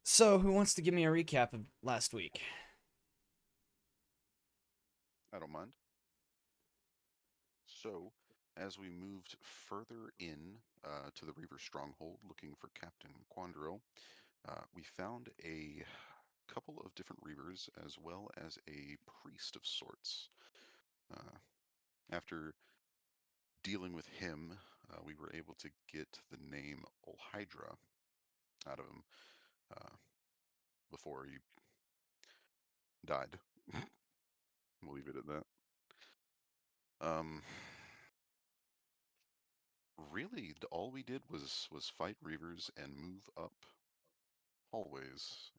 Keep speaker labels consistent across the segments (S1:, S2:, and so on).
S1: So, who wants to give me a recap of last week?
S2: I don't mind. So, as we moved further in to the Reaver Stronghold looking for Captain Quandro, we found a couple of different Reavers as well as a priest of sorts. Uh, After dealing with him, we were able to get the name Olhydra out of him uh, before he died. We'll leave it at that. Um, really, all we did was fight Reavers and move up hallways.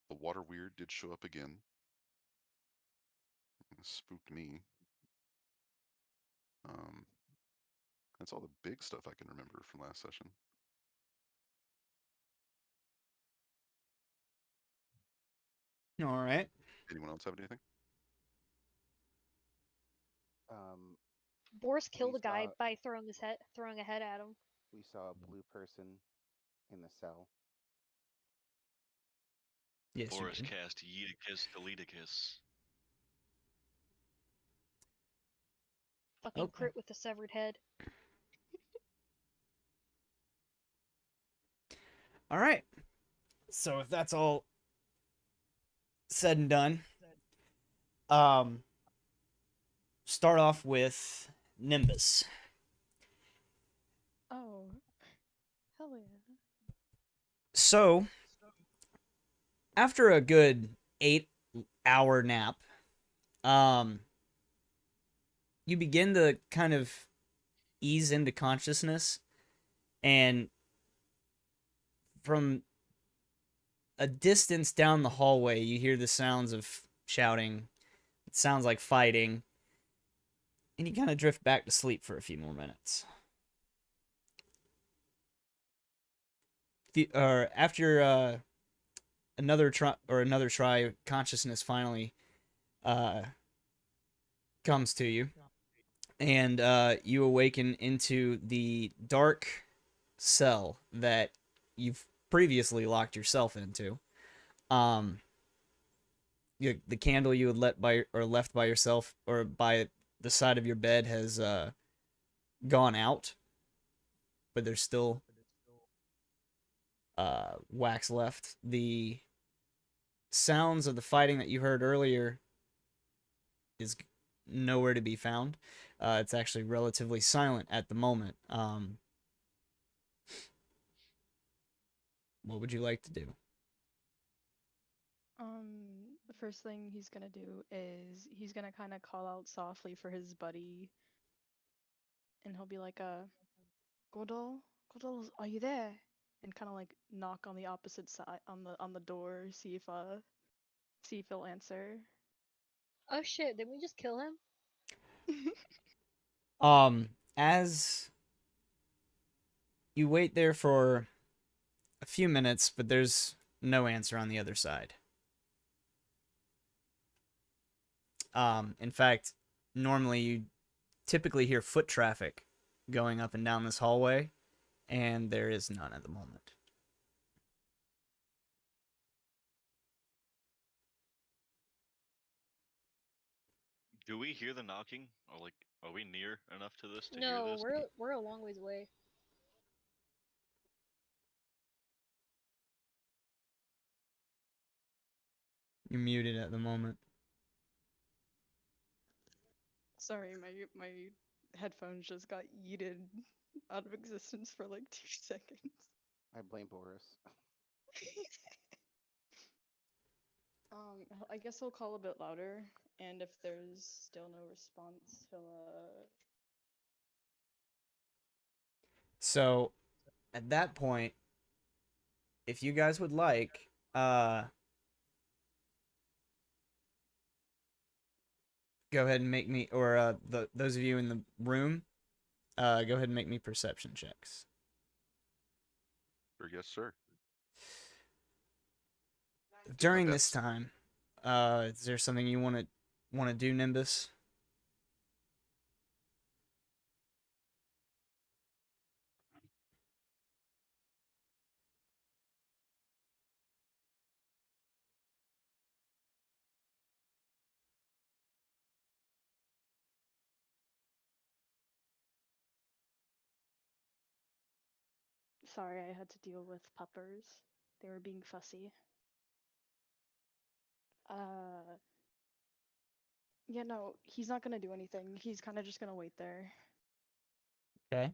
S2: The water weird did show up again. It spooked me. Um, that's all the big stuff I can remember from last session.
S1: All right.
S2: Anyone else have anything?
S3: Um,
S4: Boris
S3: we
S4: killed a guy
S3: saw
S4: by throwing a head at him.
S3: we saw a blue person in the cell.
S1: Yes, you
S5: Boris
S1: did.
S5: cast Yeeticus Deleticus.
S4: Fucking
S1: Okay.
S4: crit with the severed head.
S1: All right. So, if that's all said and done, um, start off with Nimbus.
S6: Oh, hell yeah.
S1: So, after a good 8-hour nap, um, you begin to kind of ease into consciousness, and from a distance down the hallway, you hear the sounds of shouting. It sounds like fighting, and you kind of drift back to sleep for a few more minutes. Or after another try, consciousness finally uh, comes to you, and you awaken into the dark cell that you've previously locked yourself into. Um, the candle you had left by yourself or by the side of your bed has gone out, but there's still wax left. The sounds of the fighting that you heard earlier is nowhere to be found. It's actually relatively silent at the moment. What would you like to do?
S6: The first thing he's gonna do is he's gonna kind of call out softly for his buddy, and he'll be like, Godol, Godol, are you there?" And kind of like knock on the opposite side on the door, see if he'll answer.
S4: Oh shit, didn't we just kill him?
S1: As you wait there for a few minutes, but there's no answer on the other side. In fact, normally you typically hear foot traffic going up and down this hallway, and there is none at the moment.
S5: Do we hear the knocking? Or like, are we near enough to this to hear
S4: No,
S5: this?
S4: we're a long ways away.
S1: You're muted at the moment.
S6: Sorry, my headphones just got yeeted out of existence for like 2 seconds.
S3: I blame Boris.
S6: I guess he'll call a bit louder, and if there's still no response, he'll
S1: So at that point, if you guys would like, go ahead and make me, or those of you in the room, go ahead and make me perception checks.
S2: Or yes, sir. Did my
S1: During this
S2: best.
S1: time, is there something you want to do, Nimbus?
S6: Sorry, I had to deal with puppers. They were being fussy. Yeah, no, he's not gonna do anything. He's kind of just gonna wait there.
S1: Okay.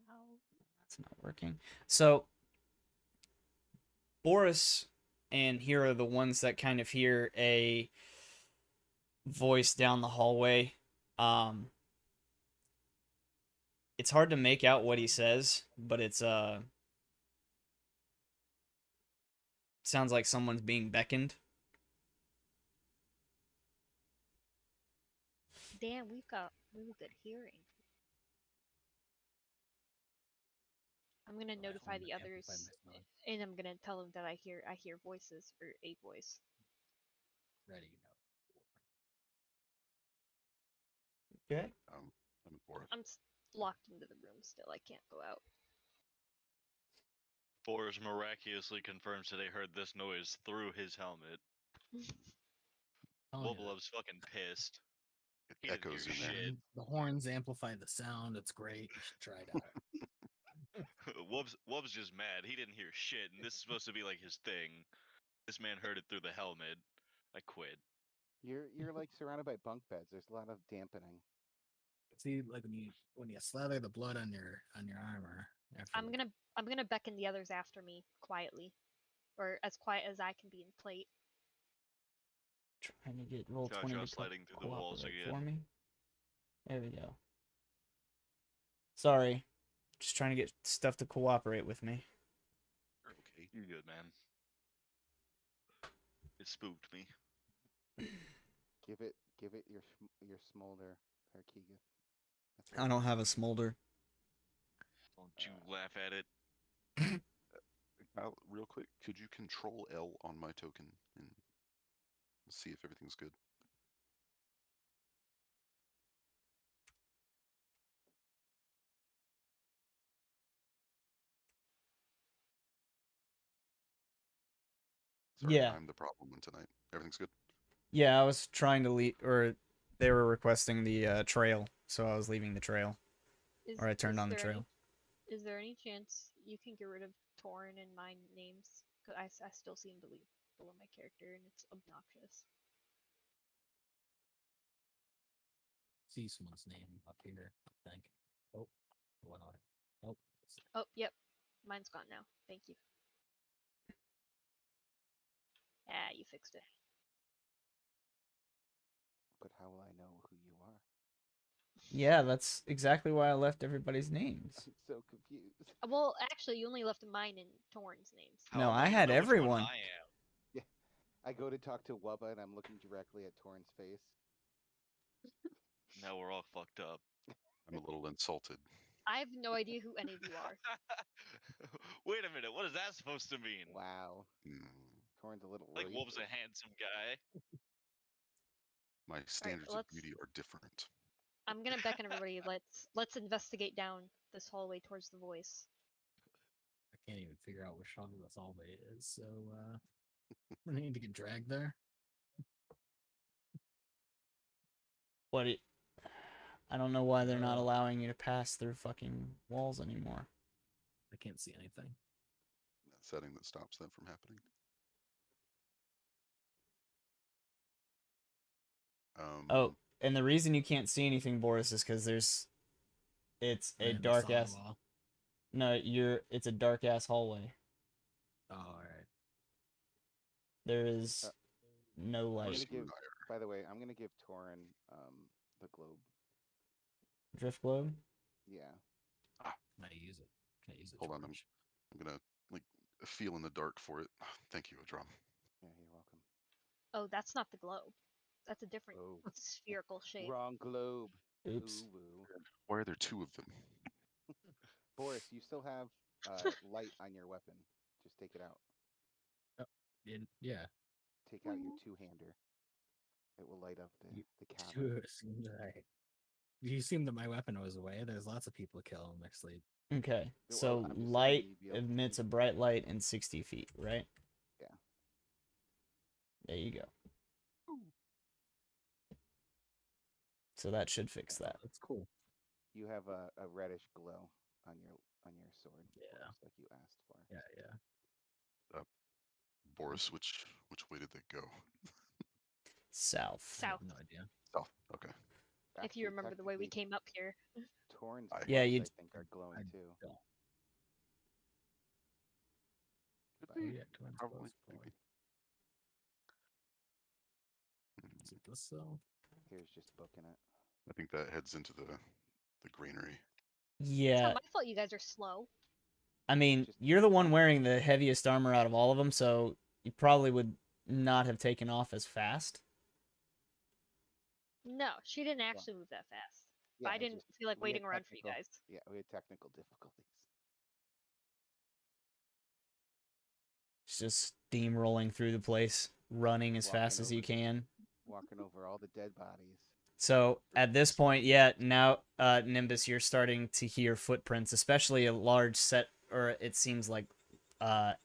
S6: Ow.
S1: That's not working. So Boris and Hero are the ones that kind of hear a voice down the hallway. It's hard to make out what he says, but it's sounds like someone's being beckoned.
S4: Damn, we've got really good hearing. I'm gonna notify the others, and I'm gonna tell them that I hear voices or a voice.
S7: Ready.
S1: Okay.
S2: I'm for it.
S4: I'm locked into the room still. I can't go out.
S5: Boris miraculously confirms that they heard this noise through his helmet. Wobbleup's fucking pissed.
S2: It
S5: He didn't hear
S2: echoes in there.
S5: shit.
S7: The horns amplify the sound. It's great. You should try it out.
S5: Wubb's just mad. He didn't hear shit, and this is supposed to be like his thing. This man heard it through the helmet. I quit.
S3: You're like surrounded by bunk beds. There's a lot of dampening.
S7: See, like when you slather the blood on your armor. After
S4: I'm gonna beckon the others after me quietly, or as quiet as I can be in plate.
S1: Trying to get roll
S5: Josh
S1: 20 to
S5: sliding through the walls
S1: cooperate
S5: again.
S1: for me. There we go. Sorry. Just trying to get stuff to cooperate with me.
S2: Okay.
S5: You're good, man. It spooked me.
S3: Give it your smolder, Keegan.
S1: I don't have a smolder.
S5: Don't you laugh at it.
S2: Kyle, real quick, could you control L on my token and see if everything's good? Sorry,
S1: Yeah.
S2: I'm the problem one tonight. Everything's good?
S1: Yeah, I was trying to leave, or they were requesting the trail, so I was leaving the trail. Or I turned on the trail.
S4: Is there any chance you can get rid of Torn and my names? Cause I still seem to leave below my character, and it's obnoxious.
S7: see someone's name up here, I think. Oh, what on it? Oh,
S4: Oh, yep, mine's gone now. Thank you. Ah, you fixed it.
S3: But how will I know who you are?
S1: Yeah, that's exactly why I left everybody's names.
S3: I'm so confused.
S4: Well, actually, you only left mine and Torn's names.
S5: How
S1: No,
S5: am
S1: I
S5: gonna
S1: had
S5: know which one
S1: everyone.
S5: I am?
S3: I go to talk to Wubba and I'm looking directly at Torn's face.
S5: Now we're all fucked up.
S2: I'm a little insulted.
S4: I have no idea who any of you are.
S5: Wait a minute, what is that supposed to mean?
S3: Wow.
S2: Mm,
S3: Torn's a little
S5: Like
S3: worried.
S5: Wolf's a handsome guy.
S2: my standards of
S4: let's-
S2: beauty are different.
S4: I'm gonna beckon everybody. Let's investigate down this hallway towards the voice.
S7: I can't even figure out which song this hallway is, so I need to get dragged there.
S1: What it? I don't know why they're not
S7: Uh.
S1: allowing you to pass through fucking walls anymore.
S7: I can't see anything.
S2: That setting that stops that from happening.
S1: Oh, and the reason you can't see anything, Boris, is because it's a
S7: Man, the
S1: dark
S7: song
S1: ass.
S7: wall.
S1: No, it's a dark ass hallway.
S7: Oh, alright.
S1: There is no
S3: I'm
S1: light.
S3: gonna give. By the way, I'm gonna give Torin the globe.
S1: Drift globe.
S3: Yeah.
S7: Can I use it? Can I use it?
S2: Hold on, I'm gonna like feel in the dark for it. Thank you, Adram.
S3: Yeah, you're welcome.
S4: Oh, that's not the globe. That's a different
S3: Oh,
S4: spherical shape.
S3: wrong globe.
S1: Oops.
S3: Ooh, woo.
S2: Why are there two of them?
S3: Boris, you still have light on your weapon. Just take it out.
S7: Yeah.
S3: Take out your two-hander. It will light up the cavern.
S7: Sure, seems right. You assume that my weapon was away. There's lots of people to kill in their sleep.
S1: Okay,
S3: Well,
S1: so
S3: I'm just saying
S1: light
S3: you'd be able to
S1: emits
S3: see.
S1: a bright light in 60 feet, right?
S3: Yeah.
S1: There you go. So that should fix that.
S7: That's cool.
S3: You have a reddish glow on your sword,
S7: Yeah.
S3: Boris, like you asked for.
S7: Yeah.
S2: Boris, which way did they go?
S1: South.
S7: I have
S4: South.
S7: no idea.
S2: South. Okay.
S4: If you
S3: Actually,
S4: remember the way we
S3: technically,
S4: came up here.
S3: Torn's
S2: I-
S1: Yeah,
S3: gloves,
S1: you
S3: I think, are glowing
S7: I
S3: too.
S7: don't.
S2: Could
S3: But
S7: Oh
S2: be.
S7: yeah, twins
S2: Probably.
S7: plus boy.
S2: Maybe.
S7: Is it this cell?
S3: Here's just booking it.
S2: I think that heads into the granary.
S4: It's
S1: Yeah,
S4: not my fault you guys are slow.
S1: I mean,
S3: Just
S1: you're the one wearing the heaviest armor out of all of them, so you probably would not have taken off as fast.
S4: No, she didn't actually move that fast. But I
S3: it
S4: didn't
S3: just-
S4: feel like
S3: we had
S4: waiting around for you
S3: technical-
S4: guys.
S3: Yeah, we had technical difficulties.
S1: It's just steamrolling through the place, running as fast
S3: Walking
S1: as you
S3: over-
S1: can.
S3: Walking over all the dead bodies.
S1: So at this point, yeah, now Nimbus, you're starting to hear footprints, especially a large set, or it seems like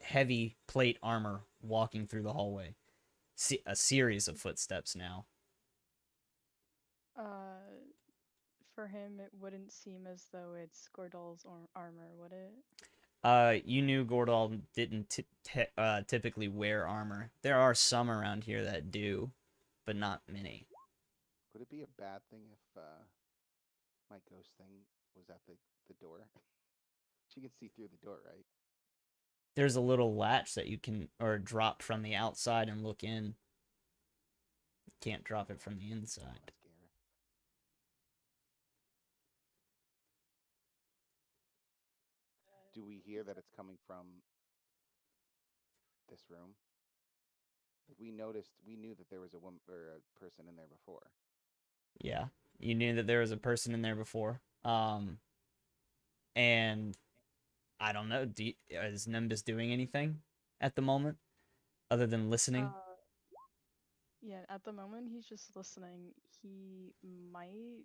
S1: heavy plate armor walking through the hallway. A series of footsteps now.
S6: For him, it wouldn't seem as though it's Gordal's armor, would it?
S1: You knew Gordal didn't typically wear armor. There are some around here that do, but not many.
S3: Would it be a bad thing if my ghost thing was at the door? She can see through the door, right?
S1: There's a little latch that you can, or drop from the outside and look in. You can't drop it from the inside.
S3: I'll scare her. Do we hear that it's coming from this room? We knew that there was a woman or a person in there before.
S1: Yeah, you knew that there was a person in there before. And I don't know. Is Nimbus doing anything at the moment other than listening?
S6: Yeah, at the moment he's just listening. He might,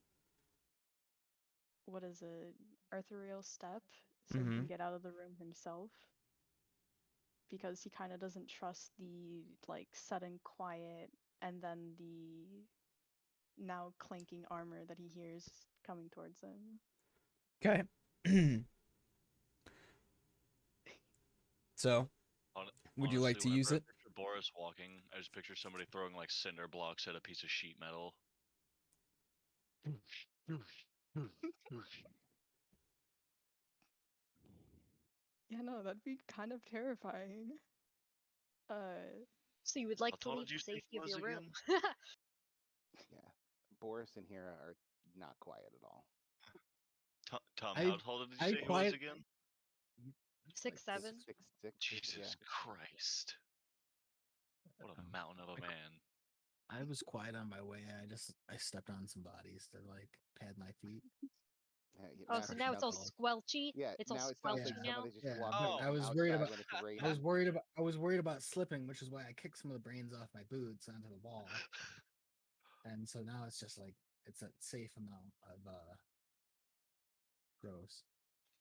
S6: what is it, arterial step so he can get out of the room himself. Because he kind of doesn't trust the like sudden quiet and then the now clanking armor that he hears coming towards him.
S1: Okay. So, would you like to use
S5: whenever
S1: it?
S5: I picture Boris walking, I just picture somebody throwing like cinder blocks at a piece of sheet metal.
S6: Yeah, no, that'd be kind of terrifying.
S4: So you would like
S5: How
S4: to
S5: tall
S4: leave
S5: did you
S4: the
S5: say
S4: safety
S5: he
S4: of
S5: was
S4: your room.
S5: again?
S3: Yeah. Boris and Hera are not quiet at all.
S5: Tom,
S7: I-
S5: how tall did you
S7: I
S5: say he was
S7: quiet-
S5: again?
S7: It's like
S4: 6'7".
S3: 6'6".
S5: Jesus
S3: Yeah.
S5: Christ. What a
S7: Um,
S5: mountain of a man.
S7: I was quiet on my way. I stepped on some bodies to like pad my feet.
S4: Oh, so now it's all
S7: now-
S4: squelchy?
S3: Yeah,
S4: It's all
S3: now it sounds
S4: squelchy
S3: like
S4: now?
S3: somebody just
S7: Yeah,
S3: walked
S7: but
S3: in
S5: Oh.
S7: I
S3: from
S7: was worried
S3: outside
S7: about
S3: when it's raining.
S7: I was worried about slipping, which is why I kicked some of the brains off my boots onto the wall. And so now it's just like it's a safe amount of gross.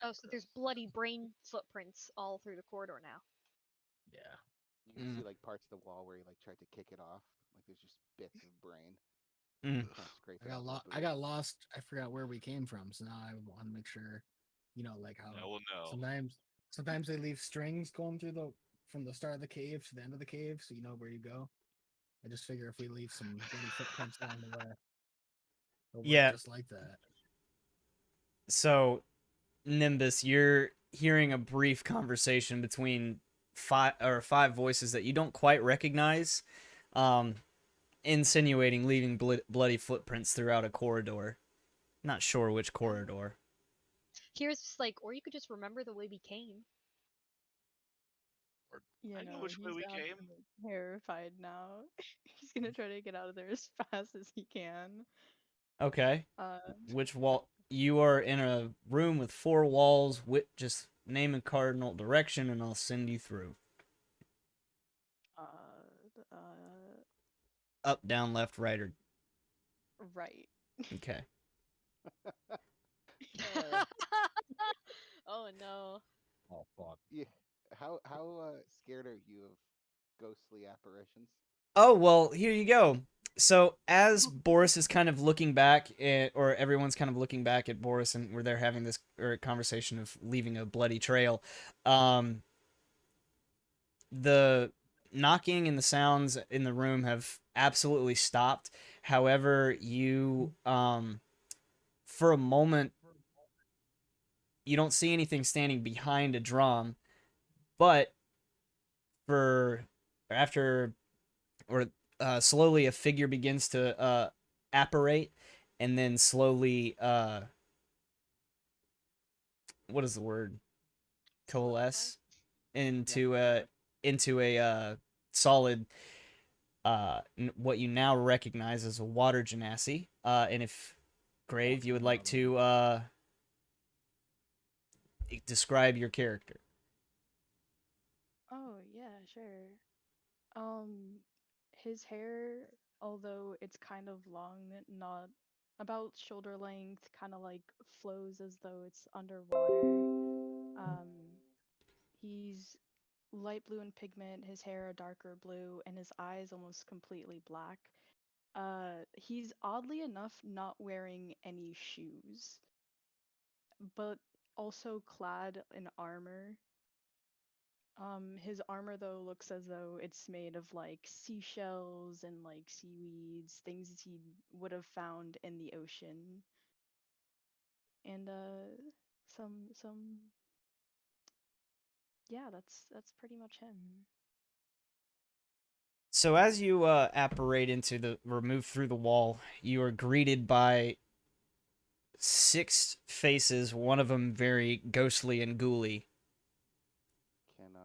S4: Oh, so there's bloody brain footprints all through the corridor now.
S7: Yeah.
S3: You can see like parts of the wall where he like tried to kick it off. Like there's just bits of brain.
S1: Mm.
S3: Trying to scrape
S7: I
S3: it
S7: got
S3: off
S7: lost.
S3: his
S7: I
S3: boot.
S7: got lost. I forgot where we came from, so now I want to make sure, like how
S5: No one know.
S7: sometimes they leave strings going through from the start of the cave to the end of the cave, so you know where you go. I just figure if we leave some bloody footprints along the way, it'll work
S1: Yeah.
S7: just like that.
S1: So, Nimbus, you're hearing a brief conversation between five voices that you don't quite recognize, insinuating leaving bloody footprints throughout a corridor. Not sure which corridor.
S4: Here's just like, or you could just remember the way we came.
S6: You
S5: I know
S6: know,
S5: which way
S6: he's
S5: we came.
S6: absolutely terrified now. He's gonna try to get out of there as fast as he can.
S1: Okay.
S6: Uh,
S1: Which wall? You are in a room with 4 walls. Just name a cardinal direction, and I'll send you through.
S6: uh,
S1: Up, down, left, right, or
S6: right.
S1: okay.
S4: Oh no.
S7: Oh fuck!
S3: Yeah. How scared are you of ghostly apparitions?
S1: Oh well, here you go. So as Boris is kind of looking back or everyone's kind of looking back at Boris, and where they're having this conversation of leaving a bloody trail, um, the knocking and the sounds in the room have absolutely stopped. However, you for a moment you don't see anything standing behind a drum, but for after or slowly a figure begins to apparate, and then slowly what is the word,
S4: Solidify.
S1: coalesce into
S3: Yeah.
S1: a solid what you now recognize as a water genasi. And if Grave, you would like to describe your character.
S6: Oh, yeah, sure. Um, his hair, although it's kind of long, not about shoulder length, kind of like flows as though it's underwater. He's light blue in pigment, his hair a darker blue, and his eyes almost completely black. He's oddly enough not wearing any shoes, but also clad in armor. His armor though looks as though it's made of like seashells and like seaweeds, things he would have found in the ocean. And some yeah, that's pretty much him.
S1: So as you apparate into the or move through the wall, you are greeted by 6 faces. One of them very ghostly and ghouly.
S3: Can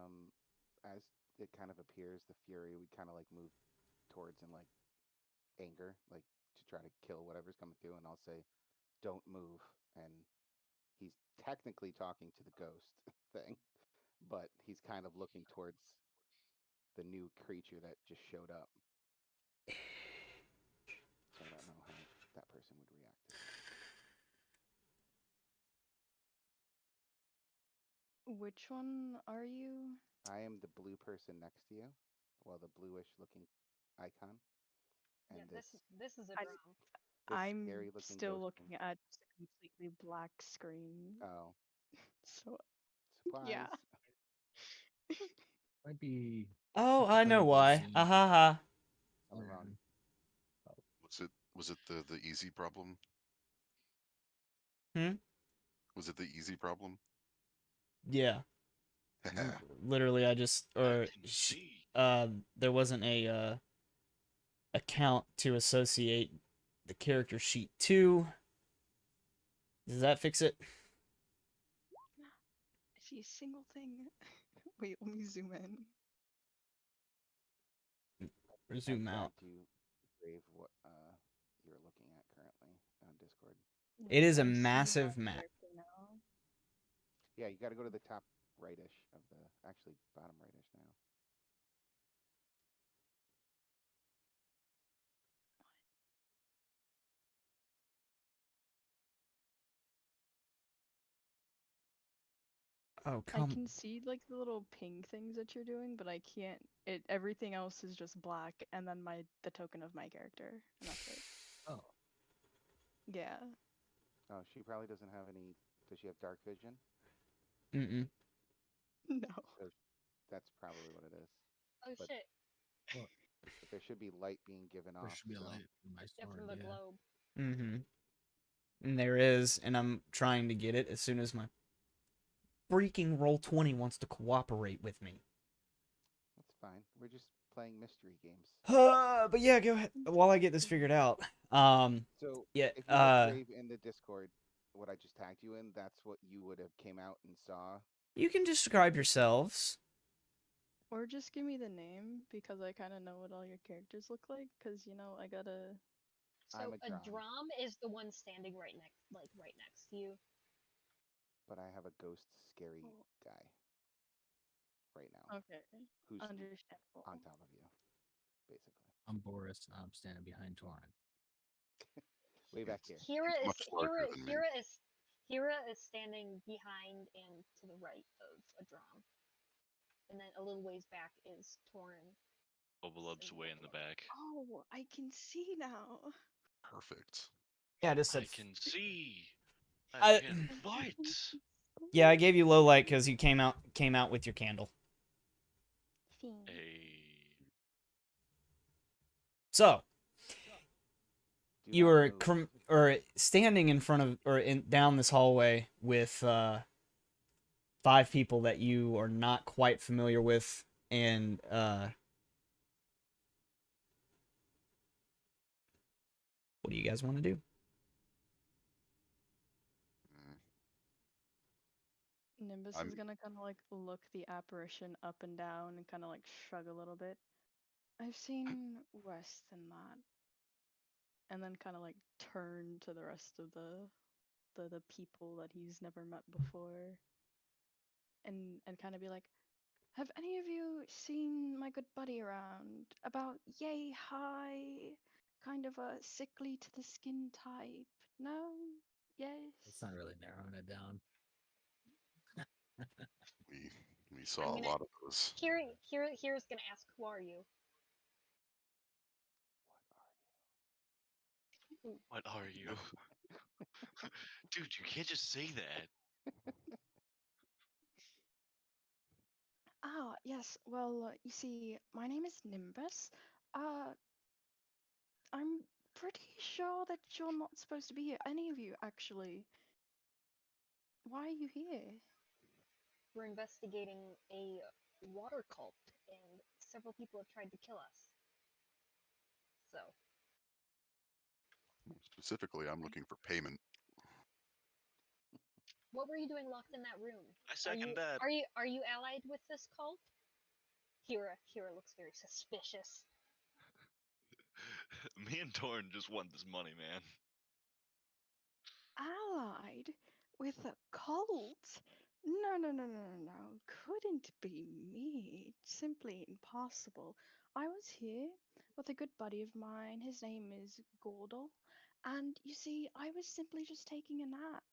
S3: as it kind of appears, the fury, we kind of like move towards in like anger, like to try to kill whatever's coming through, and I'll say, "Don't move." And he's technically talking to the ghost thing, but he's kind of looking towards the new creature that just showed up. So I don't know how that person would react to that.
S6: Which one are you?
S3: I am the blue person next to you, well, the bluish looking icon,
S4: Yeah,
S3: and
S4: this is a
S6: I,
S4: drum.
S3: this
S6: I'm
S3: scary looking
S6: still
S3: ghost thing.
S6: looking at a completely black screen.
S3: Oh,
S6: So yeah.
S3: surprise!
S7: Might be
S1: Oh,
S7: have to
S1: I
S7: play
S1: know
S7: with those
S1: why. Ah
S7: scenes.
S1: ha ha.
S3: Oh, wrong.
S2: Was it the easy problem?
S1: Hmm.
S2: Was it the easy problem?
S1: Yeah.
S7: Yeah.
S1: Literally, I just
S5: I
S1: or
S5: can see.
S1: there wasn't a account to associate the character sheet to. Does that fix it?
S6: I see a single thing. Wait, let me zoom in.
S1: Or
S3: I've
S1: zoom out?
S3: tagged you, Brave, what you're looking at currently on Discord.
S1: It is a
S6: I see my
S1: massive map.
S6: character now.
S3: Yeah, you got to go to the top rightish of the, actually bottom rightish now.
S1: Oh
S6: I
S1: come.
S6: can see like the little ping things that you're doing, but I can't. It everything else is just black, and then the token of my character, and that's it.
S7: Oh,
S6: Yeah.
S3: Oh, she probably doesn't have any. Does she have dark vision?
S1: Mm-mm.
S6: No.
S3: So that's probably what it is.
S4: Oh
S3: But
S4: shit!
S7: well,
S3: there should be light being given
S7: there
S3: off.
S7: should be a
S3: So
S7: light in my
S4: Yeah,
S7: sword.
S4: from the
S7: Yeah.
S4: globe.
S1: Mm-hmm. And there is, and I'm trying to get it as soon as my freaking Roll20 wants to cooperate with me.
S3: that's fine. We're just playing mystery games.
S1: But yeah, go ahead while I get this figured out.
S3: So
S1: Yeah.
S3: if you look Brave in the Discord, what I just tagged you in, that's what you would have came out and saw.
S1: You can describe yourselves.
S6: Or just give me the name because I kind of know what all your characters look like. Cause I gotta.
S3: I'm
S4: So
S3: a
S4: a
S3: drum,
S4: drum is the one standing right next to you.
S3: but I have a ghost scary
S6: Oh,
S3: guy right now
S6: okay,
S3: who's
S6: understandable.
S3: on top of you, basically.
S7: I'm Boris. I'm standing behind Torin.
S3: Way back here.
S4: Hira
S2: He's
S4: is
S2: much larger than me.
S4: Hira is standing behind and to the right of a drum, and then a little ways back is Torin.
S5: Obalub's way in the back.
S6: Oh, I can see now.
S2: Perfect.
S1: Yeah, I just
S5: I
S1: said.
S5: can see. I
S1: I
S5: can
S6: Everything
S5: fight.
S6: is
S1: yeah, I gave you low light
S6: good.
S1: because you came out with your candle.
S6: Fiend.
S5: Hey.
S1: So
S3: Do
S1: you
S3: not
S1: were
S3: move.
S1: or standing in front of or in down this hallway with 5 people that you are not quite familiar with, and what do you guys want to do?
S2: Mm,
S6: Nimbus is
S2: I'm
S6: gonna kind of like look the apparition up and down and kind of like shrug a little bit. I've seen worse than that. And then kind of like turn to the rest of the people that he's never met before and kind of be like, have any of you seen my good buddy around? About yay high, kind of a sickly to the skin type? No? Yes?
S7: It's not really narrowing it down.
S2: we we
S4: I'm
S2: saw a
S4: gonna
S2: lot of those.
S4: here's gonna ask, who are you? Ooh,
S5: What are you? Dude, you can't just say that.
S6: Ah, yes. Well, you see, my name is Nimbus. Uh, I'm pretty sure that you're not supposed to be here. Any of you, actually. Why are you here?
S4: we're investigating a water cult, and several people have tried to kill us. So,
S2: Specifically, I'm looking for payment.
S4: what were you doing locked in that room?
S5: I
S4: Are
S5: second
S4: you
S5: that.
S4: are you allied with this cult? Hira looks very suspicious.
S5: Me and Torn just want this money, man.
S6: Allied with a cult? No, no, no, no, no, no. Couldn't be me. Simply impossible. I was here with a good buddy of mine. His name is Gordel. And you see, I was simply just taking a nap.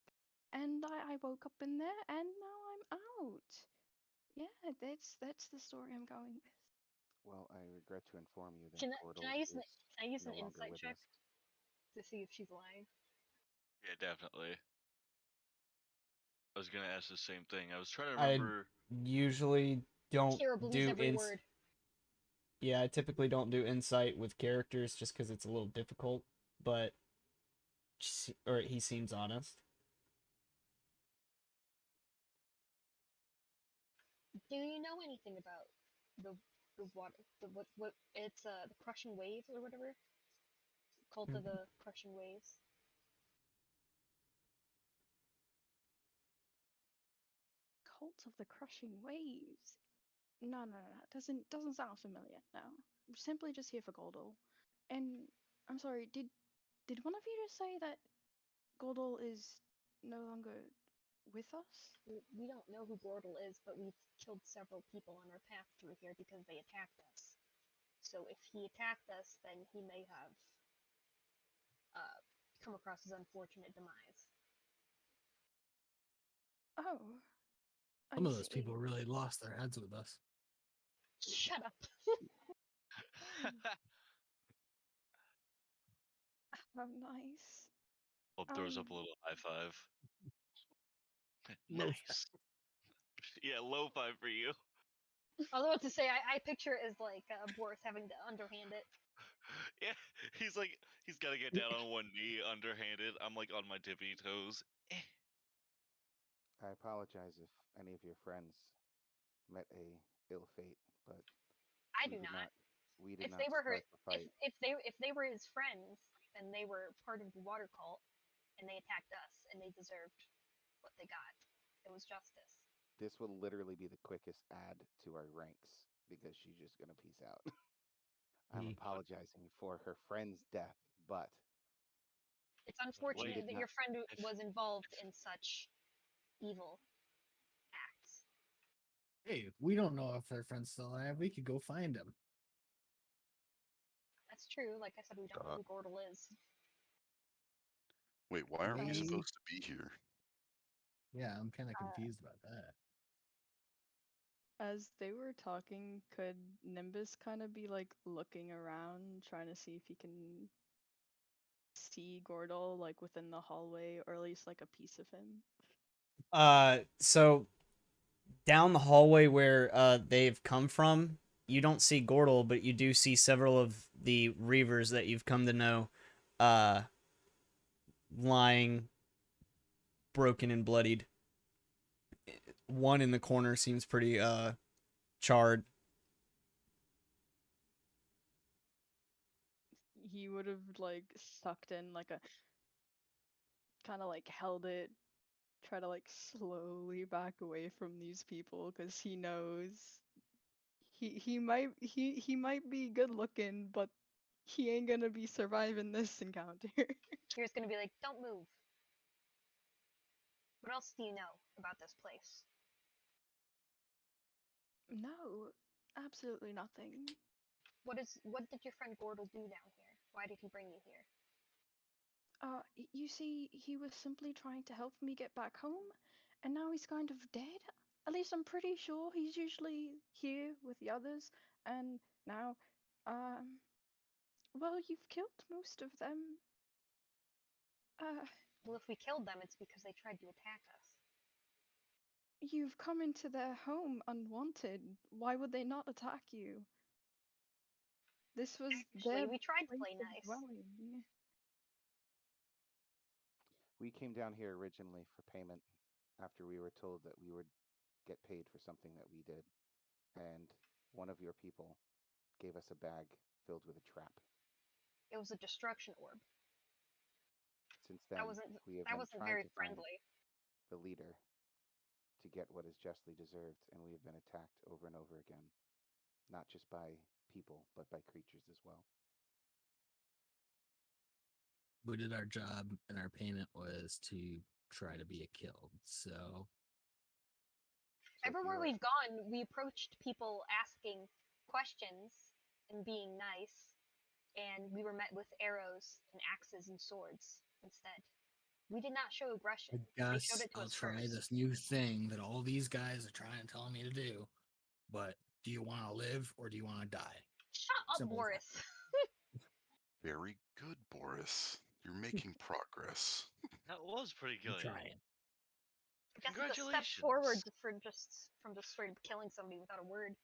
S6: And I woke up in there and now I'm out. Yeah, that's the story I'm going with.
S3: Well, I regret to inform you that
S4: Can
S3: Cordal
S4: I use
S3: is
S4: an
S3: no longer
S4: insight
S3: with
S4: check
S3: us.
S4: to see if she's lying?
S5: Yeah, definitely. I was gonna ask the same thing. I was trying to
S1: I
S5: remember.
S1: usually don't
S4: Hira believes
S1: do
S4: every word.
S1: yeah, I typically don't do insight with characters just because it's a little difficult, but or he seems honest.
S4: Do you know anything about the the water what it's the crushing waves or whatever? Cult of the crushing waves.
S6: Cult of the Crushing Waves. No, no, no, no. Doesn't sound familiar. No, I'm simply just here for Goldel. And I'm sorry, did one of you just say that Goldel is no longer with us?
S4: We don't know who Gordel is, but we've killed several people on our path through here because they attacked us. So if he attacked us, then he may have uh, come across his unfortunate demise.
S6: Oh,
S7: Some
S6: I
S7: of those people
S6: see.
S7: really lost their heads with us.
S4: Shut up.
S6: How nice.
S5: Bob throws up a
S6: Um,
S5: little high five.
S7: Low
S5: Nice. Yeah, low five for you.
S4: I was about to say, I picture it as like Boris having to underhand it.
S5: Yeah, he's gotta get down on one knee, underhanded. I'm like on my tippy toes. Eh.
S3: I apologize if any of your friends met a ill fate, but
S4: I
S3: we
S4: do
S3: did
S4: not.
S3: not we did
S4: If
S3: not
S4: they were her,
S3: start the fight.
S4: if they were his friends, then they were part of the water cult, and they attacked us, and they deserved what they got. It was justice.
S3: This will literally be the quickest add to our ranks because she's just gonna peace out. I'm
S7: E.
S3: apologizing for her friend's death, but
S4: It's
S3: we
S4: unfortunate
S3: did
S4: that
S3: not.
S4: your friend
S5: If
S4: was involved in such evil acts.
S7: Hey, we don't know if their friend's still alive. We could go find him.
S4: That's true. Like I said, we don't know
S2: Uh,
S4: who Gordel is.
S2: Wait, why are we
S4: But
S7: Maybe.
S2: supposed to be here?
S7: Yeah, I'm kind of
S4: uh,
S7: confused about that.
S6: As they were talking, could Nimbus kind of be like looking around, trying to see if he can see Gordel like within the hallway, or at least like a piece of him?
S1: So down the hallway where they've come from, you don't see Gordel, but you do see several of the Reavers that you've come to know, uh, lying, broken and bloodied. One in the corner seems pretty charred.
S6: He would have like sucked in like a kind of like held it, try to like slowly back away from these people because he knows he might be good looking, but he ain't gonna be surviving this encounter.
S4: Kira's gonna be like, don't move. What else do you know about this place?
S6: No, absolutely nothing.
S4: What did your friend Gordle do down here? Why did he bring you here?
S6: You see, he was simply trying to help me get back home, and now he's kind of dead. At least I'm pretty sure he's usually here with the others, and now, um, well, you've killed most of them. Uh,
S4: Well, if we killed them, it's because they tried to attack us.
S6: you've come into their home unwanted. Why would they not attack you? This was
S4: Actually,
S6: their
S4: we tried to
S6: place
S4: play
S6: of
S4: nice.
S6: dwelling.
S3: We came down here originally for payment after we were told that we would get paid for something that we did. And one of your people gave us a bag filled with a trap.
S4: It was a destruction orb.
S3: Since
S4: That
S3: then,
S4: wasn't
S3: we have
S4: that
S3: been
S4: wasn't
S3: trying
S4: very
S3: to find
S4: friendly.
S3: the leader to get what is justly deserved, and we have been attacked over and over again, not just by people, but by creatures as well.
S7: We did our job, and our payment was to try to be a kill. So
S3: So if
S4: Everywhere
S3: you're
S4: we've gone, we approached people asking questions and being nice, and we were met with arrows and axes and swords instead. We did not show aggression.
S7: I
S4: They showed
S7: guess
S4: it to
S7: I'll
S4: us
S7: try
S4: first.
S7: this new thing that all these guys are trying to tell me to do. But do you want to live or do you want to die?
S4: Shut up,
S7: Simple as that.
S4: Boris.
S2: Very good, Boris. You're making progress.
S5: That was pretty
S7: I'm
S5: good.
S7: trying.
S4: I guess it's a step forward
S5: Congratulations.
S4: from just straight up killing somebody without a word.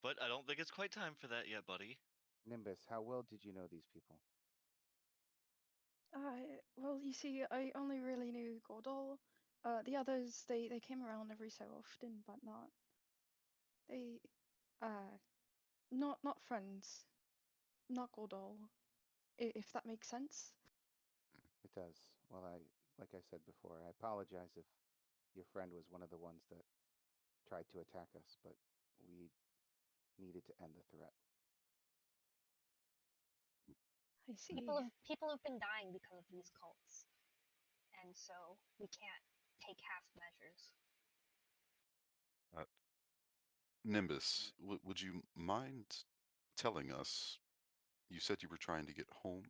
S5: But I don't think it's quite time for that yet, buddy.
S3: Nimbus, how well did you know these people?
S6: Well, you see, I only really knew Gordol. The others, they came around every so often, but they, uh, not friends, not Gordol, if that makes sense.
S3: It does. Well, like I said before, I apologize if your friend was one of the ones that tried to attack us, but we needed to end the threat.
S6: I see.
S4: People have been dying because of these cults, and so we can't take half measures.
S2: Uh, Nimbus, would you mind telling us? You said you were trying to get home.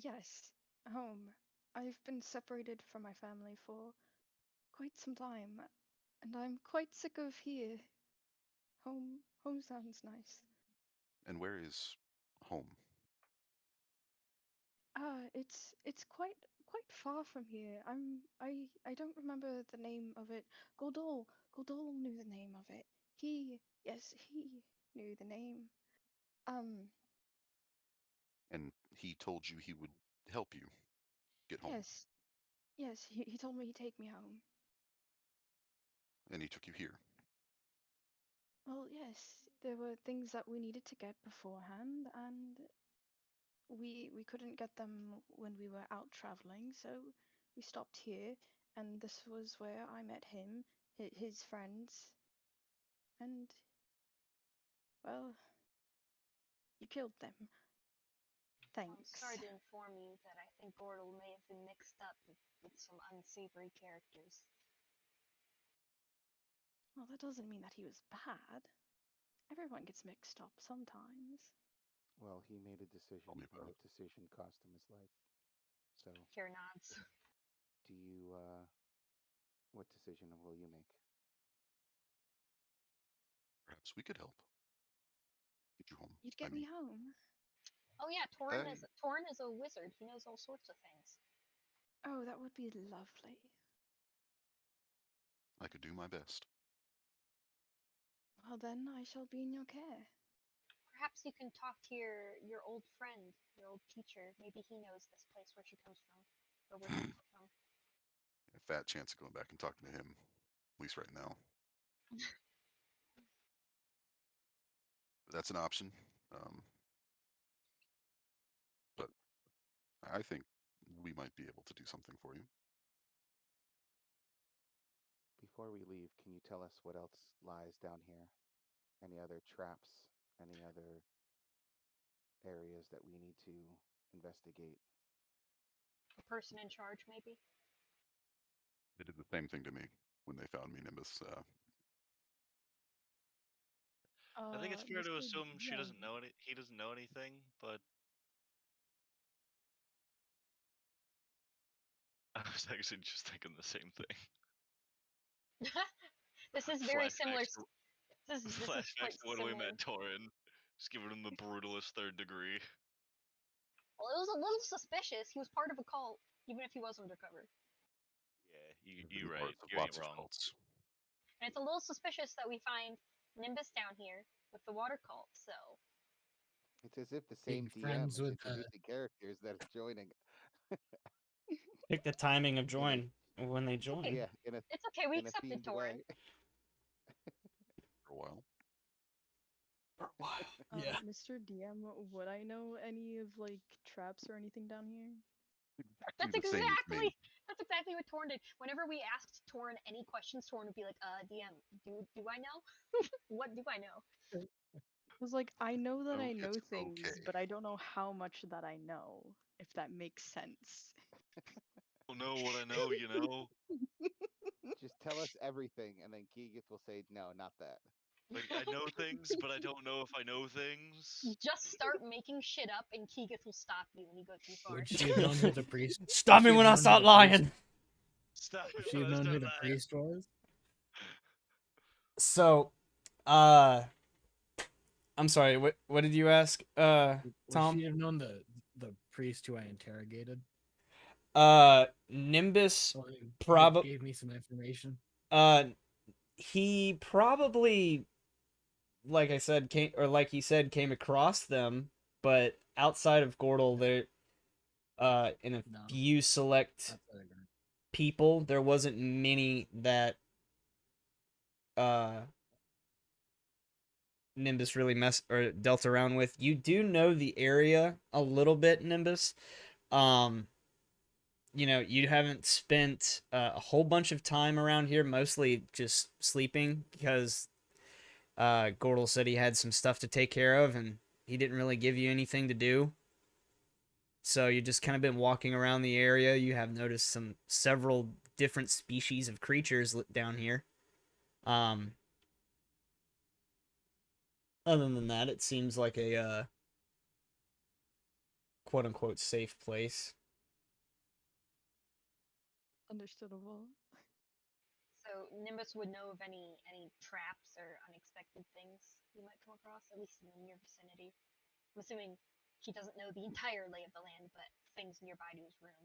S6: Yes, home. I've been separated from my family for quite some time, and I'm quite sick of here. Home sounds nice.
S2: And where is home?
S6: It's quite far from here. I don't remember the name of it. Goldol knew the name of it. He knew the name. Um,
S2: And he told you he would help you get home.
S6: yes, yes. He told me he'd take me home.
S2: And he took you here.
S6: Well, yes, there were things that we needed to get beforehand, and we couldn't get them when we were out traveling, so we stopped here, and this was where I met him, his friends, and well, you killed them.
S4: I'm
S6: Thanks.
S4: sorry to inform you that I think Gordle may have been mixed up with some unsavory characters.
S6: Well, that doesn't mean that he was bad. Everyone gets mixed up sometimes.
S3: Well, he made a
S2: Tell
S3: decision,
S2: me
S3: and
S2: about
S3: that
S2: it.
S3: decision cost him his life. So,
S4: Kira nods.
S3: do you, what decision will you make?
S2: perhaps we could help get you home.
S6: You'd
S2: I
S6: get
S2: mean,
S6: me home.
S4: Oh yeah,
S2: I,
S4: Torin is a wizard. He knows all sorts of things.
S6: Oh, that would be lovely.
S2: I could do my best.
S6: Well, then I shall be in your care.
S4: Perhaps you can talk to your old friend, your old teacher. Maybe he knows this place where she comes from, or where she came from.
S2: A fat chance of going back and talking to him, at least right now. But that's an option. Um, but I think we might be able to do something for you.
S3: Before we leave, can you tell us what else lies down here? Any other traps? Any other areas that we need to investigate?
S4: A person in charge, maybe.
S2: They did the same thing to me when they found me, Nimbus.
S5: I think it's fair to
S6: Mr.
S5: assume she
S6: DM.
S5: doesn't know any. He doesn't know anything, but I was actually just thinking the same thing.
S4: This is very similar.
S5: Flashbacks to
S4: This is quite
S5: flashbacks to when we
S4: similar.
S5: met Torin. Just giving him the brutalist third degree.
S4: Well, it was a little suspicious. He was part of a cult, even if he was undercover.
S5: Yeah,
S2: I've
S5: you
S2: been
S5: right.
S2: parts of
S5: You ain't
S2: lots of
S5: wrong.
S2: cults.
S4: And it's a little suspicious that we find Nimbus down here with the water cult. So
S3: It's as if the
S7: Being
S3: same DM
S7: friends
S3: is
S7: with
S3: introducing characters that is joining.
S1: Pick the timing of
S3: In a
S1: join when they
S4: it's okay.
S1: join.
S3: yeah,
S4: It's okay. We
S3: in a
S4: accepted
S3: themed way.
S4: Torin.
S2: For a while.
S1: For a while. Yeah.
S6: Mr. DM, would I know any of like traps or anything down here?
S2: Exactly
S4: That's
S2: the same as me.
S4: exactly what Torin did. Whenever we asked Torin any questions, Torin would be like, DM, do I know? What do I know?
S6: Because like I know that
S2: Oh,
S6: I know
S2: it's
S6: things,
S2: okay.
S6: but I don't know how much that I know, if that makes sense.
S5: Don't know what I know, you know.
S3: Just tell us everything, and then Keegith will say, "No, not that."
S5: Like I know things, but I don't know if I know things.
S4: Just start making shit up, and Keegith will stop you when you go too far.
S7: Would she have known who the priest?
S1: Stop
S7: Would
S1: me
S7: she have
S1: when I
S7: known who
S1: start
S7: the priest?
S1: lying.
S5: Stop
S7: Would
S5: it
S7: she
S5: when
S7: have
S5: I
S7: known
S5: start
S7: who the
S5: lying.
S7: priest was?
S1: So, I'm sorry. What did you ask,
S7: Would
S1: Tom?
S7: she have known the priest who I interrogated?
S1: Nimbus,
S7: Well, he
S1: probably.
S7: gave me some information.
S1: He probably, like I said, came or like he said, came across them, but outside of Gordle, there, in a
S7: No,
S1: few select
S7: that's what I got.
S1: people, there wasn't many that Nimbus really messed or dealt around with. You do know the area a little bit, Nimbus. Um, you haven't spent a whole bunch of time around here, mostly just sleeping because Gordle said he had some stuff to take care of and he didn't really give you anything to do. So you just kind of been walking around the area. You have noticed several different species of creatures down here. Um, Other than that, it seems like a quote unquote safe place.
S6: Understandable.
S4: So Nimbus would know of any traps or unexpected things we might come across, at least in the near vicinity. I'm assuming he doesn't know the entire lay of the land, but things nearby to his room,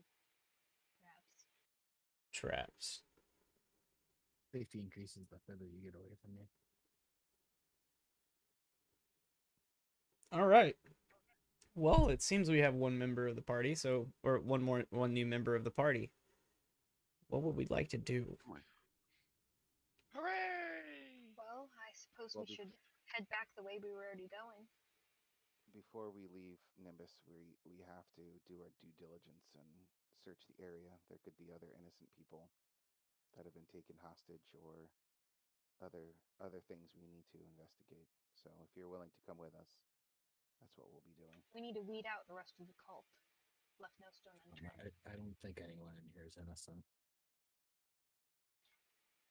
S4: perhaps.
S1: Traps.
S7: Safety increases the further you get away from me.
S1: All right. Well, it seems we have one member of the party, or one new member of the party. What would we like to do?
S5: Hooray!
S4: Well, I suppose
S3: Well,
S4: we should head back the way we were already going.
S3: before we leave Nimbus, we have to do our due diligence and search the area. There could be other innocent people that have been taken hostage or other things we need to investigate. So if you're willing to come with us, that's what we'll be doing.
S4: We need to weed out the rest of the cult. Left no stone unturned.
S7: I don't think anyone in here is innocent.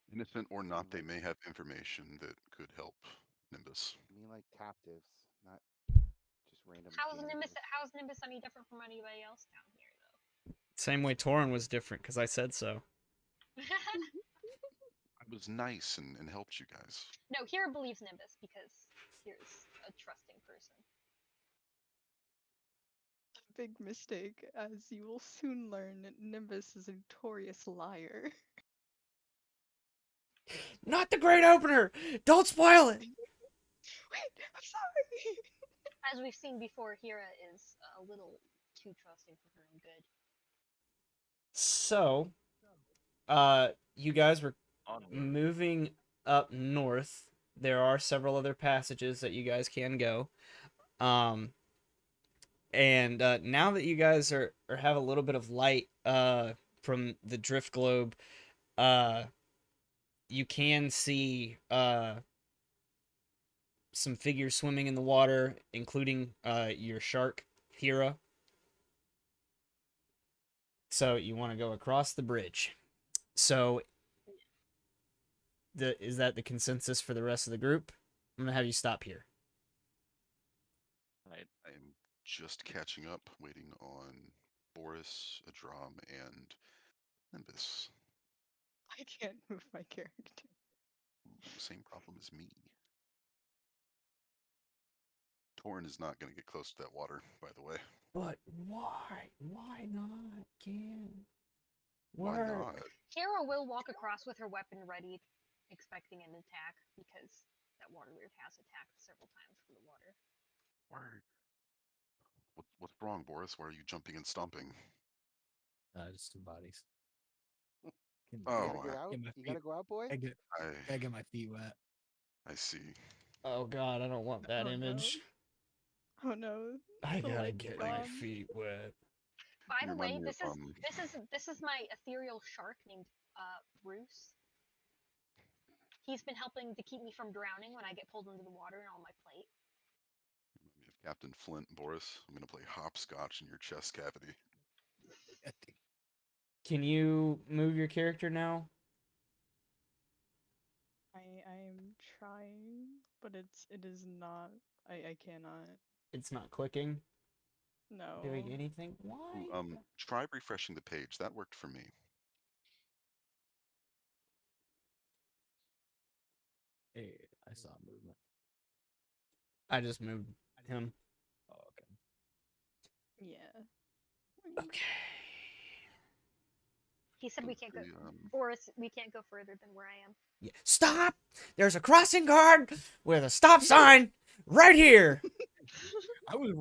S2: Innocent or
S3: You
S2: not,
S3: mean
S2: they
S3: like
S2: may have information that could help Nimbus.
S3: you mean like captives, not just random
S4: How's Nimbus?
S3: janitors.
S4: How's Nimbus any different from anybody else down here, though?
S1: Same way Torin was different because I said so.
S2: I was nice and helped you guys.
S4: No, Hira believes Nimbus because Hira's a trusting person.
S6: Big mistake, as you will soon learn. Nimbus is a notorious liar.
S1: Not the great opener. Don't spoil it.
S6: Wait, I'm sorry.
S4: As we've seen before, Hira is a little too trusting for her own good.
S1: So, you guys were
S5: Onward.
S1: moving up north. There are several other passages that you guys can go. And now that you guys are have a little bit of light from the drift globe, uh you can see some figures swimming in the water, including your shark Hira. So you want to go across the bridge. So is that the consensus for the rest of the group? I'm gonna have you stop here.
S5: Right.
S2: I am just catching up, waiting on Boris, Adram, and Nimbus.
S6: I can't move my character.
S2: Same problem as me. Torn is not going to get close to that water, by the way.
S1: But why? Why not? Can
S2: Why
S1: work.
S2: not?
S4: Hera will walk across with her weapon ready, expecting an attack, because that water weird has attacked several times from the water.
S2: Why? What's wrong, Boris? Why are you jumping and stomping?
S7: Just two bodies.
S3: You
S2: Oh,
S3: gotta go out.
S7: Get my
S3: You
S7: feet.
S3: gotta go out, boy.
S7: Gotta get my feet wet.
S2: I see.
S1: Oh god, I don't want that
S6: Oh no.
S1: image.
S6: Oh no.
S1: I
S6: The
S1: gotta
S6: light's
S1: get my
S6: gone.
S1: feet wet.
S4: By
S2: You
S4: the
S2: remind
S4: way,
S2: me of
S4: this is my ethereal shark named Bruce. He's been helping to keep me from drowning when I get pulled into the water and on my plate.
S2: Captain Flint, Boris. I'm going to play hopscotch in your chest cavity.
S1: Can you move your character now?
S6: I'm trying, but it is not. I cannot.
S1: It's not clicking, doing
S6: No.
S1: anything.
S2: Ooh,
S1: Why?
S2: try refreshing the page. That worked for me.
S7: Hey, I saw movement.
S1: I just moved him.
S7: Oh, okay.
S6: Yeah.
S1: Okay.
S4: He said we can't go,
S2: Okay,
S4: Boris. We can't go further than where I am.
S1: Yeah. Stop! There's a crossing guard with a stop sign right here.
S7: I was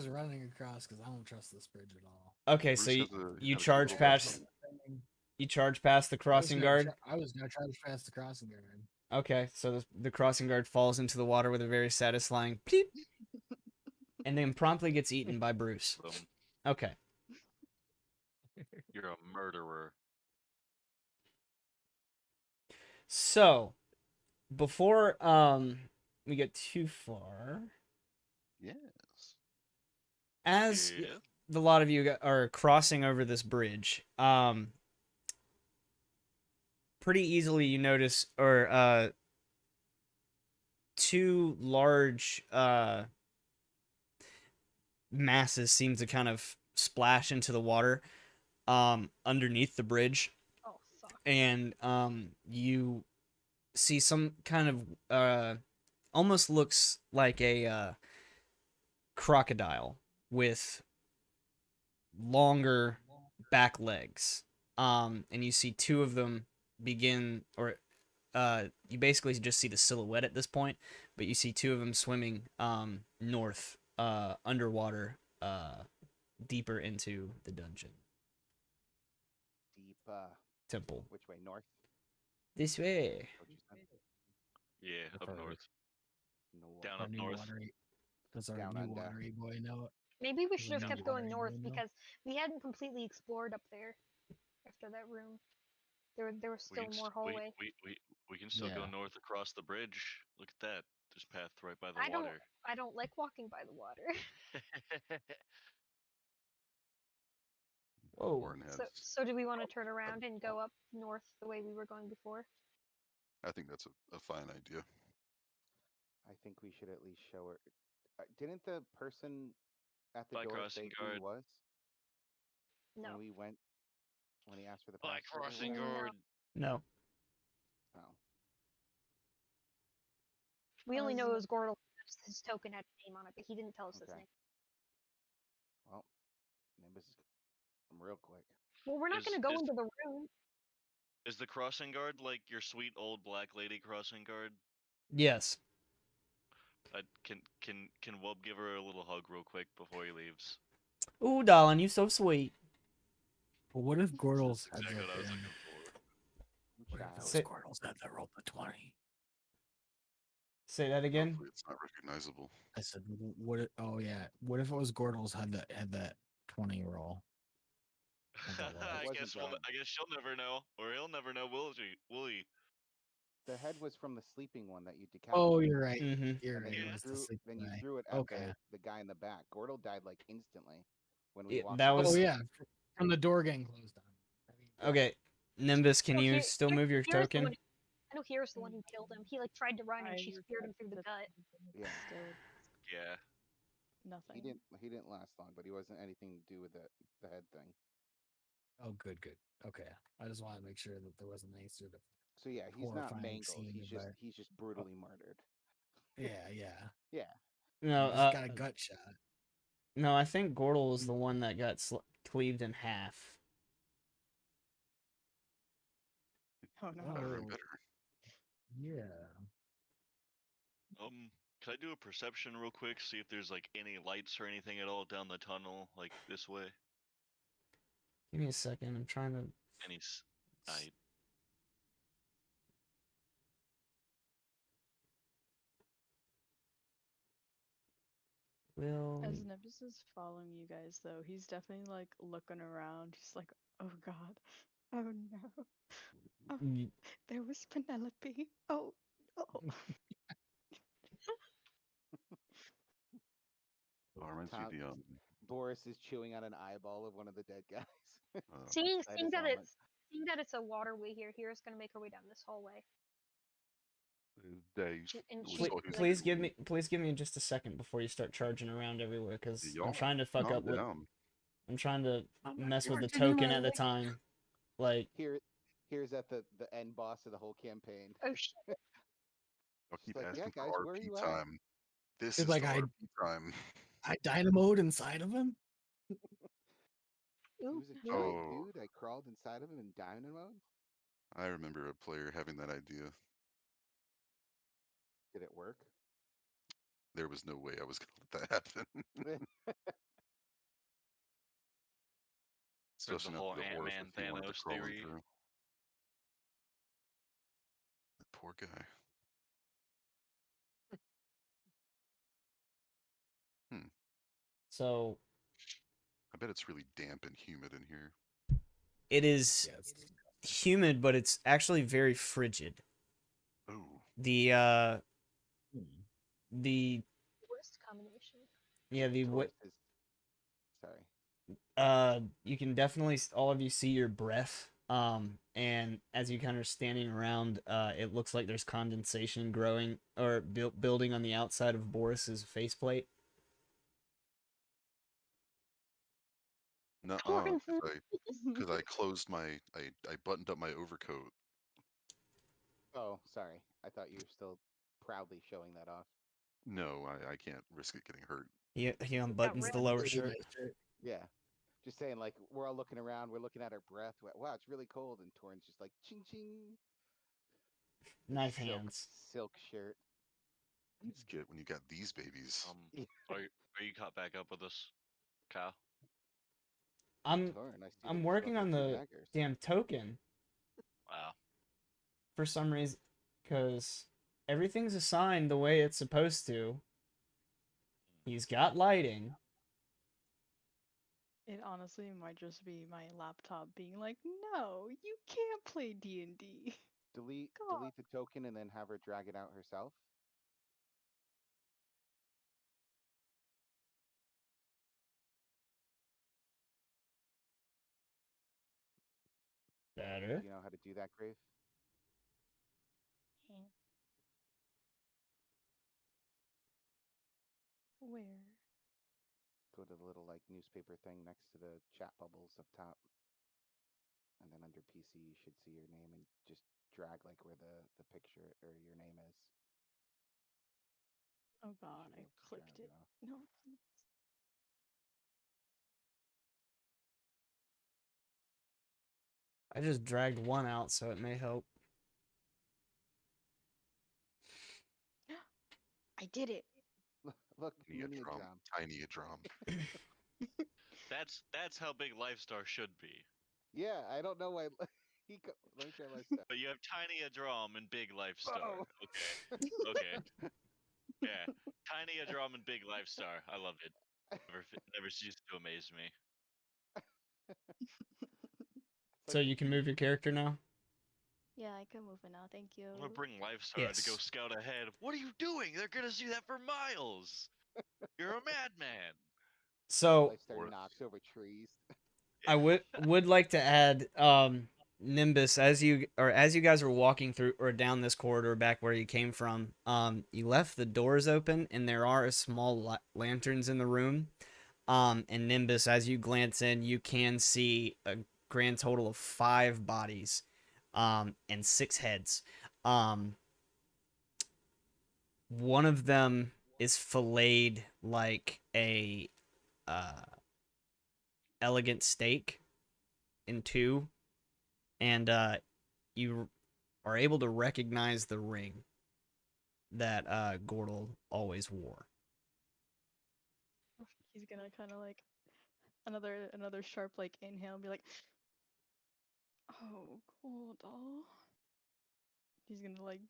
S7: running across because I don't trust this bridge at all.
S1: Okay, so
S2: Bruce
S1: you,
S2: has a,
S1: you
S2: had a good
S1: charge
S2: little
S1: past
S2: background.
S1: you charge past the crossing guard.
S7: I was gonna try to pass the crossing guard.
S1: Okay, so the crossing guard falls into the water with a very satisfying bleep, and then promptly gets eaten by Bruce. Okay.
S5: You're a murderer.
S1: So, before we get too far,
S2: Yes.
S1: as
S5: Yeah.
S1: the lot of you are crossing over this bridge, pretty easily you notice two large masses seem to kind of splash into the water underneath the bridge,
S4: Oh fuck!
S1: and you see some kind of almost looks like a crocodile with longer back legs. And you see two of them begin, or you basically just see the silhouette at this point, but you see two of them swimming north, underwater, deeper into the dungeon
S3: Deep.
S1: temple.
S3: Which way? North.
S1: This way.
S3: What you said?
S5: Yeah,
S7: With
S5: up
S7: our-
S5: north.
S3: North.
S5: Down
S7: Our
S5: up
S7: new
S5: north.
S7: watery. Does our
S3: Down
S7: new
S3: under.
S7: watery boy know it?
S4: Maybe we
S7: Does
S4: should
S7: our
S4: have
S7: new
S4: kept going
S7: watery
S4: north
S7: boy know?
S4: because we hadn't completely explored up there after that room. There was
S5: We
S4: still
S5: can
S4: more
S5: s-
S4: hallway.
S5: we can still go
S7: Yeah.
S5: north across the bridge. Look at that. There's path right by the
S4: I don't
S5: water.
S4: I don't like walking by the water.
S1: Whoa.
S2: Torn has.
S4: So do we want to turn around and go up north the way we were going before?
S2: I think that's a fine idea.
S3: I think we should at least show her. Didn't the person at the
S5: By
S3: door
S5: crossing
S3: say who he
S5: guard.
S3: was
S4: No.
S3: when we went? When he asked for the
S5: By
S3: password or
S5: crossing
S3: whatever?
S4: No.
S5: guard.
S1: No.
S3: Oh,
S4: We only
S6: As
S4: know it
S6: an
S4: was Gordle. His token had a name on it, but he didn't tell us his
S3: okay.
S4: name.
S3: Well, Nimbus is real quick.
S4: Well, we're not
S5: Is
S4: gonna go
S5: is
S4: into the room.
S5: is the crossing guard like your sweet old black lady crossing guard?
S1: Yes.
S5: Can Wub give her a little hug real quick before he leaves?
S1: Ooh, darling, you so sweet.
S7: But what if Gordles
S5: That's
S7: had
S5: exactly what I was
S7: the
S5: looking for.
S7: what if
S3: Child.
S7: those
S1: Say,
S7: Gordles had the roll the 20?
S1: say that again.
S2: Hopefully, it's not recognizable.
S7: I said, what? Oh yeah, what if it was Gordles had that 20 roll? Had the
S3: It
S5: I
S7: lowest?
S3: wasn't
S5: guess
S3: the
S5: I guess she'll never know, or he'll never know, will she? Will he?
S3: the head was from the sleeping one that you
S7: Oh,
S3: decapitated.
S7: you're right.
S1: Mm-hmm.
S7: You're
S3: And
S7: right.
S3: then
S7: It
S3: you
S5: Yeah.
S7: was the
S3: threw
S7: sleep
S3: then you
S7: guy.
S3: threw it at
S7: Okay.
S3: the guy in the back. Gordle died like instantly when we
S1: Yeah,
S3: walked
S1: that
S3: into
S7: Oh
S1: was
S3: the
S7: yeah, from the door getting closed on. I mean,
S3: yeah.
S1: okay. Nimbus, can
S4: No,
S1: you still move your
S4: here's the one.
S1: token?
S4: I know here's the one who killed him. He like tried to run and
S6: I
S4: she speared him through the
S6: that
S4: gut.
S3: Yeah.
S6: still
S5: Yeah.
S6: nothing.
S3: He didn't last long, but he wasn't anything to do with the head thing.
S7: oh, good. Okay, I just want to make sure that there wasn't any sort of
S3: So yeah, he's not
S7: horrifying
S3: mangled.
S7: scene of our.
S3: He's just
S7: Oh,
S3: brutally murdered.
S7: yeah.
S3: Yeah.
S1: No,
S7: He just got a gut shot.
S1: no. I think Gordle was
S7: Mm.
S1: the one that got cleaved in half.
S6: Oh no.
S2: Better and
S7: Oh,
S2: better.
S7: yeah.
S5: Can I do a perception real quick? See if there's like any lights or anything at all down the tunnel, like this way.
S1: Give me a second. I'm trying to.
S5: Any I
S1: Will.
S6: As Nimbus is following you guys, though, he's definitely like looking around. He's like, "Oh God, oh no, oh, there was Penelope. Oh, oh."
S2: Oh, it reminds me of
S3: Tom
S2: the
S3: Boris is chewing on an eyeball of one of the dead guys.
S4: Seeing
S3: Inside
S4: seeing
S3: his
S4: that
S3: helmet.
S4: seeing that it's a waterway here, Hera's gonna make her way down this hallway.
S2: Dave.
S4: And
S2: We
S4: she's
S2: saw who's
S4: like,
S1: Please give me just a second before you start charging around everywhere, because I'm
S2: y'all
S1: trying to fuck
S2: calm
S1: up with.
S2: down.
S1: I'm trying to
S7: I'm not
S1: mess with the
S7: charging
S1: token
S7: my
S1: at the
S7: way.
S1: time. Like,
S3: Here's at the end boss of the whole campaign.
S4: oh shit.
S2: Y'all
S3: She's
S2: keep
S3: like, yeah,
S2: asking for
S3: guys, where are
S2: RP
S3: you at?
S2: time. This
S7: It's
S2: is
S7: like
S2: the RP time.
S7: I dynamoed inside of him.
S3: He
S4: Ooh,
S3: was a
S4: ooh.
S3: giant
S2: Oh,
S3: dude. I crawled inside of him in diamond mode.
S2: I remember a player having that idea.
S3: Did it work?
S2: There was no way I was going to let that happen.
S5: for the
S2: Especially not
S5: whole
S2: through the orifice
S5: Ant-Man
S2: he wanted to
S5: Thanos
S2: crawl in
S5: theory.
S2: through. That poor guy. Hmm.
S1: so
S2: I bet it's really damp and humid in here.
S1: it is
S7: Yeah, it's
S1: humid, but it's actually very frigid.
S2: Oh,
S1: The
S7: Hmm.
S1: the
S4: Worst combination.
S1: yeah the
S3: Taurus is sorry.
S1: you can definitely all of you see your breath. And as you kind of standing around, it looks like there's condensation growing or building on the outside of Boris's faceplate.
S2: nuh-uh,
S4: Torrance.
S2: because I closed I buttoned up my overcoat.
S3: Oh, sorry. I thought you were still proudly showing that off.
S2: No, I can't risk it getting hurt.
S1: He
S4: Got
S1: unbuttons the
S4: red.
S1: lower
S7: Pretty
S1: shirt.
S7: nice shirt.
S3: Yeah. Just saying, like, we're all looking around, we're looking at our breath. Wow, it's really cold. And Torrance just like ching ching. His
S1: Knife hands.
S3: silk shirt.
S2: These get when you got these babies.
S3: Yeah.
S5: Are you caught back up with us, Kyle?
S1: I'm
S3: Torrance, I see that
S1: I'm
S3: you still
S1: working
S3: have
S1: on
S3: the two
S1: the
S3: daggers.
S1: damn token
S5: Wow.
S1: for some reason, because everything's assigned the way it's supposed to. He's got lighting.
S6: It honestly might just be my laptop being like, "No, you can't play D&D." God.
S3: Delete the token and then have her drag it out herself.
S1: Better.
S3: Do you know how to do that, Grave?
S6: Where?
S3: Go to the little like newspaper thing next to the chat bubbles up top. And then under PC you should see your name and just drag like where the picture or your name is.
S6: Oh god,
S3: Should be
S6: I
S3: able to
S6: clicked
S3: drag
S6: it.
S3: off.
S6: No.
S1: I just dragged one out, so it may help.
S6: I did it.
S3: Look,
S2: Tiny a
S3: mini
S2: drum.
S3: drum.
S2: Tiny a drum.
S5: That's how big Life Star should be.
S3: Yeah, I don't know why. Let me try Lifestyle.
S5: But you have Tiny a Drum and Big Life Star.
S3: Oh.
S5: Okay. Okay. Yeah. Tiny a Drum and Big Life Star. I love it. Never ceases to amaze me.
S3: It's
S1: So
S3: like
S1: you can move your character now?
S6: Yeah, I can move it now. Thank you.
S5: I'm gonna bring Life Star to go
S1: Yes.
S5: scout ahead. What are you doing? They're gonna see that for miles. You're a madman.
S1: So
S3: Lifestyle
S2: Or
S3: knocks over trees.
S1: I would like to add Nimbus, as you guys are walking through or down this corridor back where you came from, you left the doors open and there are small lanterns in the room. And Nimbus, as you glance in, you can see a grand total of 5 bodies and 6 heads. One of them is filleted like a uh, elegant steak in two, and you are able to recognize the ring that Gordel always wore.
S6: He's gonna kind of like another sharp like inhale and be like, "Oh, cool doll." He's gonna like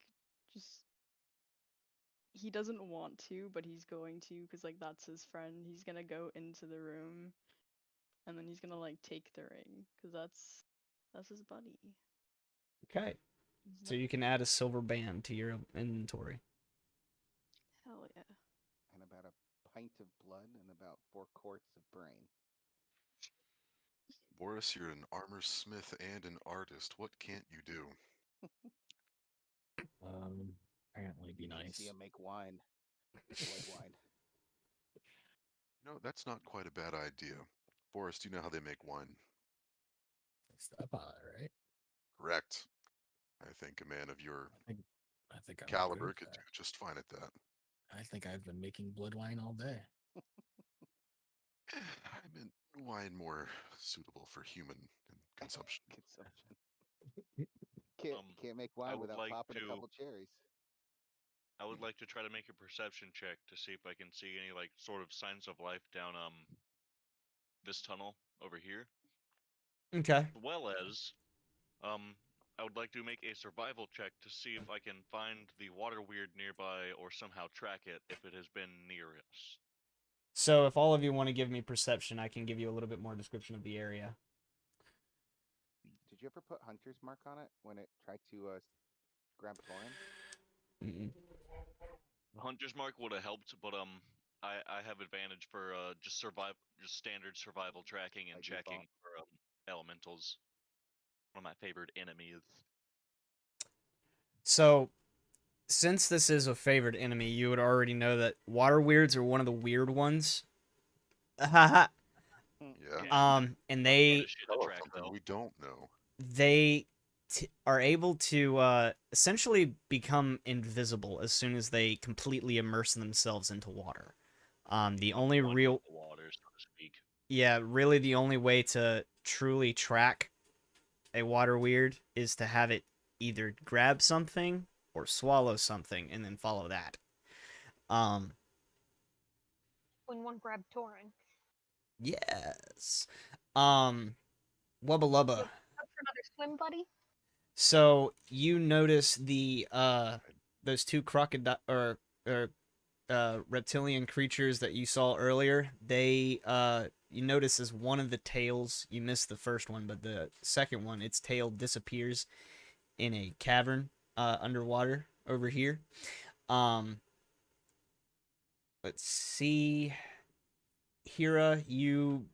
S6: just he doesn't want to, but he's going to because like that's his friend. He's gonna go into the room and then he's gonna like take the ring because that's his buddy.
S1: Okay,
S6: He's
S1: so
S6: not
S1: you can add a silver band to your inventory.
S6: hell yeah.
S3: And about a pint of blood and about 4 quarts of brain.
S2: Boris, you're an armor smith and an artist. What can't you do?
S7: Apparently be
S3: You should see
S7: nice.
S3: him make wine, blood wine.
S2: No, that's not quite a bad idea. Boris, do you know how they make wine?
S7: Step on it, right?
S2: Correct. I think a man of your
S7: I think I think I'm good
S2: caliber
S7: with
S2: could do
S7: that.
S2: just fine at that.
S7: I think I've been making blood wine all day.
S2: I meant wine more suitable for human consumption.
S3: Consumption. Can't make
S5: I
S3: wine
S5: would
S3: without
S5: like
S3: popping a
S5: to
S3: couple cherries.
S5: I would like to try to make a perception check to see if I can see any like sort of signs of life down this tunnel over here,
S1: Okay.
S5: as well as um I would like to make a survival check to see if I can find the water weird nearby or somehow track it if it has been near us.
S1: So if all of you want to give me perception, I can give you a little bit more description of the area.
S3: Did you ever put Hunter's Mark on it when it tried to grab Torin?
S1: Mm-mm.
S5: Hunter's mark would have helped, but I have advantage for just standard survival tracking
S3: By
S5: and
S3: default?
S5: checking for elementals. One of my favorite enemies.
S1: So since this is a favorite enemy, you would already know that water weirds are one of the weird ones.
S2: Yeah.
S5: Yeah,
S1: And
S5: not the hardest shit to
S2: Tell us
S5: track
S2: something
S5: though.
S2: we don't know.
S1: they are able to essentially become invisible as soon as they completely immerse themselves into water. The
S5: Like
S1: only
S5: one
S1: real,
S5: with the water, so to speak.
S1: yeah, really the only way to truly track a water weird is to have it either grab something or swallow something and then follow that. Um,
S4: When one grabbed Torin.
S1: yes. Wubba
S4: You
S1: lubba.
S4: up for another swim, buddy?
S1: So you notice the those two crocodile or reptilian creatures that you saw earlier. They you notice as one of the tails, you missed the first one, but the second one, its tail disappears in a cavern underwater over here. Um, let's see, Hira, you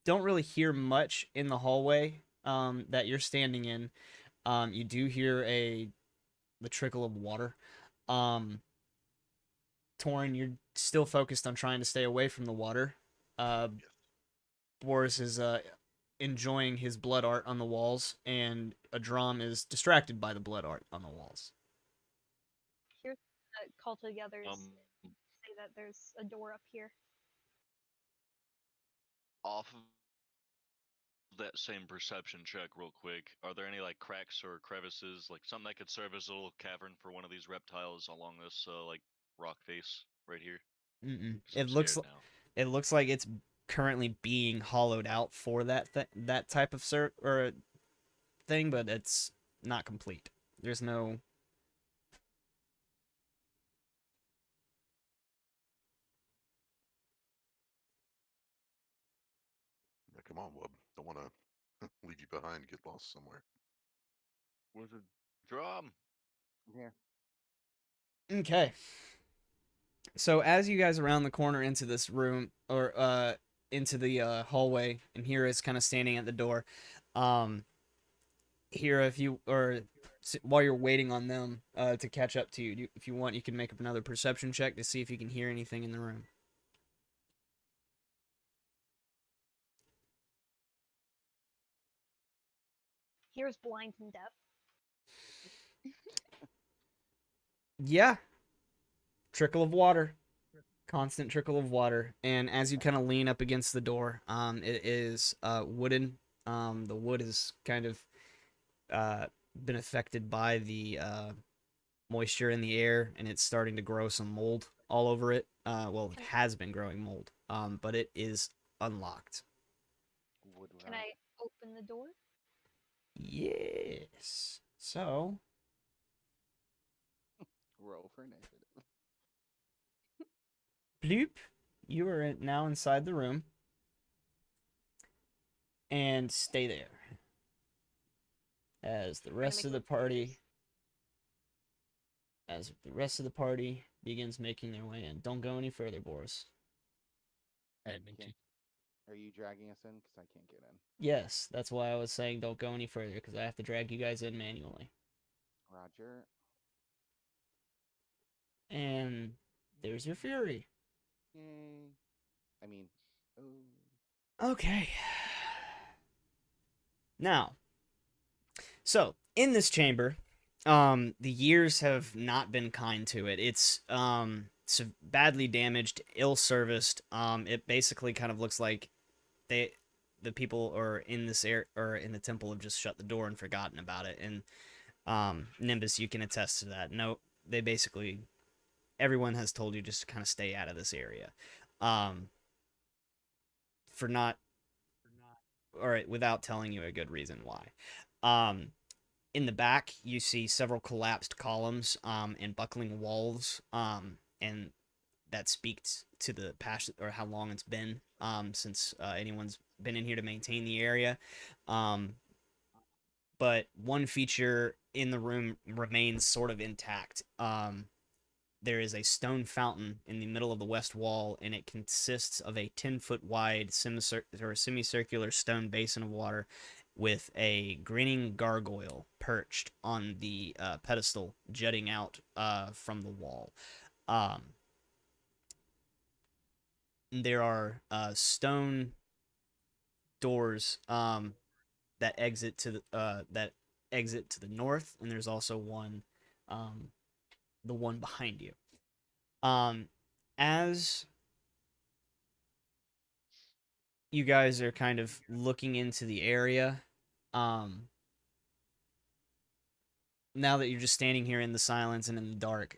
S1: don't really hear much in the hallway that you're standing in. You do hear the trickle of water. Um, Torin, you're still focused on trying to stay away from the water.
S2: Yes.
S1: Boris is enjoying his blood art on the walls, and Adram is distracted by the blood art on the walls.
S4: Here, call to the others,
S5: Um,
S4: say that there's a door up here.
S5: off of that same perception check, real quick, are there any like cracks or crevices, like something that could serve as a little cavern for one of these reptiles along this like rock face right here?
S1: Mm-mm.
S5: Because I'm scared now.
S1: It looks like it's currently being hollowed out for that type of or thing, but it's not complete. There's no.
S2: Yeah, come on, Wub. Don't want to leave you behind, get lost somewhere.
S5: Where's the drum?
S3: Here.
S1: Okay. So as you guys around the corner into this room or into the hallway, and here is kind of standing at the door. Um, here if you or while you're waiting on them to catch up to you, if you want, you can make up another perception check to see if you can hear anything in the room.
S4: Here's blind and deaf.
S1: Yeah, trickle of water, constant trickle of water, and as you kind of lean up against the door, it is wooden. The wood is kind of uh been affected by the moisture in the air, and it's starting to grow some mold all over it. Well, it has been growing mold, but it is unlocked.
S3: Wood
S4: Can
S3: rot.
S4: I open the door?
S1: Yes. So,
S3: Roll for initiative.
S1: bloop, you are now inside the room, and stay there as the
S4: Trying to
S1: rest
S4: make
S1: of the
S4: little fingers.
S1: party as the rest of the party begins making their way in. Don't go any further, Boris.
S7: I didn't mean to.
S3: Can't. Are you dragging us in? Because I can't get in.
S1: Yes, that's why I was saying don't go any further because I have to drag you guys in manually.
S3: Roger.
S1: And there's your fury.
S3: Yay. I mean, oh.
S1: Okay. Now, so in this chamber, the years have not been kind to it. It's so badly damaged, ill-serviced. It basically kind of looks like they, the people are in this air or in the temple have just shut the door and forgotten about it. And Nimbus, you can attest to that. No, they basically everyone has told you just to kind of stay out of this area. Um, for not, or without telling you a good reason why. Um, in the back, you see several collapsed columns and buckling walls, and that speaks to the past or how long it's been since anyone's been in here to maintain the area. Um, but one feature in the room remains sort of intact. There is a stone fountain in the middle of the west wall, and it consists of a 10-foot wide semicircular stone basin of water with a grinning gargoyle perched on the pedestal jutting out from the wall. Um, there are stone doors that exit to the north, and there's also one, um, the one behind you. Um, as you guys are kind of looking into the area, um, now that you're just standing here in the silence and in the dark,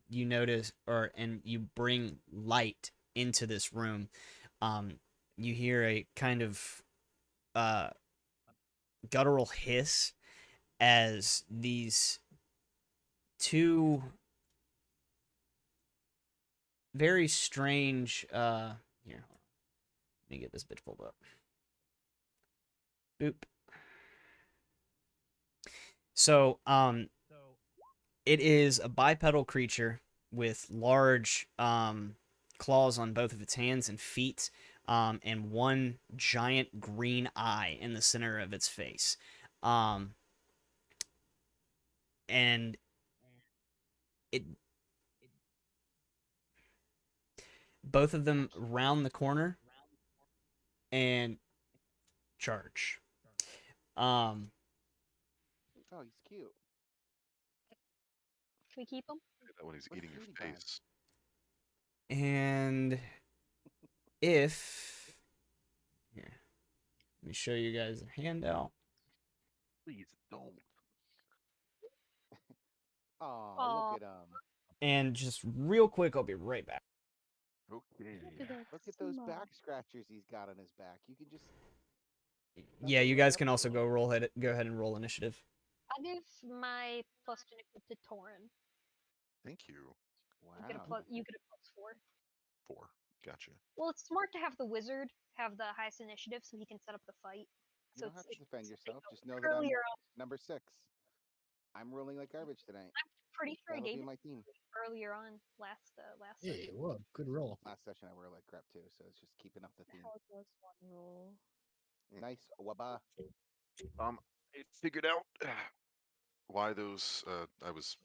S1: you notice and you bring light into this room. Um, you hear a kind of uh, guttural hiss as these two very strange. Here, let me get this bitch pulled up. Boop. So, it is a bipedal creature with large claws on both of its hands and feet, and one giant green eye in the center of its face. Um, and it both of them round the corner, and charge. Um,
S3: Oh, he's cute.
S4: Can we keep him?
S2: That one he's
S3: Where's
S2: eating your
S3: Cutie Pie?
S2: face.
S1: and if here, let me show you guys a handout.
S2: Please don't.
S3: Oh, look
S4: Oh,
S3: at him.
S1: And just real quick, I'll be right back.
S2: Okay.
S6: Look at that
S3: Look at those
S6: smile.
S3: back scratchers he's got on his back. You can just
S1: Yeah,
S3: snuggle
S1: you
S3: right
S1: guys
S3: up
S1: can
S3: to
S1: also
S3: him.
S1: go ahead and roll initiative.
S4: I'll give my plus to Torin.
S2: Thank you.
S3: Wow.
S4: You get a +4.
S2: 4. Gotcha.
S4: Well, it's smart to have the wizard have the highest initiative so he can set up the fight.
S3: You
S4: So
S3: don't have to defend
S4: like,
S3: yourself. Just know that I'm
S4: earlier on.
S3: number 6. I'm rolling like garbage tonight.
S4: I'm pretty sure I
S3: That'll
S4: gave
S3: be
S4: it
S3: my team.
S4: earlier on last
S7: Hey,
S4: session.
S7: whoa, good roll.
S3: Last session I were like crap too, so it's just keeping up the theme.
S6: How does one roll?
S3: Nice. Waba.
S2: I figured out why those. I was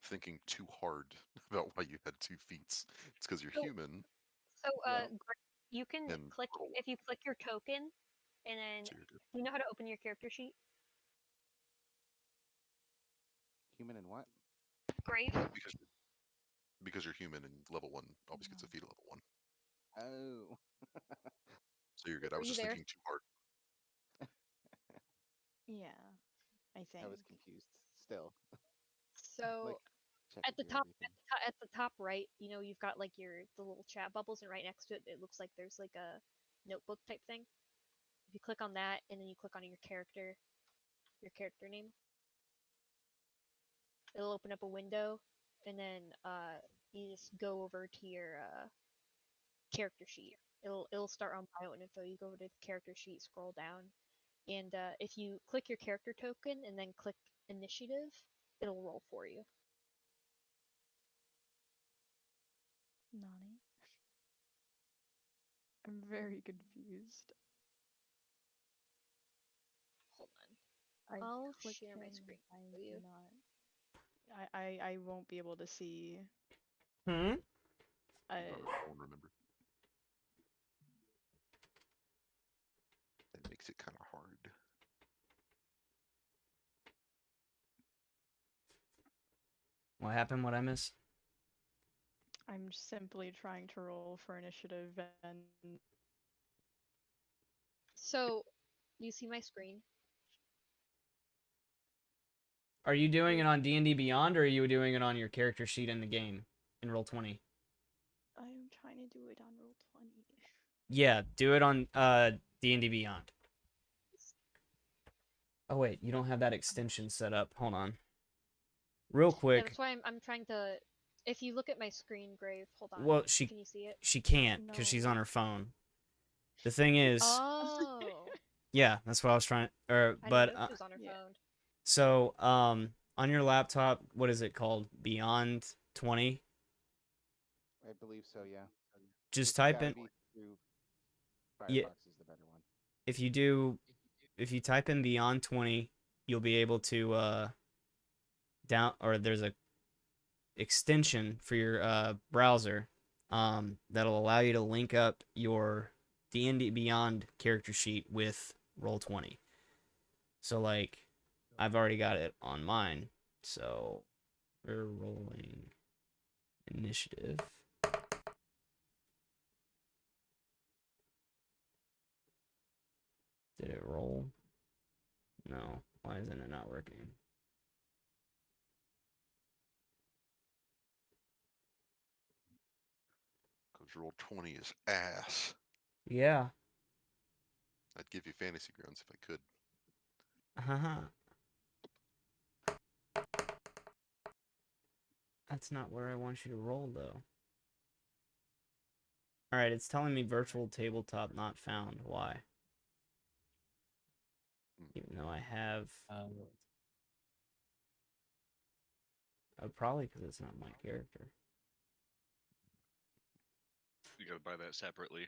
S2: thinking too hard about why you had 2 feats. It's because you're
S4: So,
S2: human
S3: Yeah.
S4: you can
S2: and
S4: click
S2: roll.
S4: if you click your token, and then
S2: So you're good.
S4: you know how to open your character sheet.
S3: Human and what?
S4: Grave.
S2: Because you're human and level 1 always gets a
S6: No.
S2: feat at level 1.
S3: Oh.
S2: So you're good. I
S4: Are
S2: was
S4: you
S2: just
S4: there?
S2: thinking too hard.
S6: Yeah, I think.
S3: I was confused still.
S4: So
S3: Like check
S4: at the
S3: through
S4: top,
S3: everything.
S4: at the top right, you've got like the little chat bubbles, and right next to it, it looks like there's like a notebook type thing. If you click on that, and then you click on your character name, it'll open up a window, and then you just go over to your character sheet. It'll start on bio and info. You go over to the character sheet, scroll down, and if you click your character token and then click initiative, it'll roll for you.
S6: Nani? I'm very confused.
S4: Hold on. I'll share my screen
S6: I
S4: for you.
S6: cannot. I won't be able to see.
S1: Hmm.
S6: Uh,
S2: I won't remember. That makes it kind of hard.
S1: What happened? What I missed?
S6: I'm simply trying to roll for initiative and
S4: So, you see my screen?
S1: Are you doing it on D&D Beyond, or are you doing it on your character sheet in the game in Roll20?
S6: I'm trying to do it on roll 20.
S1: Yeah, do it on D&D Beyond. Oh wait, you don't have that extension set up. Hold on. Real
S4: Yeah,
S1: quick.
S4: that's why I'm trying to. If you look at my screen, Grave, hold on.
S1: Well,
S4: Can you see it?
S1: she can't because she's on
S6: No.
S1: her phone. The thing is,
S4: Oh,
S1: yeah, that's what I was trying. Or
S4: I didn't
S1: but
S4: know she was on her
S6: Yeah.
S4: phone.
S1: so on your laptop, what is it called? Beyond 20.
S3: I believe so, yeah.
S1: Just
S3: It's
S1: type
S3: gotta
S1: in.
S3: be through
S1: Yeah,
S3: Firefox is the better one.
S1: if you do, if you type in Beyond 20, you'll be able to down or there's a extension for your browser that'll allow you to link up your D&D Beyond character sheet with Roll20. So like I've already got it on mine. So we're rolling initiative. Did it roll? No. Why isn't it not working?
S2: Because roll 20 is ass.
S1: Yeah.
S2: I'd give you fantasy grounds if I could.
S1: Haha. That's not where I want you to roll though. Alright, it's telling me virtual tabletop not found. Why? Even though I have probably because it's not my character.
S5: You gotta buy that separately.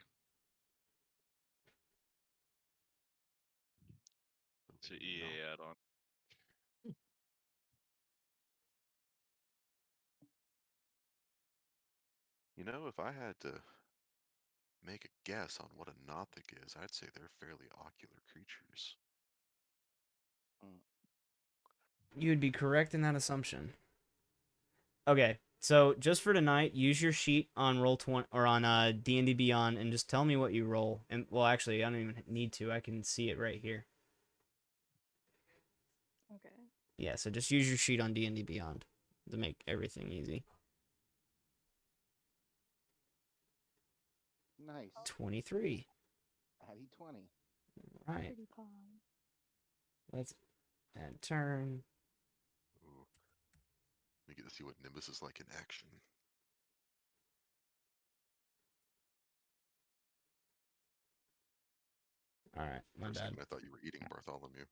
S5: It's an EA add-on.
S2: You know, if I had to make a guess on what a Nothic is, I'd say they're fairly ocular creatures.
S3: Mm.
S1: You'd be correct in that assumption. Okay, so just for tonight, use your sheet on roll 20 or on D&D Beyond and just tell me what you roll. And well, actually, I don't even need to. I can see it right here.
S6: Okay.
S1: Yeah, so just use your sheet on D&D Beyond to make everything easy.
S3: Nice.
S1: 23.
S3: Addy 20.
S1: Right.
S6: Pretty pie.
S1: Let's add turn.
S2: Ooh, we get to see what Nimbus is like in action.
S1: All right, my
S2: For a
S1: bad.
S2: second, I thought you were eating Bartholomew.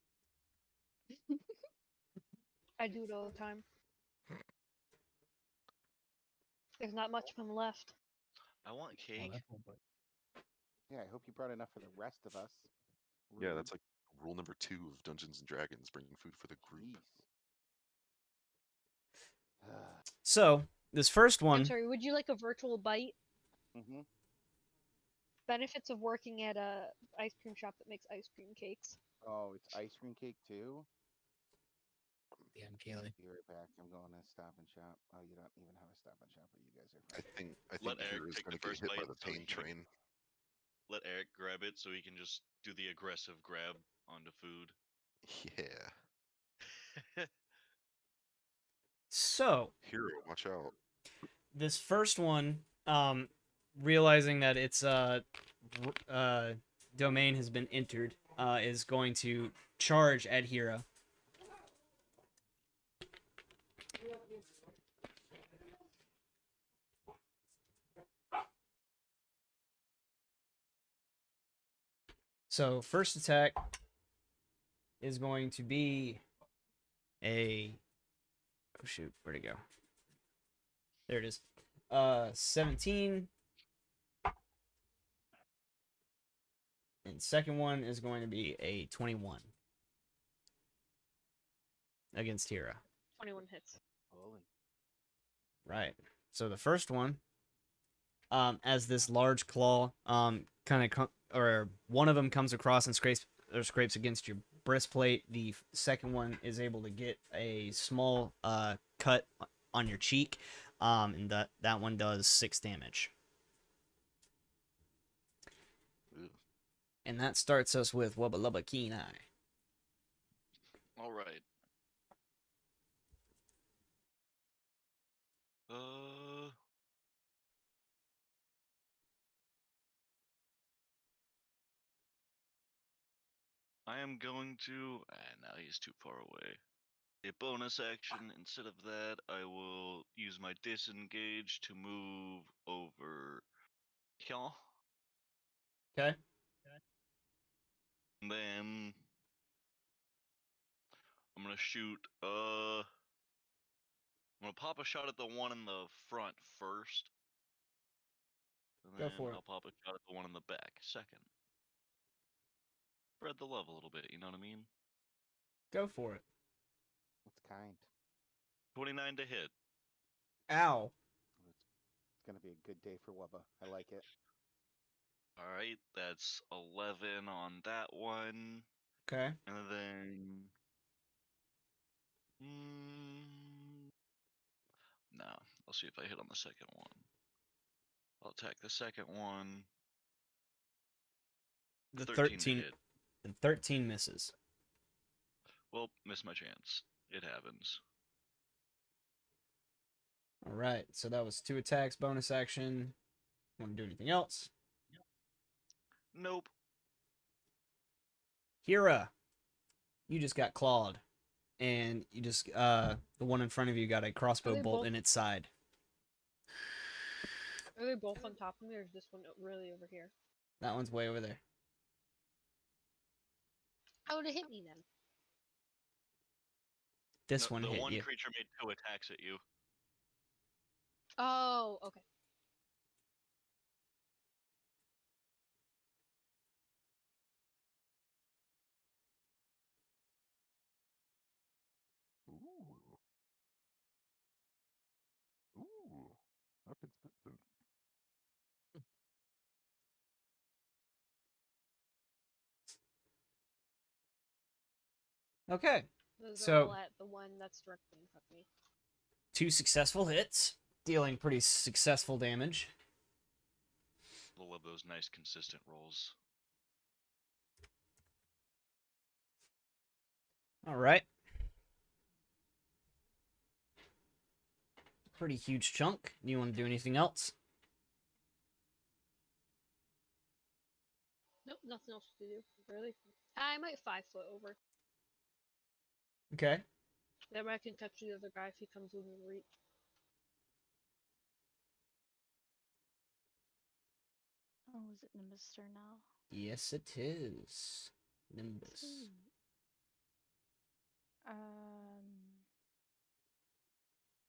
S4: I do it all the time. There's not much of him left.
S5: I want
S7: Oh,
S5: cake.
S7: that's one, but
S3: Yeah, I hope you brought enough for the rest of us.
S2: Yeah,
S3: Rude.
S2: that's like rule number 2 of Dungeons and Dragons: bringing food for the group.
S3: Jeez.
S1: So this first
S4: I'm
S1: one,
S4: sorry, would you like a virtual bite?
S3: Mm-hmm.
S4: Benefits of working at a ice cream shop that makes ice cream cakes.
S3: Oh, it's ice cream cake too?
S7: yeah, Kaylee.
S3: Be right back. I'm going to Stop and Shop. Oh, you don't even have a Stop and Shop where you guys are
S2: I
S3: from.
S2: think I
S5: Let
S2: think
S5: Eric
S2: Kira's
S5: take
S2: gonna
S5: the
S2: get
S5: first
S2: hit by
S5: bite
S2: the
S5: so
S2: pain
S5: he can
S2: train.
S5: let Eric grab it so he can just do the aggressive grab onto food.
S2: Yeah.
S1: so
S2: Hero, watch out.
S1: this first one, realizing that its domain has been entered, is going to charge at Hira. So first attack is going to be a oh shoot, where'd it go? There it is. 17. And second one is going to be a 21 against Hira.
S4: 21 hits.
S3: Holy.
S1: Right. So the first one, as this large claw, or one of them comes across and scrapes against your breastplate. The second one is able to get a small cut on your cheek, and that one does 6 damage.
S2: Ugh.
S1: And that starts us with Wubba Lubba Keen Eye.
S5: All right. I am going to. Now he's too far away. A bonus action. Instead of that, I will use my disengage to move over here.
S1: Okay.
S5: And then I'm gonna shoot. I'm gonna pop a shot at the one in the front first, and
S1: Go
S5: then
S1: for it.
S5: I'll pop a shot at the one in the back second. Spread the love a little bit. You know what I mean?
S1: Go for it.
S3: It's kind.
S5: 29 to hit.
S1: Ow.
S3: It's going to be a good day for Wubba. I like it.
S5: All right, that's 11 on that one,
S1: Okay.
S5: and then. No, I'll see if I hit on the second one. I'll attack the second one.
S1: The
S5: 13 to
S1: 13
S5: hit.
S1: and 13 misses.
S5: Well, missed my chance. It happens.
S1: All right. So that was 2 attacks, bonus action. Want to do anything else?
S5: Nope.
S1: Hira, you just got clawed, and you just the one in front of you got a crossbow
S4: they
S1: bolt
S4: both-
S1: in its side.
S4: Are they both on top of me, or is this one really over here?
S1: That one's way over there.
S4: How would it hit me then?
S1: This
S5: No,
S1: one
S5: the
S1: hit
S5: one
S1: you.
S5: creature made 2 attacks at you.
S4: Oh, okay.
S2: Ooh. Ooh. That's expensive.
S1: Okay.
S4: Those are all
S1: So
S4: at the one that's directly in front of me.
S1: 2 successful hits, dealing pretty successful damage.
S5: I love those nice consistent rolls.
S1: All right. Pretty huge chunk. Do you want to do anything else?
S4: Nope, nothing else to do. Really? I might 5 foot over.
S1: Okay.
S4: That way I can catch the other guy if he comes within reach.
S6: Oh, is it Nimbus' turn now?
S1: Yes, it is. Nimbus.
S6: Sweet.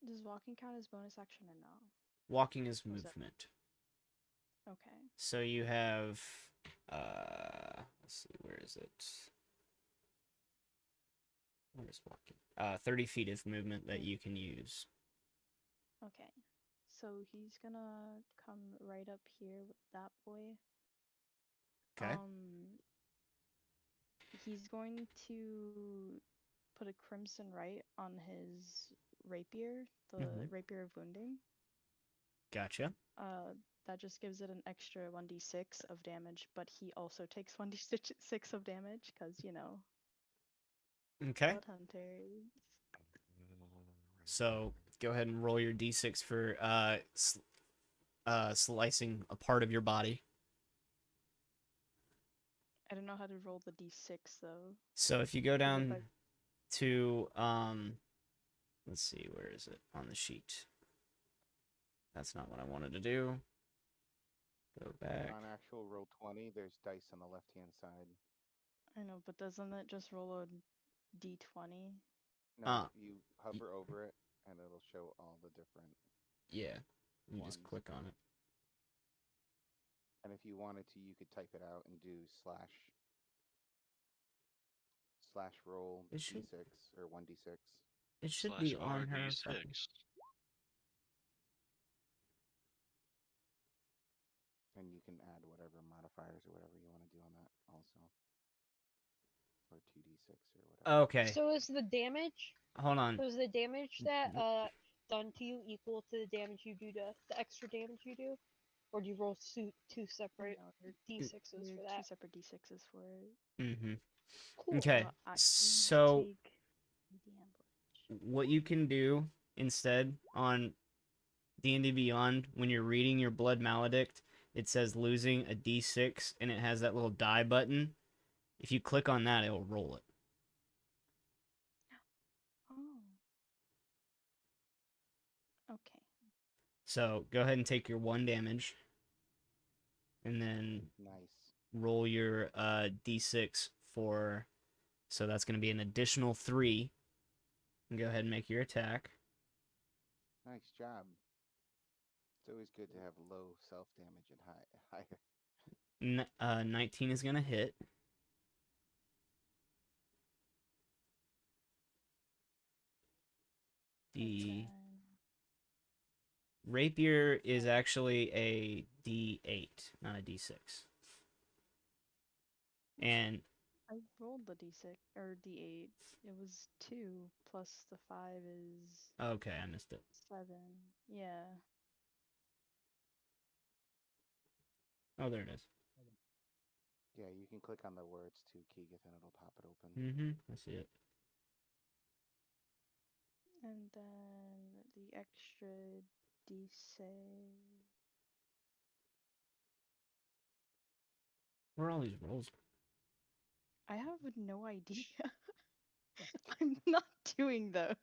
S6: Does walking count as bonus action or no?
S1: Walking is
S6: Was it?
S1: movement.
S6: Okay.
S1: So you have let's see, where is it? Where is walking? 30 feet of movement that you can use.
S6: Okay. So he's gonna come right up here with that boy.
S1: Okay.
S6: He's going to put a crimson right on his rapier, the rapier of wounding.
S1: Gotcha.
S6: That just gives it an extra 1d6 of damage, but he also takes 1d6 of damage because, you know,
S1: Okay.
S6: blood hunters.
S1: So go ahead and roll your d6 for slicing a part of your body.
S6: I don't know how to roll the d6 though.
S1: So if you go
S6: 'Cause
S1: down to let's see, where is it on the sheet? That's not what I wanted to do. Go back.
S3: On actual roll 20, there's dice on the left-hand side.
S6: I know, but doesn't it just roll a d20?
S3: No, you hover over it, and it'll show all the different
S1: Yeah. You
S3: ones.
S1: just click on it.
S3: And if you wanted to, you could type it out and do slash roll
S1: It should
S3: d6 or 1d6.
S1: it should
S5: Slash
S1: be on her fucking.
S5: RD6.
S3: And you can add whatever modifiers or whatever you want to do on that also. Or 2d6 or whatever.
S1: Okay.
S4: So is the damage?
S1: Hold on.
S4: So is the damage that done to you equal to the damage you do to the extra damage you do, or do you roll two separate
S6: No,
S4: d6s for that?
S6: two separate d6s for it.
S1: Mm-hmm.
S4: Cool.
S1: Okay.
S6: You
S1: So
S6: take the ambush.
S1: what you can do instead on D&D Beyond, when you're reading your Blood Maledict, it says losing a d6, and it has that little die button. If you click on that, it'll roll it.
S6: Oh. Okay.
S1: So go ahead and take your 1 damage, and then
S3: Nice.
S1: roll your d6 for. So that's going to be an additional 3. And go ahead and make your attack.
S3: Nice job. It's always good to have low self-damage and higher.
S1: 19 is going to hit. The rapier is actually a d8, not a d6. And
S6: I rolled the d6 or d8. It was 2 plus the 5 is
S1: okay, I missed it.
S6: 7. Yeah.
S1: Oh, there it is.
S3: Yeah, you can click on the words too, Keegan, and it'll pop it open.
S1: Mm-hmm. I see it.
S6: And then the extra d6.
S1: Where are all these rolls?
S6: I have no idea. I'm not doing those.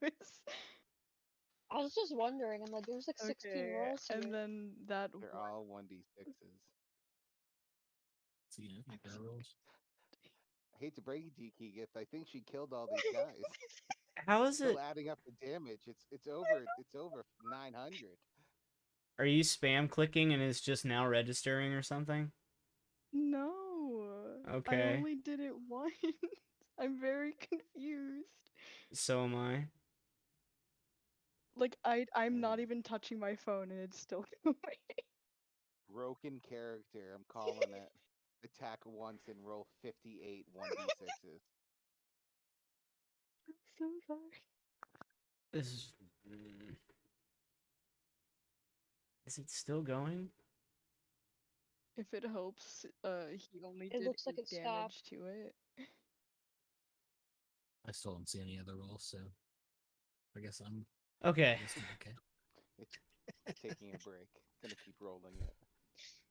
S4: I was just wondering. I'm like, there's like 16 rolls here.
S6: And then that
S3: They're all 1d6s.
S7: See, yeah, like barrel rolls.
S3: I hate to break it to you, Keegan. I think she killed all these guys.
S1: How is it?
S3: Still adding up the damage. It's over 900.
S1: Are you spam clicking and it's just now registering or something?
S6: No. I
S1: Okay.
S6: only did it once. I'm very confused.
S1: So am I.
S6: Like I'm not even touching my phone and it's still going.
S3: Broken character. I'm calling it. Attack once and roll 58 1d6s.
S6: So sorry.
S1: This is it still going?
S6: If it helps, he only
S4: It
S6: did
S4: looks like
S6: 8
S4: it stopped.
S6: damage to it.
S7: I still don't see any other rolls, so I guess I'm
S1: Okay.
S7: okay.
S3: It's taking a break. It's gonna keep rolling it.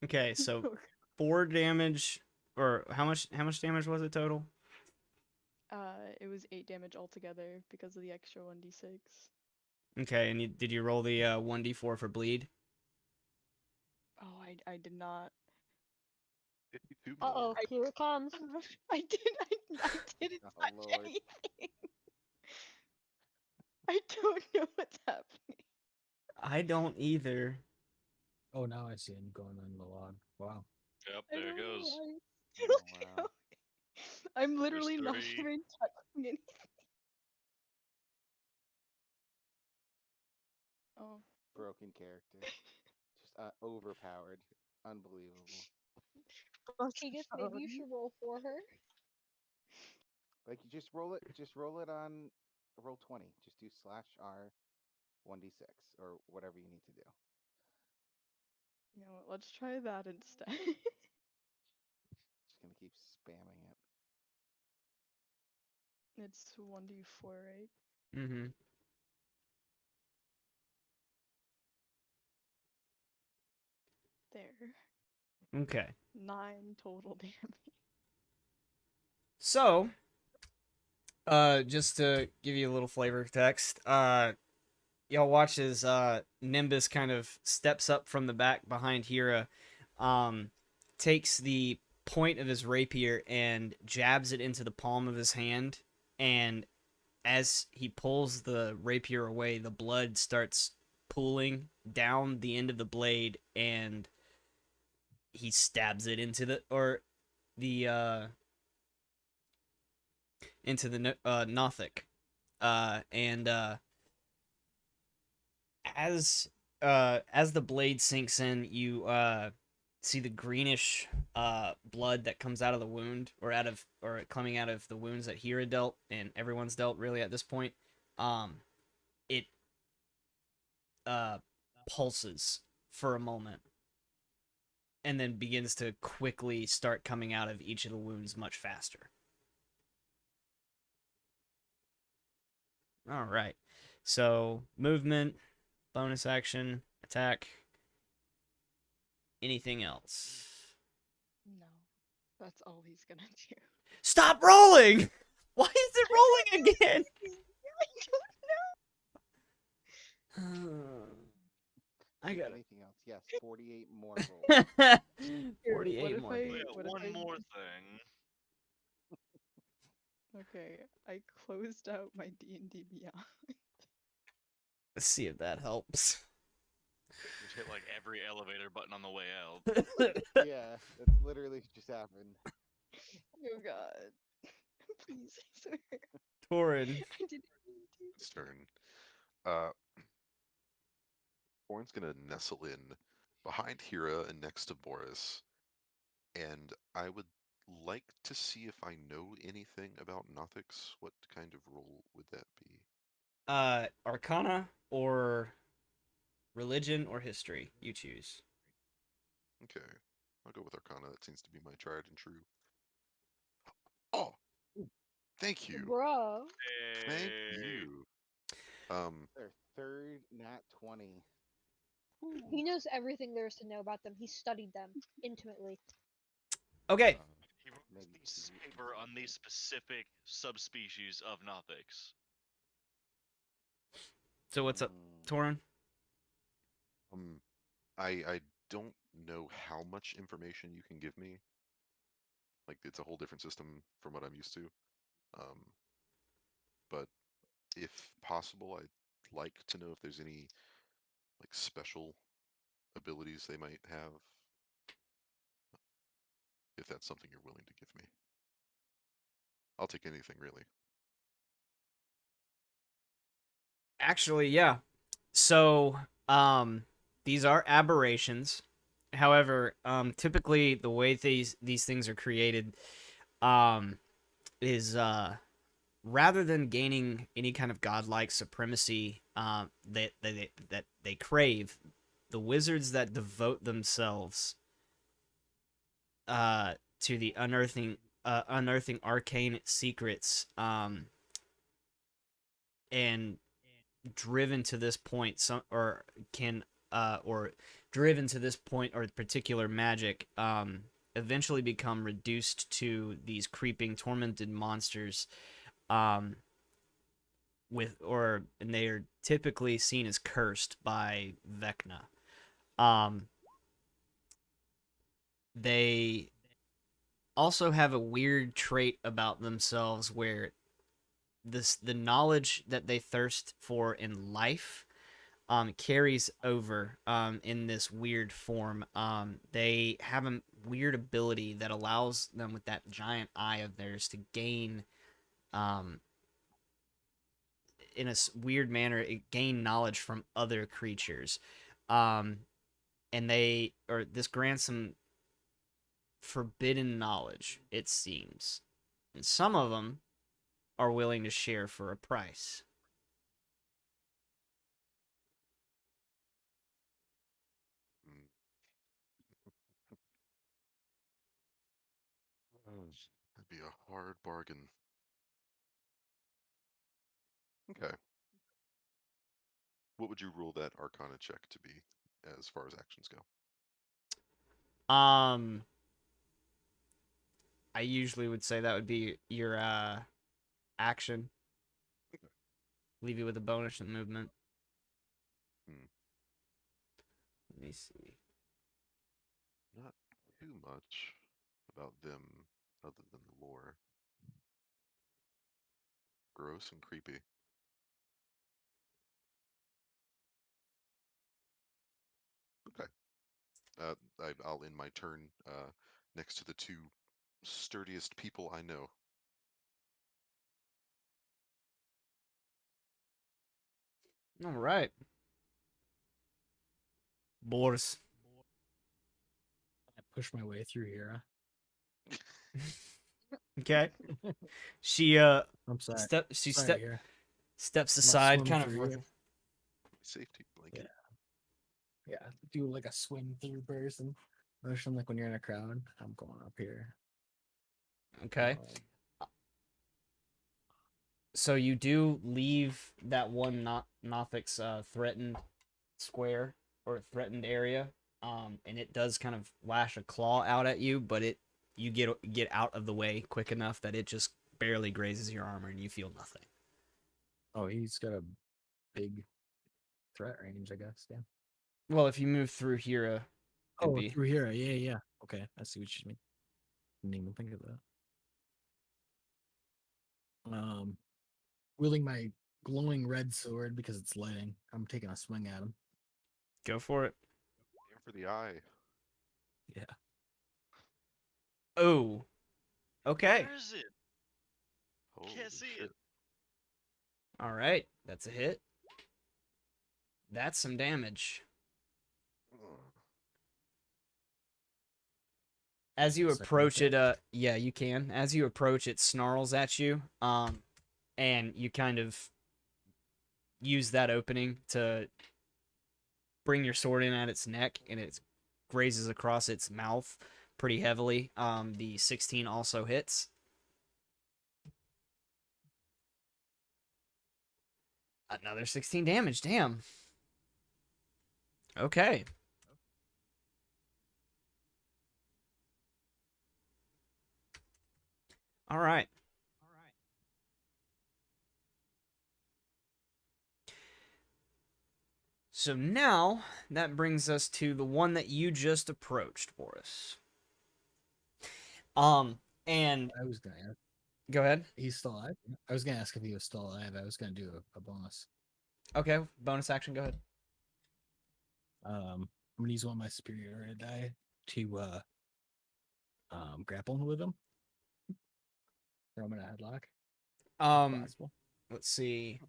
S1: Okay, so 4 damage, or how much damage was it total?
S6: It was 8 damage altogether because of the extra 1d6.
S1: Okay, and did you roll the 1d4 for bleed?
S6: Oh, I did not.
S2: 52
S4: Uh
S2: more.
S4: oh, here it comes.
S6: I didn't
S3: Oh,
S6: touch
S3: Lord.
S6: anything. I don't know what's happening.
S1: I don't either.
S7: Oh, now I see him going on the log. Wow.
S5: Yep,
S6: I
S5: there it
S6: don't know
S5: goes.
S6: why it's
S3: Oh,
S6: still
S3: wow.
S6: going. I'm literally not
S5: 30.
S6: even touching anything. Oh,
S3: Broken character. Just overpowered. Unbelievable.
S4: Kigus, maybe you should roll for her.
S3: Like you just roll it. Just roll it on roll 20. Just do /R 1d6 or whatever you need to do.
S6: You know what? Let's try that instead.
S3: Just gonna keep spamming it.
S6: It's 1d4, right?
S1: Mm-hmm.
S6: There.
S1: Okay.
S6: 9 total damage.
S1: So, just to give you a little flavor text, y'all watch as Nimbus kind of steps up from the back behind Hira, takes the point of his rapier and jabs it into the palm of his hand, and as he pulls the rapier away, the blood starts pooling down the end of the blade, and he stabs it into the Nothic, and as the blade sinks in, you see the greenish blood that comes out of the wound, or coming out of the wounds that Hira dealt, and everyone's dealt really at this point. It pulses for a moment, and then begins to quickly start coming out of each of the wounds much faster. All right. So movement, bonus action, attack. Anything else?
S6: No. That's all he's gonna do.
S1: Stop rolling! Why is it rolling again? I got
S3: Anything else? Yes, 48 more rolls.
S1: it.
S6: Here,
S1: 48 more.
S5: Oh, yeah,
S6: what if
S5: one
S6: I
S5: more thing.
S6: Okay, I closed out my D&D Beyond.
S1: Let's see if that helps.
S5: Just hit like every elevator button on the way out.
S3: Yeah, that's literally just happened.
S6: Oh god. Please, I swear.
S1: Torin.
S6: I didn't mean to.
S2: His turn. Uh, Orin's gonna nestle in behind Hira and next to Boris, and I would like to see if I know anything about Nothics. What kind of role would that be?
S1: Arcana or religion or history? You choose.
S2: Okay, I'll go with Arcana. That seems to be my tried and true. Oh, thank you,
S4: Bruh.
S2: thank
S5: Hey.
S2: you. Um,
S3: Their third nat 20.
S4: He knows everything there is to know about them. He studied them intimately.
S1: Okay.
S5: He wrote a
S3: Maybe
S5: thesis
S3: two.
S5: paper on these specific subspecies of Nothics.
S1: So what's up,
S3: Hmm.
S1: Torin?
S2: um, I don't know how much information you can give me. Like it's a whole different system from what I'm used to. Um, but if possible, I'd like to know if there's any like special abilities they might have, if that's something you're willing to give me. I'll take anything really.
S1: Actually, yeah. So, these are aberrations. However, typically the way these things are created, is rather than gaining any kind of godlike supremacy that they crave, the wizards that devote themselves to the unearthing arcane secrets, and driven to this point, some or can or driven to this point or particular magic, eventually become reduced to these creeping, tormented monsters, um, and they are typically seen as cursed by Vecna. Um, they also have a weird trait about themselves where the knowledge that they thirst for in life carries over in this weird form. They have a weird ability that allows them, with that giant eye of theirs, to gain, um, in a weird manner, gain knowledge from other creatures. Um, and this grants them forbidden knowledge, it seems. And some of them are willing to share for a price.
S2: Mm. That'd be a hard bargain. Okay. What would you rule that Arcana check to be as far as actions go?
S1: Um, I usually would say that would be your action. Leave you with a bonus in movement.
S2: Hmm.
S1: Let me see.
S2: Not too much about them other than the lore. Gross and creepy. Okay. I'll end my turn next to the two sturdiest people I know.
S1: All right, Boris.
S7: I push my way through here.
S1: Okay. She
S7: I'm sorry.
S1: she
S7: Sorry here.
S1: steps
S7: I'm gonna
S1: aside,
S7: swim
S1: kind of
S7: through here.
S2: Safety
S7: Yeah.
S2: blanket.
S7: Yeah. Do like a swim through person. Motion like when you're in a crowd. I'm going up here.
S1: okay.
S7: Um,
S1: So you do leave that one Nothic's threatened square or threatened area, and it does kind of lash a claw out at you, but you get out of the way quick enough that it just barely grazes your armor and you feel nothing.
S7: oh, he's got a big threat range, I guess. Yeah.
S1: Well, if you move through here, it'd
S7: Oh,
S1: be
S7: through here. Yeah, yeah. Okay, I see what you mean. Didn't even think of that. Wielding my glowing red sword because it's lighting. I'm taking a swing at him.
S1: go for it.
S2: Aim for the eye.
S7: Yeah.
S1: Oh, okay.
S5: Where is it?
S2: Holy
S5: Can't see
S2: shit.
S5: it.
S1: All right, that's a hit. That's some damage.
S2: Ugh.
S1: As you
S7: Second
S1: approach
S7: attack.
S1: it, yeah, you can. As you approach, it snarls at you, and you kind of use that opening to bring your sword in at its neck, and it grazes across its mouth pretty heavily. The 16 also hits. Another 16 damage. Damn. Okay. All right. So now that brings us to the one that you just approached, Boris. And
S7: I was gonna ask.
S1: go ahead.
S7: He's still alive. I was gonna ask if he was still alive. I was gonna do a bonus.
S1: Okay, bonus action. Go ahead.
S7: I'm gonna use one of my superior die to grapple with him. Throw him in a headlock. If
S1: Um,
S7: possible.
S1: let's see.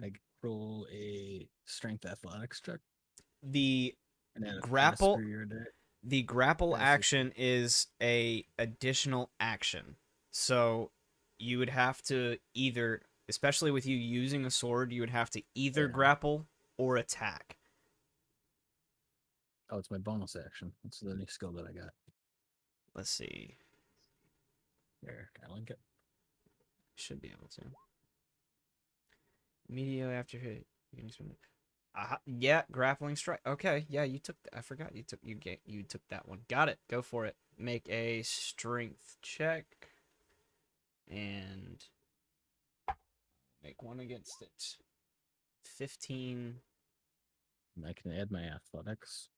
S7: I roll a strength athletics check
S1: The
S7: and add a
S1: grapple
S7: superior die.
S1: the grapple
S7: That's it.
S1: action is a additional action. So you would have to either, especially with you using a sword, you would have to either
S7: Yeah.
S1: grapple or attack.
S7: Oh, it's my bonus action. That's the new skill that I got.
S1: Let's see.
S7: There, can I link it?
S1: Should be able to. Immediately after hit, you can spend it. Yeah, grappling strike. Okay, yeah, you took. I forgot you took that one. Got it. Go for it. Make a strength check, and make one against it. 15.
S7: And I can add my athletics.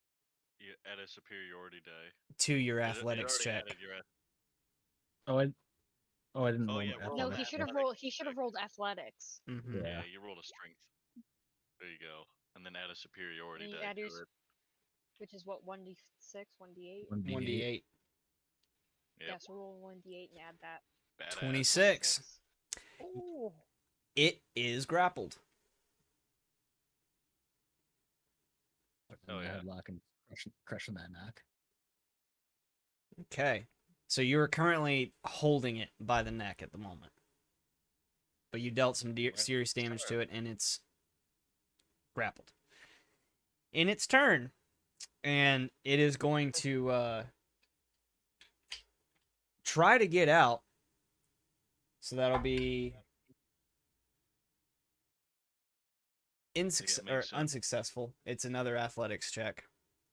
S5: You add a superiority die.
S1: To your
S5: It
S1: athletics
S5: already
S1: check.
S5: added your.
S7: Oh, I didn't
S5: Oh
S7: roll
S5: yeah,
S7: my
S5: roll
S4: No,
S5: an
S4: he
S7: athletics.
S4: should have
S5: athletic
S4: rolled. He should have
S5: check.
S4: rolled athletics.
S1: Mm-hmm.
S7: Yeah.
S5: Yeah, you rolled a strength. There you go, and then add a superiority
S4: And you
S5: die
S4: add
S5: to
S4: yours,
S5: it.
S4: which is what 1d6, 1d8.
S1: 1d8.
S5: Yep.
S4: Yeah, so roll 1d8 and add that.
S5: Badass.
S1: 26.
S4: Oh.
S1: It is grappled.
S5: Oh, yeah.
S7: Headlock and crushing that knock.
S1: Okay. So you are currently holding it by the neck at the moment. But you dealt some serious damage to it, and it's grappled. In its turn, and it is going to try to get out. So that'll be unsuccessful. It's another athletics check,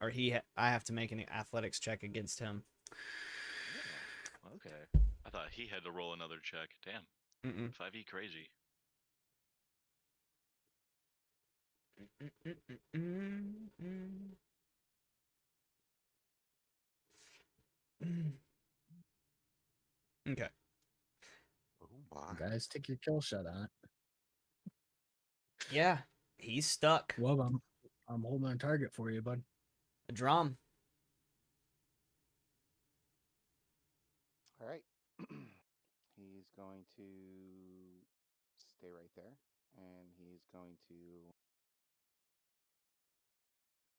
S1: or I have to make an athletics check against him.
S5: Oh, okay. I thought he had to roll another check. Damn.
S1: Mm-mm.
S5: 5e crazy.
S1: Okay.
S2: Oh my.
S7: Guys, take your kill shot on it.
S1: Yeah, he's stuck.
S7: Well, I'm holding on target for you, bud.
S1: A drum.
S3: All right. He's going to stay right there, and he's going to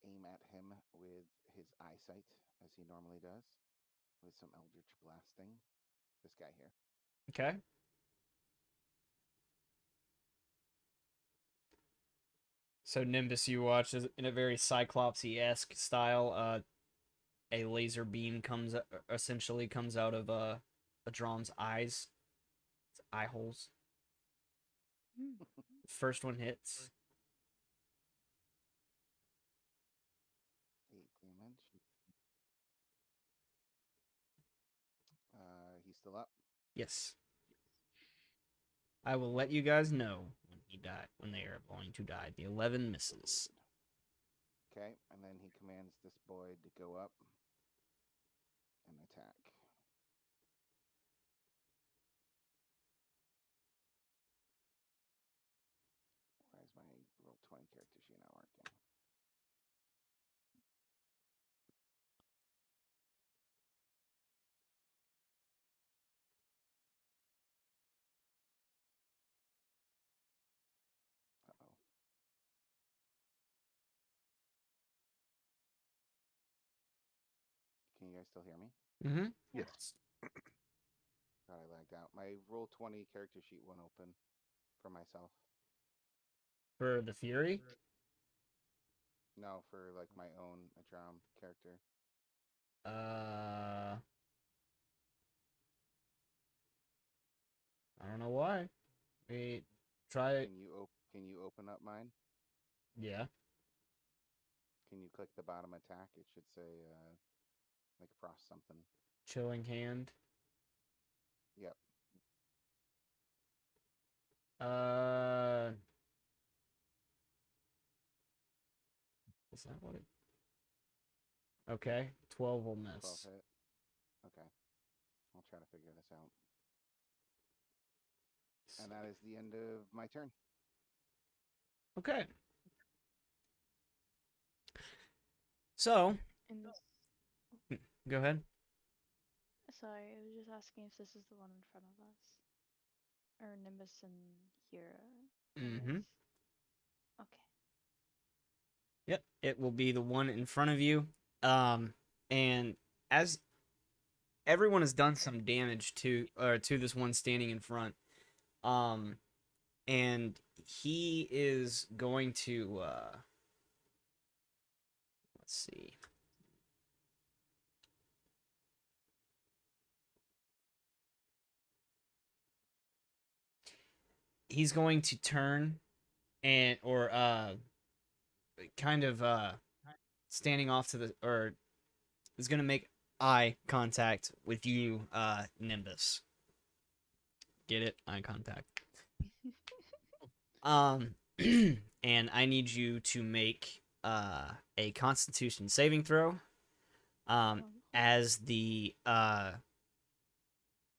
S3: aim at him with his eyesight, as he normally does, with some Eldritch Blasting. This guy here.
S1: Okay. So Nimbus, you watch in a very Cyclopsy-esque style. A laser beam essentially comes out of a drum's eyes, its eye holes. First one hits.
S3: 8 damage. He's still up.
S1: Yes. I will let you guys know when they are going to die. The 11 misses.
S3: Okay, and then he commands this boy to go up and attack. Why is my Roll20 character sheet not working? Uh-oh. Can you guys still hear me?
S1: Mm-hmm.
S2: Yes.
S3: God, I lagged out. My Roll20 character sheet won't open for myself.
S1: For the Fury?
S3: No, for like my own Adram character.
S1: I don't know why. Wait, try it.
S3: Can you open up mine?
S1: Yeah.
S3: Can you click the bottom attack? It should say like frost something.
S1: Chilling Hand.
S3: Yep.
S1: Is that what it? Okay, 12 will
S3: 12
S1: miss.
S3: hit. Okay. I'll try to figure this out. And that is the end of my turn.
S1: Okay. So, go ahead.
S6: Sorry, I was just asking if this is the one in front of us. Or Nimbus and Hira.
S1: Mm-hmm.
S6: Okay.
S1: Yep, it will be the one in front of you. And as everyone has done some damage to this one standing in front. And he is going to let's see. He's going to turn and or kind of standing off to the or is going to make eye contact with you, Nimbus. Get it? Eye contact. Um, and I need you to make a Constitution saving throw.
S6: Oh.
S1: As the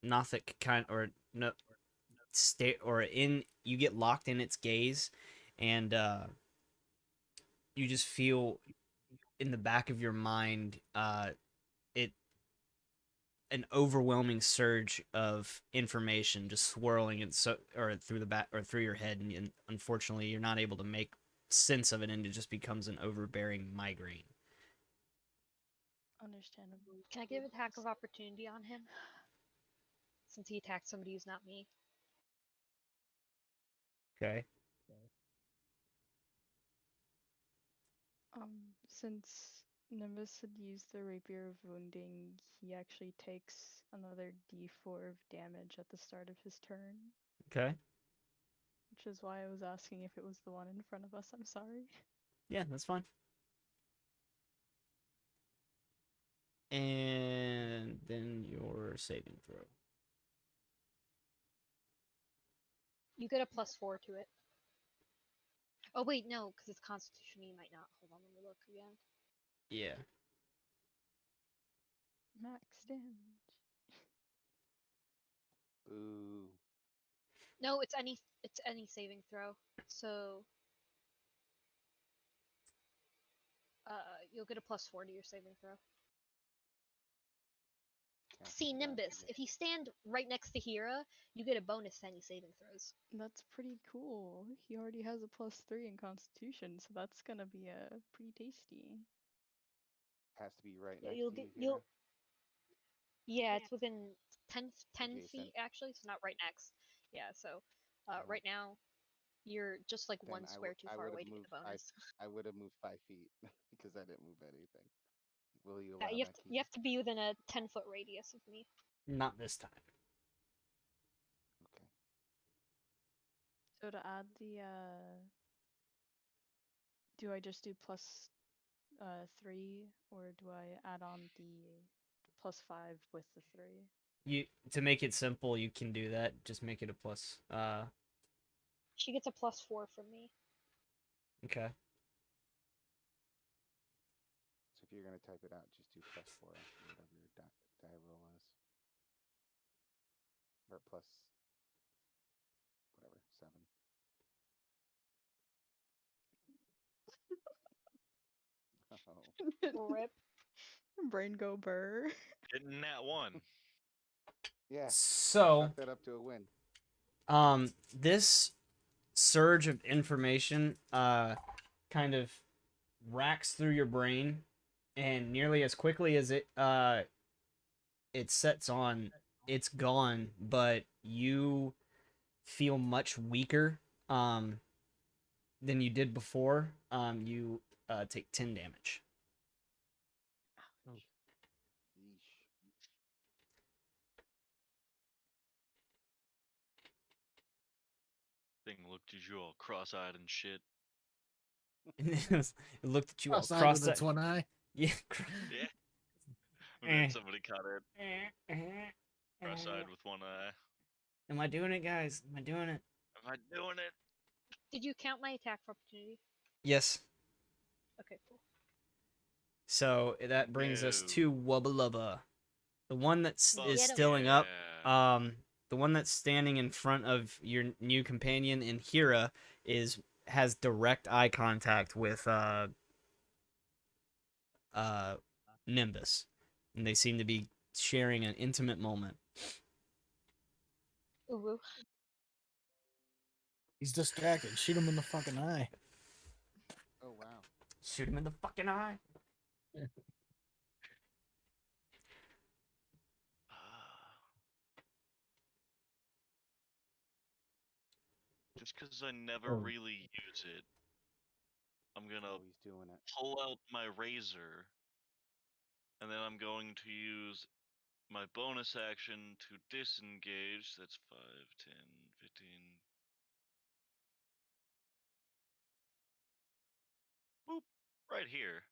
S1: Nothic kind or no state or in you get locked in its gaze, and you just feel in the back of your mind it an overwhelming surge of information just swirling and so or through the back or through your head, and unfortunately you're not able to make sense of it, and it just becomes an overbearing migraine.
S6: Understandable.
S4: Can I give attack of opportunity on him? Since he attacked somebody who's not me.
S1: Okay.
S6: Since Nimbus had used the Rapier of Wounding, he actually takes another d4 of damage at the start of his turn.
S1: Okay.
S6: Which is why I was asking if it was the one in front of us. I'm sorry.
S1: Yeah, that's fine. And then your saving throw.
S4: You get a +4 to it. Oh wait, no, because it's Constitution. You might not. Hold on, let me look again.
S1: Yeah.
S6: Max damage.
S3: Boo.
S4: No, it's any saving throw. So you'll get a +4 to your saving throw.
S3: Can't
S4: See,
S3: figure out
S4: Nimbus,
S3: the-
S4: if you stand right next to Hira, you get a bonus to any saving throws.
S6: That's pretty cool. He already has a +3 in Constitution, so that's gonna be pretty tasty.
S3: Has to be right
S4: Yeah,
S3: next
S4: you'll
S3: to
S4: get
S3: you,
S4: you'll.
S3: Hira?
S4: Yeah, it's within 10 feet
S3: Adjacent.
S4: actually, so not right next. Yeah, so
S3: Oh.
S4: right now you're just like
S3: Then
S4: one square too
S3: I
S4: far
S3: would
S4: away
S3: have
S4: to get
S3: moved.
S4: the bonus.
S3: I would have moved 5 feet because I didn't move anything. Will you
S4: Yeah,
S3: allow that,
S4: you
S3: Keith?
S4: have to be within a 10-foot radius of me.
S1: Not this time.
S3: Okay.
S6: So to add the do I just do +3, or do I add on the +5 with the 3?
S1: You to make it simple, you can do that. Just make it a plus.
S4: She gets a +4 from me.
S1: Okay.
S3: So if you're gonna type it out, just do +4 after whatever your die roll is, or plus whatever 7. Oh.
S4: Rip.
S6: Brain go burr.
S5: Getting that one.
S3: Yeah.
S1: So,
S3: Chalk that up to a win.
S1: this surge of information, kind of racks through your brain, and nearly as quickly as it sets on, it's gone. But you feel much weaker, than you did before. You take 10 damage.
S3: Yeesh.
S5: Thing looked at you all cross-eyed and shit.
S1: It looked at you all
S7: Cross-eyed
S1: cross
S7: with its one eye.
S1: Yeah.
S5: Yeah. And
S1: Eh.
S5: then somebody caught it cross-eyed with one eye.
S1: Am I doing it, guys? Am I doing it?
S5: Am I doing it?
S4: Did you count my attack for opportunity?
S1: Yes.
S4: Okay, cool.
S1: So that brings us
S5: No.
S1: to Wubba Lubba. The one that's
S5: Fuck
S1: is
S4: Get 'em.
S1: stilling up.
S5: yeah.
S1: The one that's standing in front of your new companion in Hira has direct eye contact with Nimbus, and they seem to be sharing an intimate moment.
S4: Ooh.
S7: He's distracted. Shoot him in the fucking eye.
S3: Oh wow.
S1: Shoot him in the fucking eye.
S5: just because I never
S7: Oh.
S5: really use it, I'm gonna
S3: Oh, he's doing it.
S5: pull out my razor, and then I'm going to use my bonus action to disengage. That's 5, 10, 15. Boop! Right here.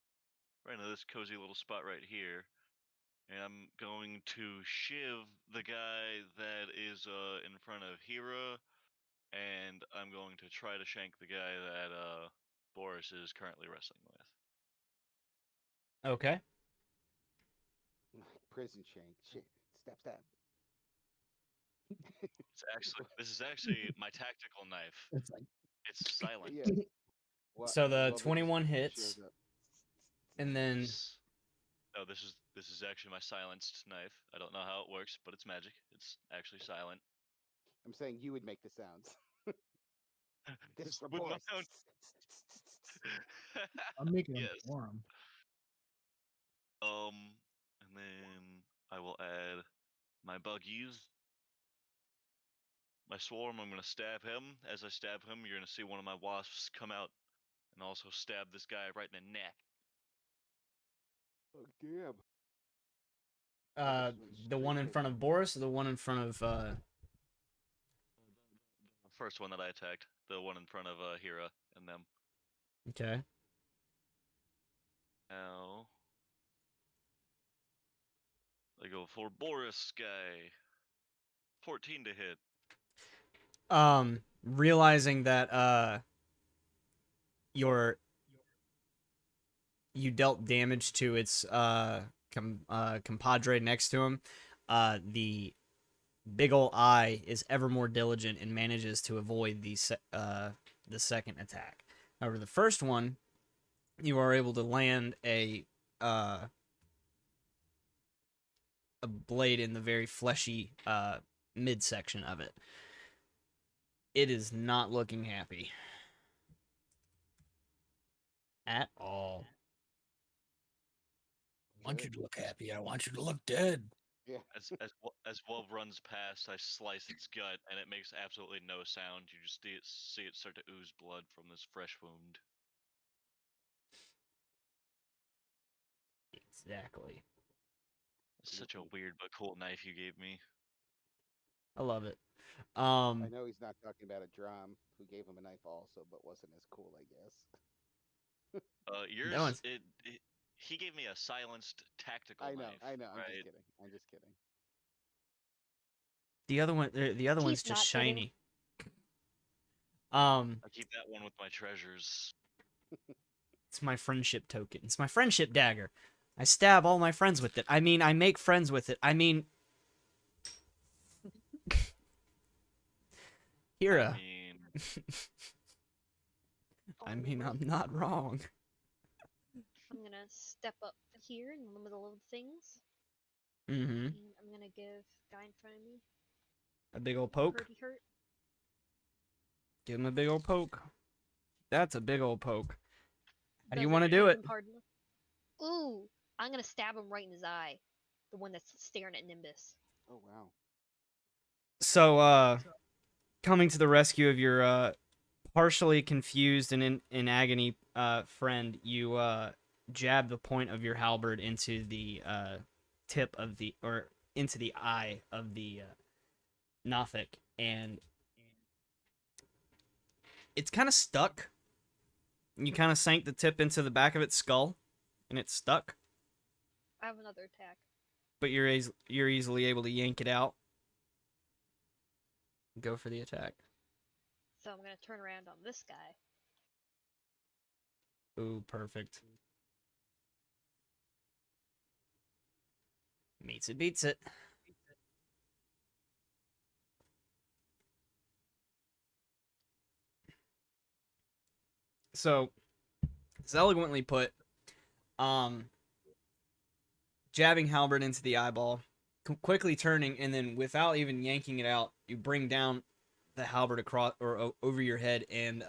S5: Right into this cozy little spot right here. And I'm going to shiv the guy that is in front of Hira, and I'm going to try to shank the guy that Boris is currently wrestling with.
S1: Okay.
S3: Prison shank. Shit. Stab, stab.
S5: This is actually my tactical knife.
S7: It's like
S5: It's silent.
S3: Yeah. Well,
S1: So
S3: I
S1: the
S3: love it.
S1: 21
S3: Just
S1: hits,
S3: shows up.
S1: and then
S5: Yes. No, this is actually my silenced knife. I don't know how it works, but it's magic. It's actually silent.
S3: I'm saying you would make the sounds. This is for
S5: With my
S3: Boris.
S5: own.
S7: I'm making them
S5: Yes.
S7: for him.
S5: And then I will add my buggies. My swarm, I'm gonna stab him. As I stab him, you're gonna see one of my wasps come out and also stab this guy right in the neck.
S3: Oh, damn.
S1: uh,
S3: Boris went
S1: the one
S3: straight
S1: in
S3: for
S1: front of Boris, or the one in front of
S5: The first one that I attacked, the one in front of Hira and them.
S1: Okay.
S5: Now I go for Boris guy. 14 to hit.
S1: Realizing that your you dealt damage to its compadre next to him, the big ol' eye is ever more diligent and manages to avoid the second attack. However, the first one, you are able to land a blade in the very fleshy midsection of it. It is not looking happy at all.
S7: I want you to look happy. I want you to look dead.
S3: Yeah.
S5: As Wolf runs past, I slice its gut, and it makes absolutely no sound. You just see it start to ooze blood from this fresh wound.
S1: Exactly.
S5: It's such a weird but cool knife you gave me.
S1: I love it.
S3: I know he's not talking about a drum who gave him a knife also, but wasn't as cool, I guess.
S1: That one's
S5: He gave me a silenced tactical
S3: I know,
S5: knife.
S3: I know. I'm just
S5: Right?
S3: kidding. I'm just kidding.
S1: the other one. The other one's
S4: He's
S1: just
S4: not kidding.
S1: shiny.
S5: I keep that one with my treasures.
S1: It's my friendship token. It's my friendship dagger. I stab all my friends with it. I mean, I make friends with it. I mean, Hira. I mean, I'm not wrong.
S4: I'm gonna step up here in the middle of things,
S1: Mm-hmm.
S4: and I'm gonna give guy in front of me
S1: A big old poke.
S4: hurty hurt.
S1: Give him a big old poke. That's a big old poke. How do you
S4: Doesn't
S1: want to do
S4: hit
S1: it?
S4: him hard enough. Ooh, I'm gonna stab him right in his eye, the one that's staring at Nimbus.
S3: Oh wow.
S1: So, coming to the rescue of your partially confused and in agony friend, you jab the point of your halberd into the tip of the or into the eye of the Nothic, and it's kind of stuck. You kind of sank the tip into the back of its skull, and it's stuck.
S4: I have another attack.
S1: But you're easily able to yank it out. Go for the attack.
S4: So I'm gonna turn around on this guy.
S1: Ooh, perfect. Meets it, beats it. So, it's eloquently put. Jabbing halberd into the eyeball, quickly turning, and then without even yanking it out, you bring down the halberd across or over your head, and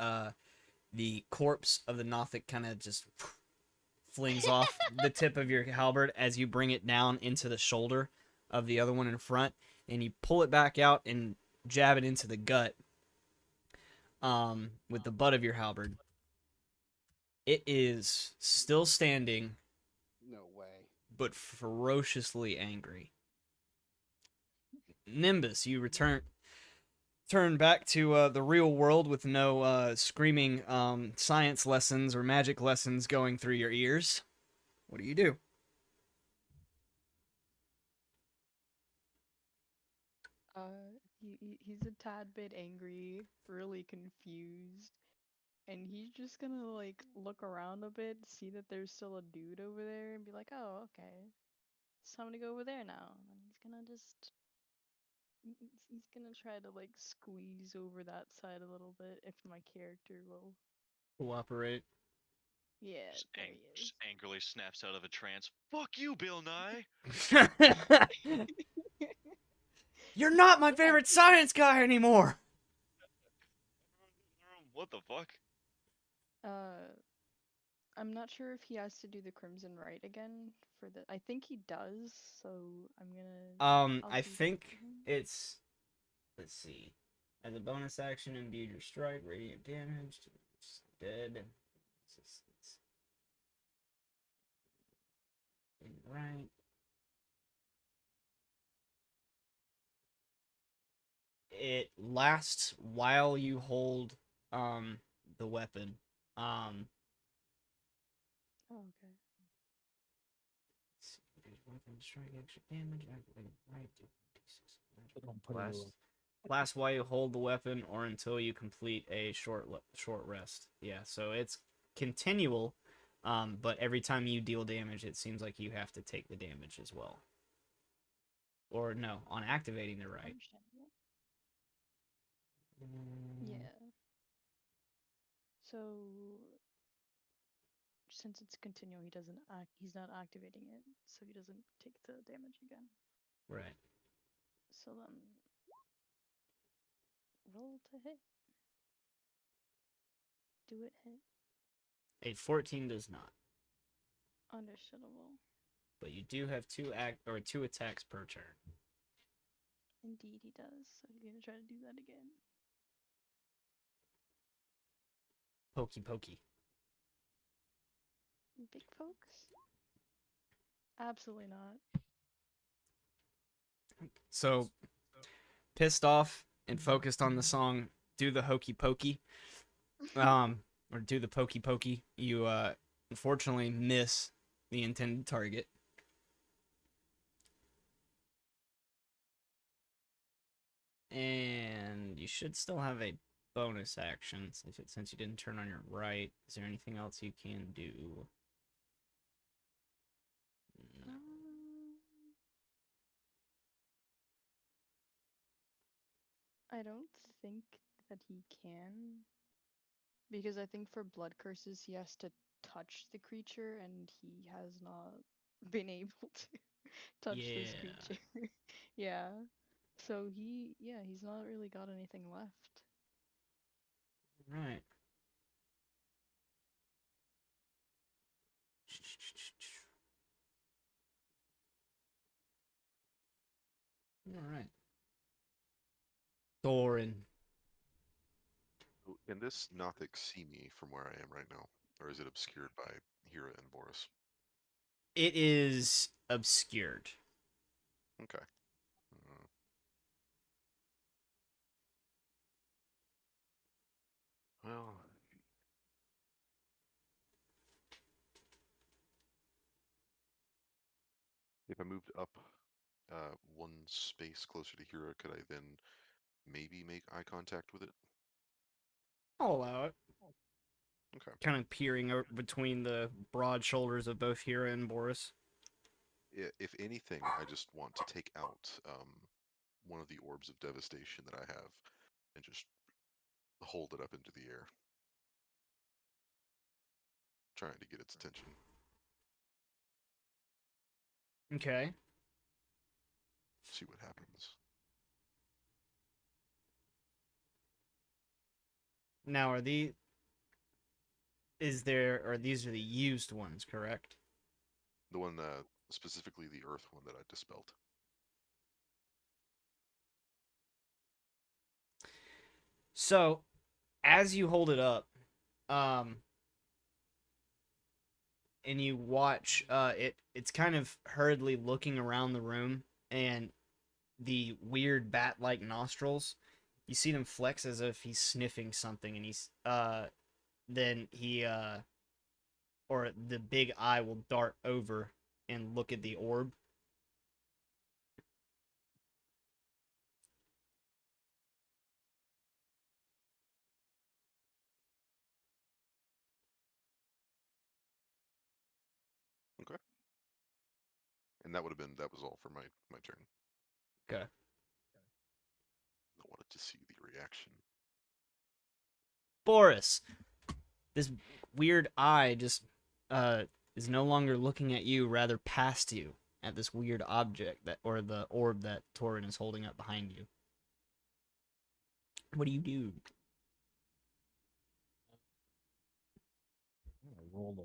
S1: the corpse of the Nothic kind of just flings off the tip of your halberd as you bring it down into the shoulder of the other one in front, and you pull it back out and jab it into the gut. with the butt of your halberd. It is still standing,
S3: No way.
S1: but ferociously angry. Nimbus, you turn back to the real world with no screaming science lessons or magic lessons going through your ears. What do you do?
S6: He's a tad bit angry, really confused, and he's just gonna like look around a bit, see that there's still a dude over there, and be like, "Oh, okay, it's time to go over there now." And he's gonna just he's gonna try to like squeeze over that side a little bit if my character will.
S1: Cooperate.
S6: Yeah, there he
S5: Just angrily snaps out of a trance. Fuck you, Bill Nye.
S6: is.
S1: You're not my
S6: Yeah.
S1: favorite science guy anymore.
S5: What the fuck?
S6: Uh, I'm not sure if he has to do the Crimson Rite again for the. I think he does, so I'm gonna. I'll
S1: I
S6: do that
S1: think
S6: for him.
S1: it's let's see. As a bonus action, imbue your strike, radiant damage to dead. Right. It lasts while you hold the weapon. Um
S6: Oh, okay.
S1: weapon strike extra damage. Right.
S7: Don't put
S1: Last
S7: a
S1: last while you hold the weapon or until you complete a short rest. Yeah, so it's continual. But every time you deal damage, it seems like you have to take the damage as well. Or no, on activating the right.
S6: Understandable. Yeah. So since it's continual, he doesn't act. He's not activating it, so he doesn't take the damage again.
S1: Right.
S6: So then, roll to hit. Do it hit.
S1: A 14 does not,
S6: Understandable.
S1: but you do have two attacks per turn.
S6: Indeed, he does. So he's gonna try to do that again.
S1: Pokey pokey.
S6: Big pokes? Absolutely not.
S1: So pissed off and focused on the song "Do the Hokey Pokey," or "Do the Pokey Pokey," you unfortunately miss the intended target. And you should still have a bonus action since you didn't turn on your right. Is there anything else you can do? No.
S6: I don't think that he can. Because I think for blood curses, he has to touch the creature, and he has not been able to touch this
S1: Yeah.
S6: creature. Yeah. So he's not really got anything left.
S1: Right. All right. Thorin.
S2: Can this Nothic see me from where I am right now? Or is it obscured by Hira and Boris?
S1: It is obscured.
S2: Okay. Uh, well, if I moved up one space closer to Hira, could I then maybe make eye contact with it?
S1: I'll allow it.
S2: Okay.
S1: Kind of peering between the broad shoulders of both Hira and Boris.
S2: If anything, I just want to take out one of the orbs of devastation that I have and just hold it up into the air, trying to get its attention.
S1: Okay.
S2: See what happens.
S1: Now, are these are the used ones, correct?
S2: The one, specifically the Earth one that I dispelled.
S1: So, as you hold it up, um, and you watch, it's kind of hurriedly looking around the room, and the weird bat-like nostrils, you see them flex as if he's sniffing something, and then he or the big eye will dart over and look at the orb.
S2: Okay. And that was all for my turn.
S1: Okay.
S2: I wanted to see the reaction.
S1: Boris, this weird eye just uh is no longer looking at you, rather past you, at this weird object that, or the orb that Torin is holding up behind you. What do you do?
S7: Roll the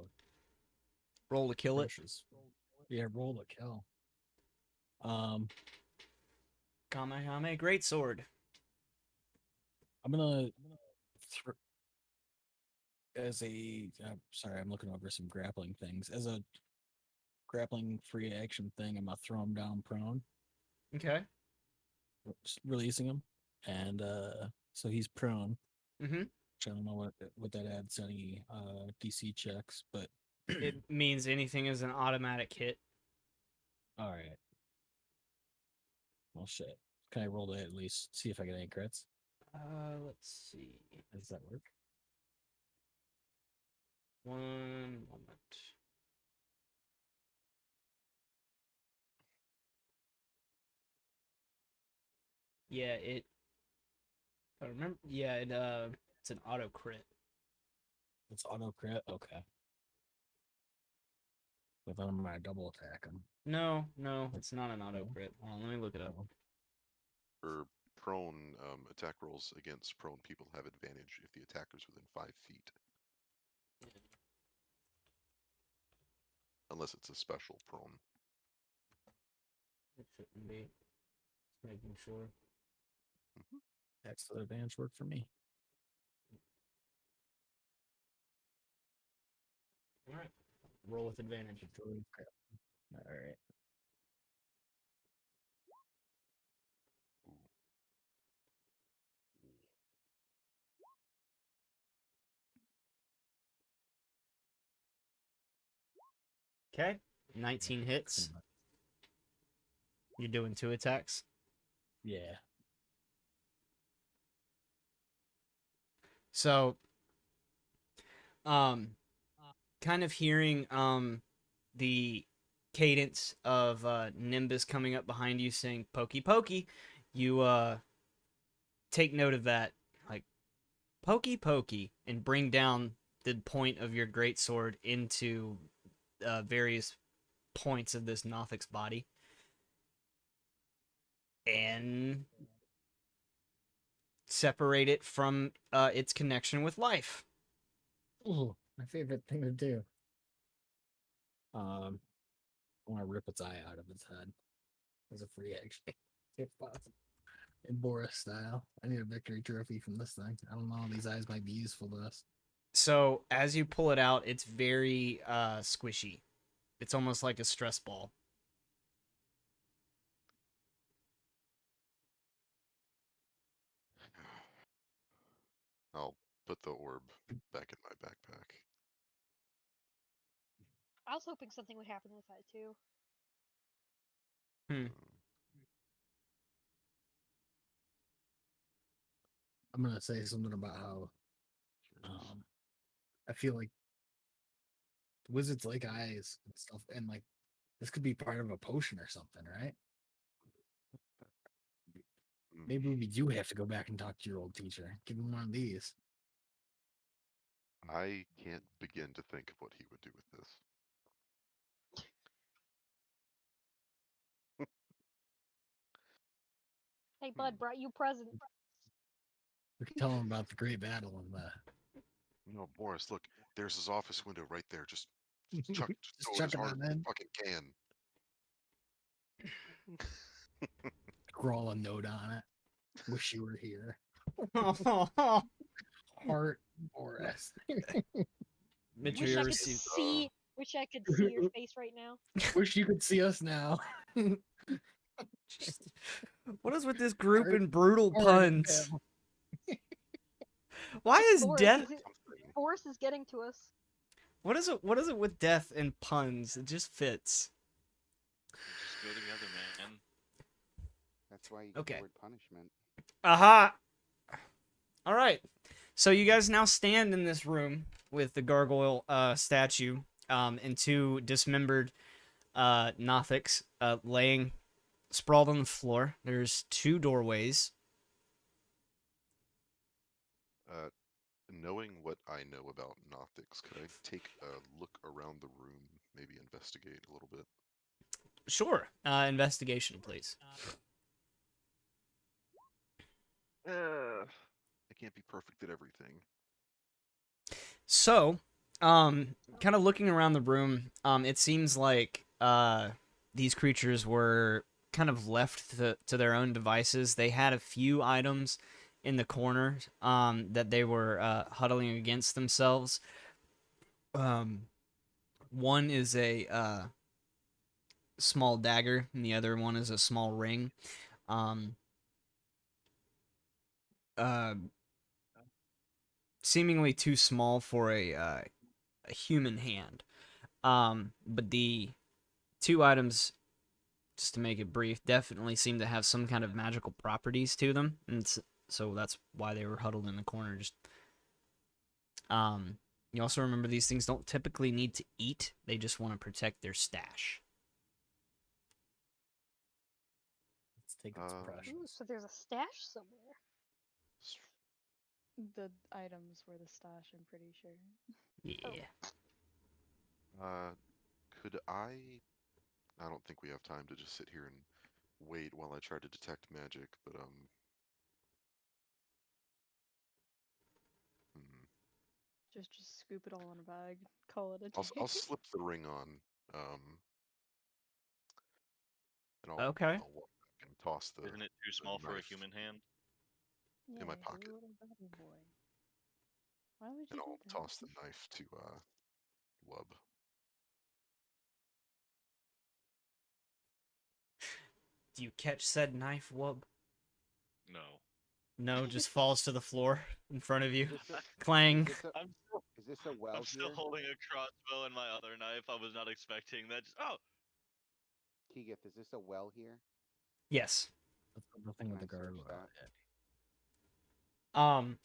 S1: Roll to kill it.
S7: precious. Yeah, roll the kill. Um,
S1: Kamehameha great sword.
S7: I'm gonna as a. Sorry, I'm looking over some grappling things. As a grappling free action thing, I'm gonna throw him down prone,
S1: Okay.
S7: releasing him, and so he's prone.
S1: Mm-hmm.
S7: Which I don't know what that adds to any DC checks, but
S1: It means anything is an automatic hit.
S7: all right. Well, shit. Can I roll to at least see if I get any crits?
S1: Let's see.
S7: Does that work?
S1: One moment. Yeah, if I remember. Yeah, it's an auto crit.
S7: It's auto crit. Okay. But then I'm gonna double attack him.
S1: No, it's not an auto crit. Hold on, let me look it up.
S7: Oh.
S2: For prone attack rolls against prone people have advantage if the attacker's within 5 feet, unless it's a special prone.
S1: It shouldn't be. Just making sure.
S2: Mhm.
S7: That's the advantage work for me.
S1: All right. Roll with advantage.
S7: All right.
S2: Ooh.
S1: Okay. 19 hits. You're doing 2 attacks.
S7: Yeah.
S1: So, um, kind of hearing the cadence of Nimbus coming up behind you saying "pokey pokey," you take note of that, like "pokey pokey," and bring down the point of your greatsword into various points of this Nothic's body, and separate it from its connection with life.
S7: Ooh, my favorite thing to do. I want to rip its eye out of its head as a free action, if possible. In Boris style. I need a victory trophy from this thing. I don't know. These eyes might be useful to us.
S1: So as you pull it out, it's very squishy. It's almost like a stress ball.
S2: I'll put the orb back in my backpack.
S4: I was hoping something would happen with that too.
S1: Hmm.
S7: I'm gonna say something about how
S2: Curious.
S7: I feel like wizards like eyes and stuff, and like this could be part of a potion or something, right?
S2: Mm.
S7: Maybe we do have to go back and talk to your old teacher. Give him one of these.
S2: I can't begin to think of what he would do with this.
S4: Hey,
S2: Hmm.
S4: Bud, brought you present.
S7: We could tell him about the great battle and the.
S2: No, Boris, look, there's his office window right there. Just chuck, just
S7: Just
S2: throw it
S7: chuck
S2: as
S7: it
S2: hard
S7: on
S2: as you
S7: in.
S2: fucking can.
S7: Scrawl a note on it. Wish you were here. Heart Boris.
S1: Mitch,
S4: Wish
S1: you
S4: I
S1: ever
S4: could
S1: see?
S4: see. Wish I could see your face right now.
S7: Wish you could see us now.
S1: What is with this group
S7: Heart-
S1: and brutal
S7: Heart
S1: puns?
S7: him.
S1: Why is
S4: Boris,
S1: death?
S2: Something.
S4: Boris is getting to us.
S1: What is it? What is it with death and puns? It just fits.
S5: Just go together, man.
S3: That's why you get
S1: Okay.
S3: the word punishment.
S1: Aha! All right. So you guys now stand in this room with the gargoyle statue and two dismembered Nothics laying sprawled on the floor. There's two doorways.
S2: Knowing what I know about Nothics, could I take a look around the room, maybe investigate a little bit?
S1: Sure. Investigation, please.
S2: I can't be perfect at everything.
S1: So, kind of looking around the room, it seems like these creatures were kind of left to their own devices. They had a few items in the corner that they were huddling against themselves. One is a small dagger, and the other one is a small ring. Uh, Seemingly too small for a human hand. But the two items, just to make it brief, definitely seem to have some kind of magical properties to them, and so that's why they were huddled in the corner. Just you also remember these things don't typically need to eat; they just want to protect their stash.
S7: Let's take its
S2: Um,
S7: precious.
S4: Ooh, so there's a stash somewhere.
S2: S-
S6: The items were the stash, I'm pretty sure.
S1: Yeah.
S2: Could I don't think we have time to just sit here and wait while I try to detect magic, but hmm,
S6: Just scoop it all in a bag, call it a
S2: I'll
S6: day.
S2: slip the ring on, and
S1: Okay.
S2: I'll walk back and toss the
S5: Isn't it too small for a
S2: knife
S5: human hand?
S6: Yeah,
S2: in my
S6: you're
S2: pocket,
S6: a little baby boy. Why would
S2: and
S6: you do
S2: I'll
S6: that?
S2: toss the knife to Wub.
S1: Do you catch said knife, Wub?
S5: No.
S1: No, just falls to the floor in front of you.
S3: Is this a,
S1: Clang.
S5: I'm still,
S3: is this a well
S5: I'm still
S3: here?
S5: holding a crossbow and my other knife. I was not expecting that. Oh,
S3: Keegith, is this a well here?
S1: Yes.
S7: That's the thing with
S3: Can
S7: the
S3: I search
S7: gargoyle.
S3: that?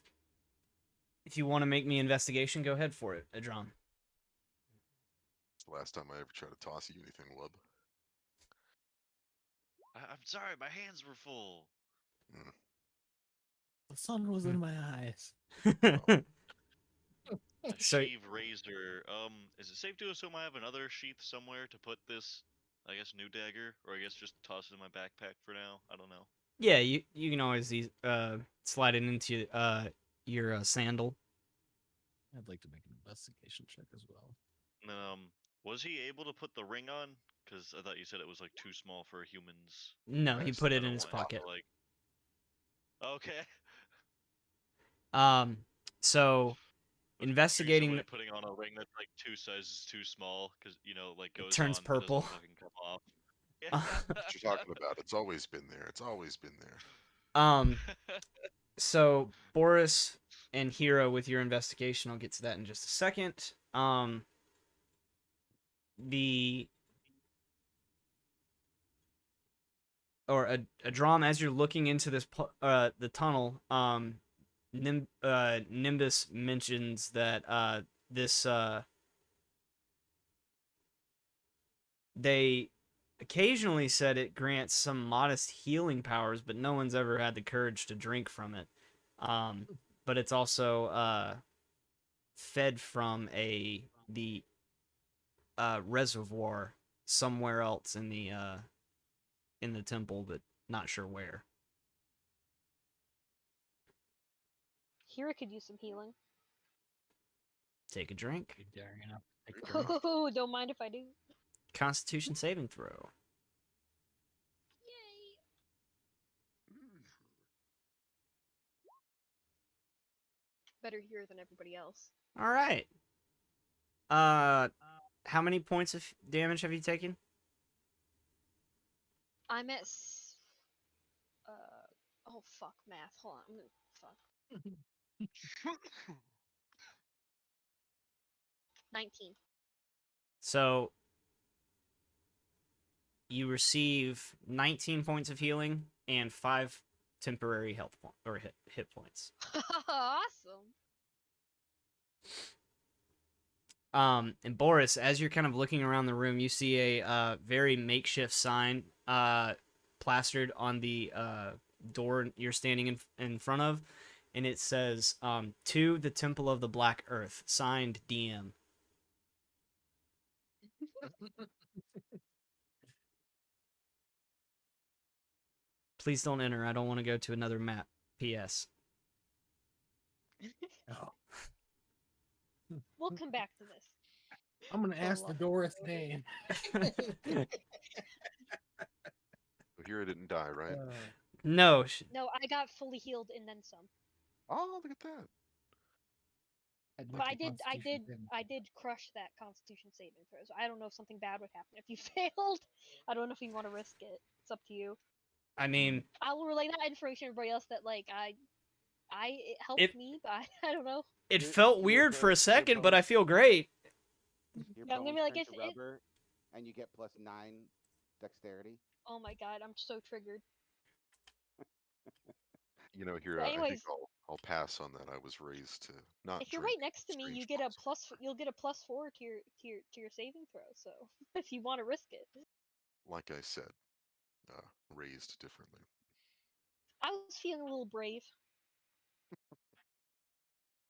S1: If you want to make me investigation, go ahead for it, Adron.
S2: It's the last time I ever tried to toss you anything, Wub.
S5: I'm sorry, my hands were full.
S2: Mm,
S7: The sun was in my eyes.
S5: A
S1: So-
S5: sheave razor. Is it safe to assume I have another sheath somewhere to put this, I guess, new dagger? Or I guess just toss it in my backpack for now? I don't know.
S1: Yeah, you can always slide it into your sandal.
S7: I'd like to make an investigation check as well.
S5: And then, was he able to put the ring on? Because I thought you said it was like too small for a human's
S1: No, he
S5: wrist.
S1: put
S5: I
S1: it in
S5: don't
S1: his
S5: want him
S1: pocket.
S5: to, like. Okay.
S1: So
S5: Was
S1: investigating
S5: somebody putting on a ring that's like 2 sizes too small because like goes
S1: turns
S5: on but doesn't
S1: purple.
S5: fucking come off.
S2: what you're talking about? It's always been there. It's always been there.
S1: So Boris and Hero with your investigation, I'll get to that in just a second. A drum as you're looking into this the tunnel, Nimbus mentions that this they occasionally said it grants some modest healing powers, but no one's ever had the courage to drink from it. But it's also fed from the reservoir somewhere else in the temple, but not sure where.
S4: Hira could use some healing.
S1: Take a drink.
S7: Be daring enough to take a drink.
S4: Oh, don't mind if I do.
S1: Constitution saving throw.
S4: Yay! better here than everybody else.
S1: All right. How many points of damage have you taken?
S4: I'm at. Oh fuck, math. Hold on. I'm gonna fuck. 19.
S1: So you receive 19 points of healing and 5 temporary health point or hit points.
S4: Awesome.
S1: And Boris, as you're kind of looking around the room, you see a very makeshift sign plastered on the door you're standing in front of, and it says "To the Temple of the Black Earth," signed DM. Please don't enter. I don't want to go to another map. P.S.
S7: Oh,
S4: We'll come back to this.
S7: I'm gonna ask the Doris name.
S2: So here I didn't die, right?
S1: No.
S4: No, I got fully healed and then some.
S2: Oh, look at that.
S4: But I did crush that Constitution saving throw. So I don't know if something bad would happen if you failed. I don't know if you want to risk it. It's up to you.
S1: I mean,
S4: I will relay that information to everybody else that like it helped me, but I don't know.
S1: it felt weird for a second, but I feel great.
S3: Your
S4: Yeah, I'm gonna
S3: bones
S4: be like,
S3: turn
S4: if
S3: to rubber, and you get +9 dexterity.
S4: oh my god, I'm so triggered.
S2: You know, here
S4: But
S2: I think
S4: anyways,
S2: I'll pass on that. I was raised to not
S4: if you're
S2: drink
S4: right next to me,
S2: strange
S4: you get a
S2: monsters.
S4: you'll get a +4 to your saving throw. So if you want to risk it,
S2: Like I said, raised differently.
S4: I was feeling a little brave.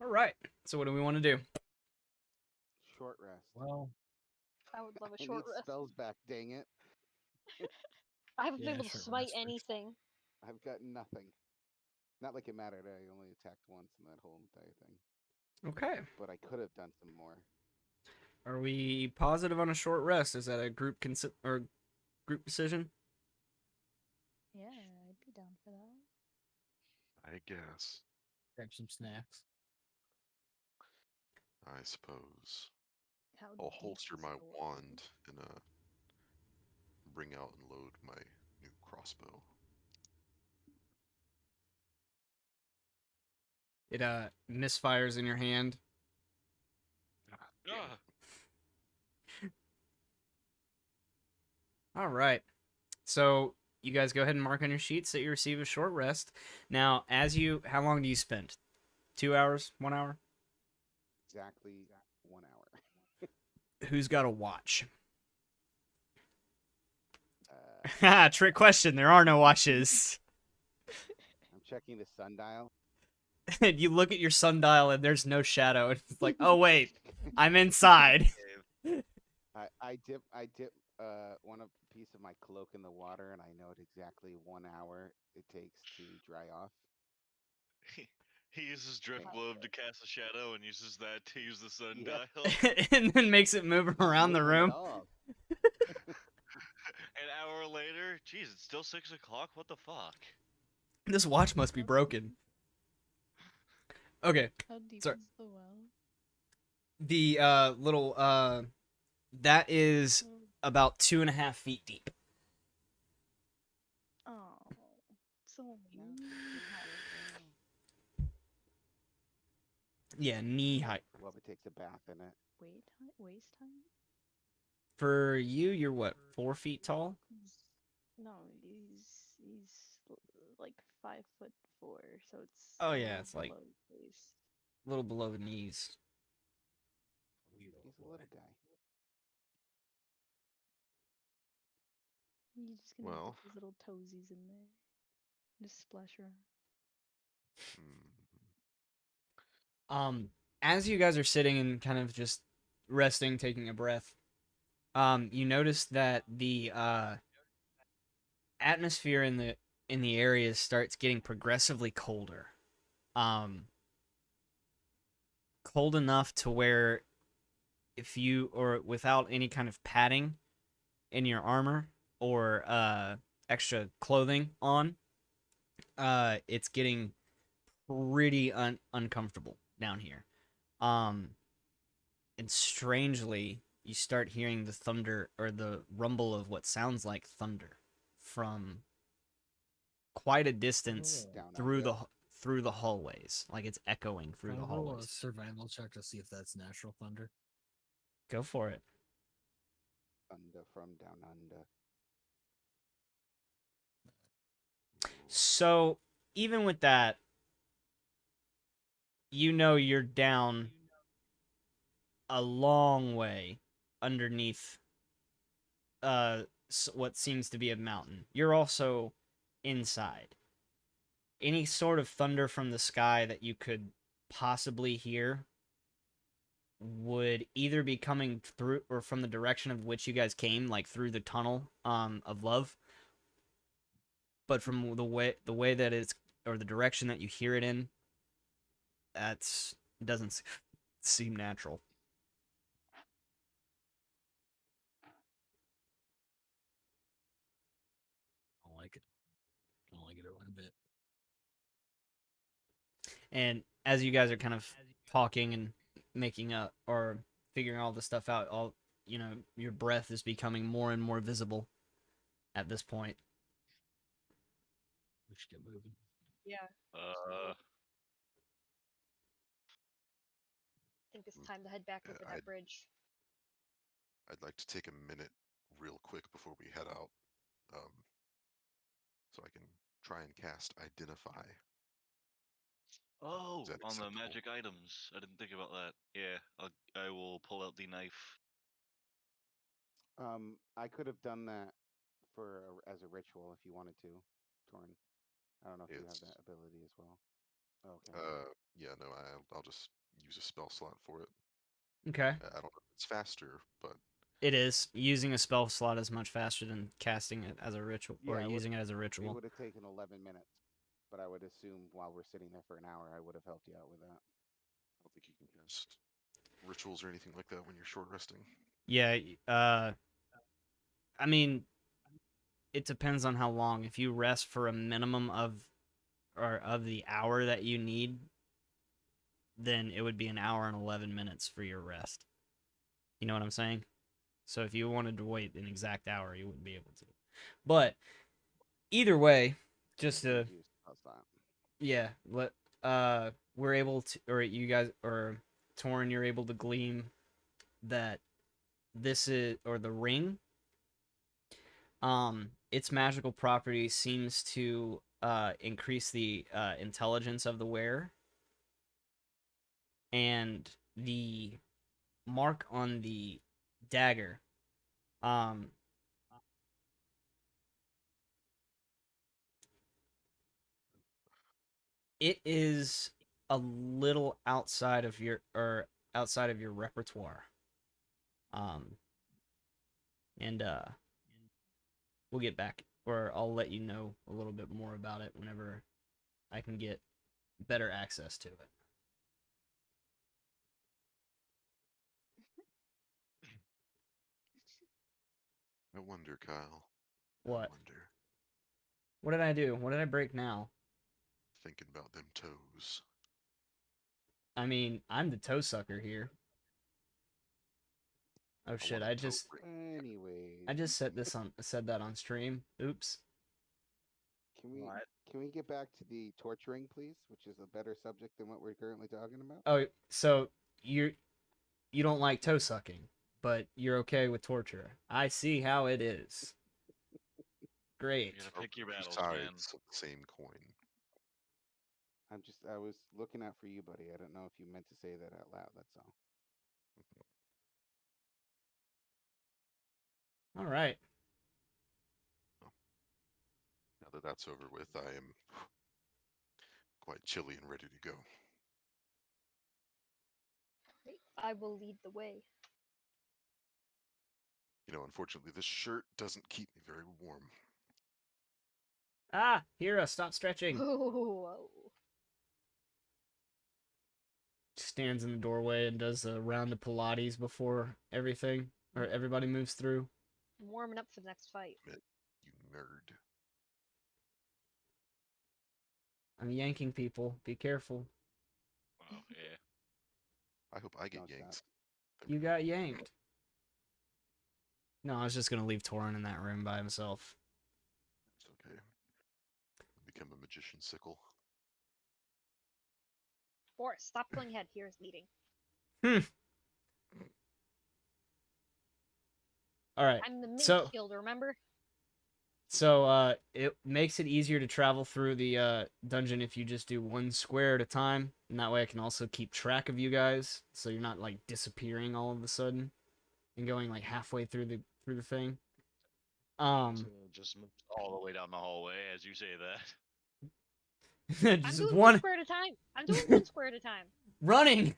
S1: All right. So what do we want to do?
S3: Short rest.
S7: Well,
S4: I would love a
S3: I
S4: short
S3: need
S4: rest.
S3: spells back, dang it.
S4: I haven't
S7: yeah,
S4: been able to
S7: short
S4: smite
S7: rest first.
S4: anything.
S3: I've got nothing. Not like it mattered. I only attacked once in that whole entire thing.
S1: Okay.
S3: But I could have done some more.
S1: Are we positive on a short rest? Is that a group or group decision?
S6: Yeah, I'd be down for that.
S2: I guess.
S7: Grab some snacks.
S2: I suppose.
S6: How
S2: I'll
S6: deep
S2: holster
S6: is
S2: my
S6: the well?
S2: wand and bring out and load my new crossbow.
S1: It misfires in your hand.
S2: Damn
S5: Ah,
S2: it.
S1: All right. So you guys go ahead and mark on your sheets that you receive a short rest. Now, how long do you spend? 2 hours? 1 hour?
S3: Exactly 1 hour.
S1: Who's got a watch?
S3: Uh,
S1: Trick question. There are no watches.
S3: I'm checking the sundial.
S1: And you look at your sundial and there's no shadow. And it's like, oh wait, I'm inside.
S3: I dip one piece of my cloak in the water, and I know exactly 1 hour it takes to dry off.
S5: he uses drift
S3: Thank
S5: globe to cast a shadow and uses that to use the sundial.
S1: And then makes it move around the
S3: Moving it
S1: room.
S3: off.
S5: An hour later, geez, it's still 6 o'clock. What the fuck?
S1: This watch must be broken. Okay.
S6: How deep
S1: Sorry.
S6: is the well?
S1: The little that is
S6: Oh,
S1: about 2.5 feet deep.
S6: oh, so
S3: No,
S6: weird.
S1: Yeah, knee height.
S3: Well, it takes a bath in it.
S6: Waist height?
S1: For you, you're what, 4 feet tall?
S6: No, he's like 5'4", so it's
S1: Oh
S6: a
S1: yeah,
S6: little
S1: it's like
S6: below waist.
S1: a little below the knees.
S3: He's a little guy.
S6: You're just gonna
S2: Well,
S6: dip his little toesies in there. Just splash around.
S2: hmm,
S1: As you guys are sitting and kind of just resting, taking a breath, you notice that the atmosphere in the area starts getting progressively colder. Cold enough to where if you or without any kind of padding in your armor or extra clothing on, it's getting pretty uncomfortable down here. Um, and strangely, you start hearing the thunder or the rumble of what sounds like thunder from quite a distance
S3: Down
S1: through
S3: under.
S1: the hallways, like it's echoing through
S7: Can
S1: the
S7: I roll a
S1: hallways.
S7: survival check to see if that's natural thunder?
S1: Go for it.
S3: Thunder from down under.
S1: So even with that, you know you're down a long way underneath what seems to be a mountain. You're also inside. Any sort of thunder from the sky that you could possibly hear would either be coming through or from the direction of which you guys came, like through the tunnel of love, but from the way that it's or the direction that you hear it in, that's doesn't seem natural.
S7: I don't like it. I don't like it one bit.
S1: And as you guys are kind of talking and making up or figuring all this stuff out, all your breath is becoming more and more visible at this point.
S7: We should get moving.
S6: Yeah.
S5: Uh,
S4: I think it's time to head back
S2: Yeah,
S4: over that bridge.
S2: I'd like to take a minute real quick before we head out, um, so I can try and cast Identify. Is
S5: oh,
S2: that
S5: on the
S2: acceptable?
S5: magic items. I didn't think about that. Yeah, I will pull out the knife.
S3: I could have done that as a ritual if you wanted to, Torn. I don't know if you have
S2: It's
S3: that ability as well. Okay.
S2: yeah, no, I'll just use a spell slot for it.
S1: Okay.
S2: I don't know if it's faster, but
S1: It is. Using a spell slot is much faster than casting it as a ritual or
S3: Yeah,
S1: using it as a
S3: it
S1: ritual.
S3: would have taken 11 minutes, but I would assume while we're sitting there for an hour, I would have helped you out with that.
S2: I don't think you can cast rituals or anything like that when you're short resting.
S1: Yeah, I mean, it depends on how long. If you rest for a minimum of the hour that you need, then it would be an hour and 11 minutes for your rest. You know what I'm saying? So if you wanted to wait an exact hour, you wouldn't be able to. But either way, just to
S3: Did use spell slot.
S1: yeah, we're able to, or you guys, or Torin, you're able to glean that this is, or the ring, its magical property seems to increase the intelligence of the wearer, and the mark on the dagger, um, it is a little outside of your repertoire. Um, and we'll get back, or I'll let you know a little bit more about it whenever I can get better access to it.
S2: I wonder, Kyle. I
S1: What?
S2: wonder.
S1: What did I do? What did I break now?
S2: Thinking about them toes.
S1: I mean, I'm the toe sucker here. Oh
S2: I
S1: shit!
S2: want
S1: I
S2: a toe
S1: just
S2: ring.
S1: I
S3: Anyways,
S1: just said that on stream. Oops.
S3: can we
S5: What?
S3: can we get back to the torturing, please, which is a better subject than what we're currently talking about?
S1: Oh, so you don't like toe sucking, but you're okay with torture. I see how it is.
S5: You
S1: Great.
S5: gotta
S2: Are
S5: pick your
S2: two
S5: battles, man.
S2: sides of the same coin.
S3: I was looking out for you, buddy. I don't know if you meant to say that out loud. That's all.
S1: All right.
S2: Well, now that that's over with, I am quite chilly and ready to go.
S4: Right. I will lead the way.
S2: Unfortunately, this shirt doesn't keep me very warm.
S1: Ah, Hira, stop stretching.
S4: Whoa.
S1: Stands in the doorway and does a round of Pilates before everything or everybody moves through.
S4: I'm warming up for the next fight.
S2: Admit, you nerd.
S1: I'm yanking people. Be careful.
S5: Wow, yeah.
S2: I hope I get
S3: Don't stop.
S2: yanked. There we
S1: You
S2: go.
S1: got yanked. No, I was just gonna leave Torin in that room by himself.
S2: It's okay. Become a magician sickle.
S4: Forrest, stop going ahead. Here's leading.
S1: Hmm. All right.
S4: I'm the mage
S1: So
S4: shield, remember?
S1: it makes it easier to travel through the dungeon if you just do one square at a time, and that way I can also keep track of you guys, so you're not like disappearing all of a sudden and going like halfway through the thing.
S5: So
S1: Um,
S5: just moves all the way down the hallway as you say that.
S4: I'm
S1: just
S4: doing one
S1: one
S4: square at a time. I'm doing one square at a time.
S1: running.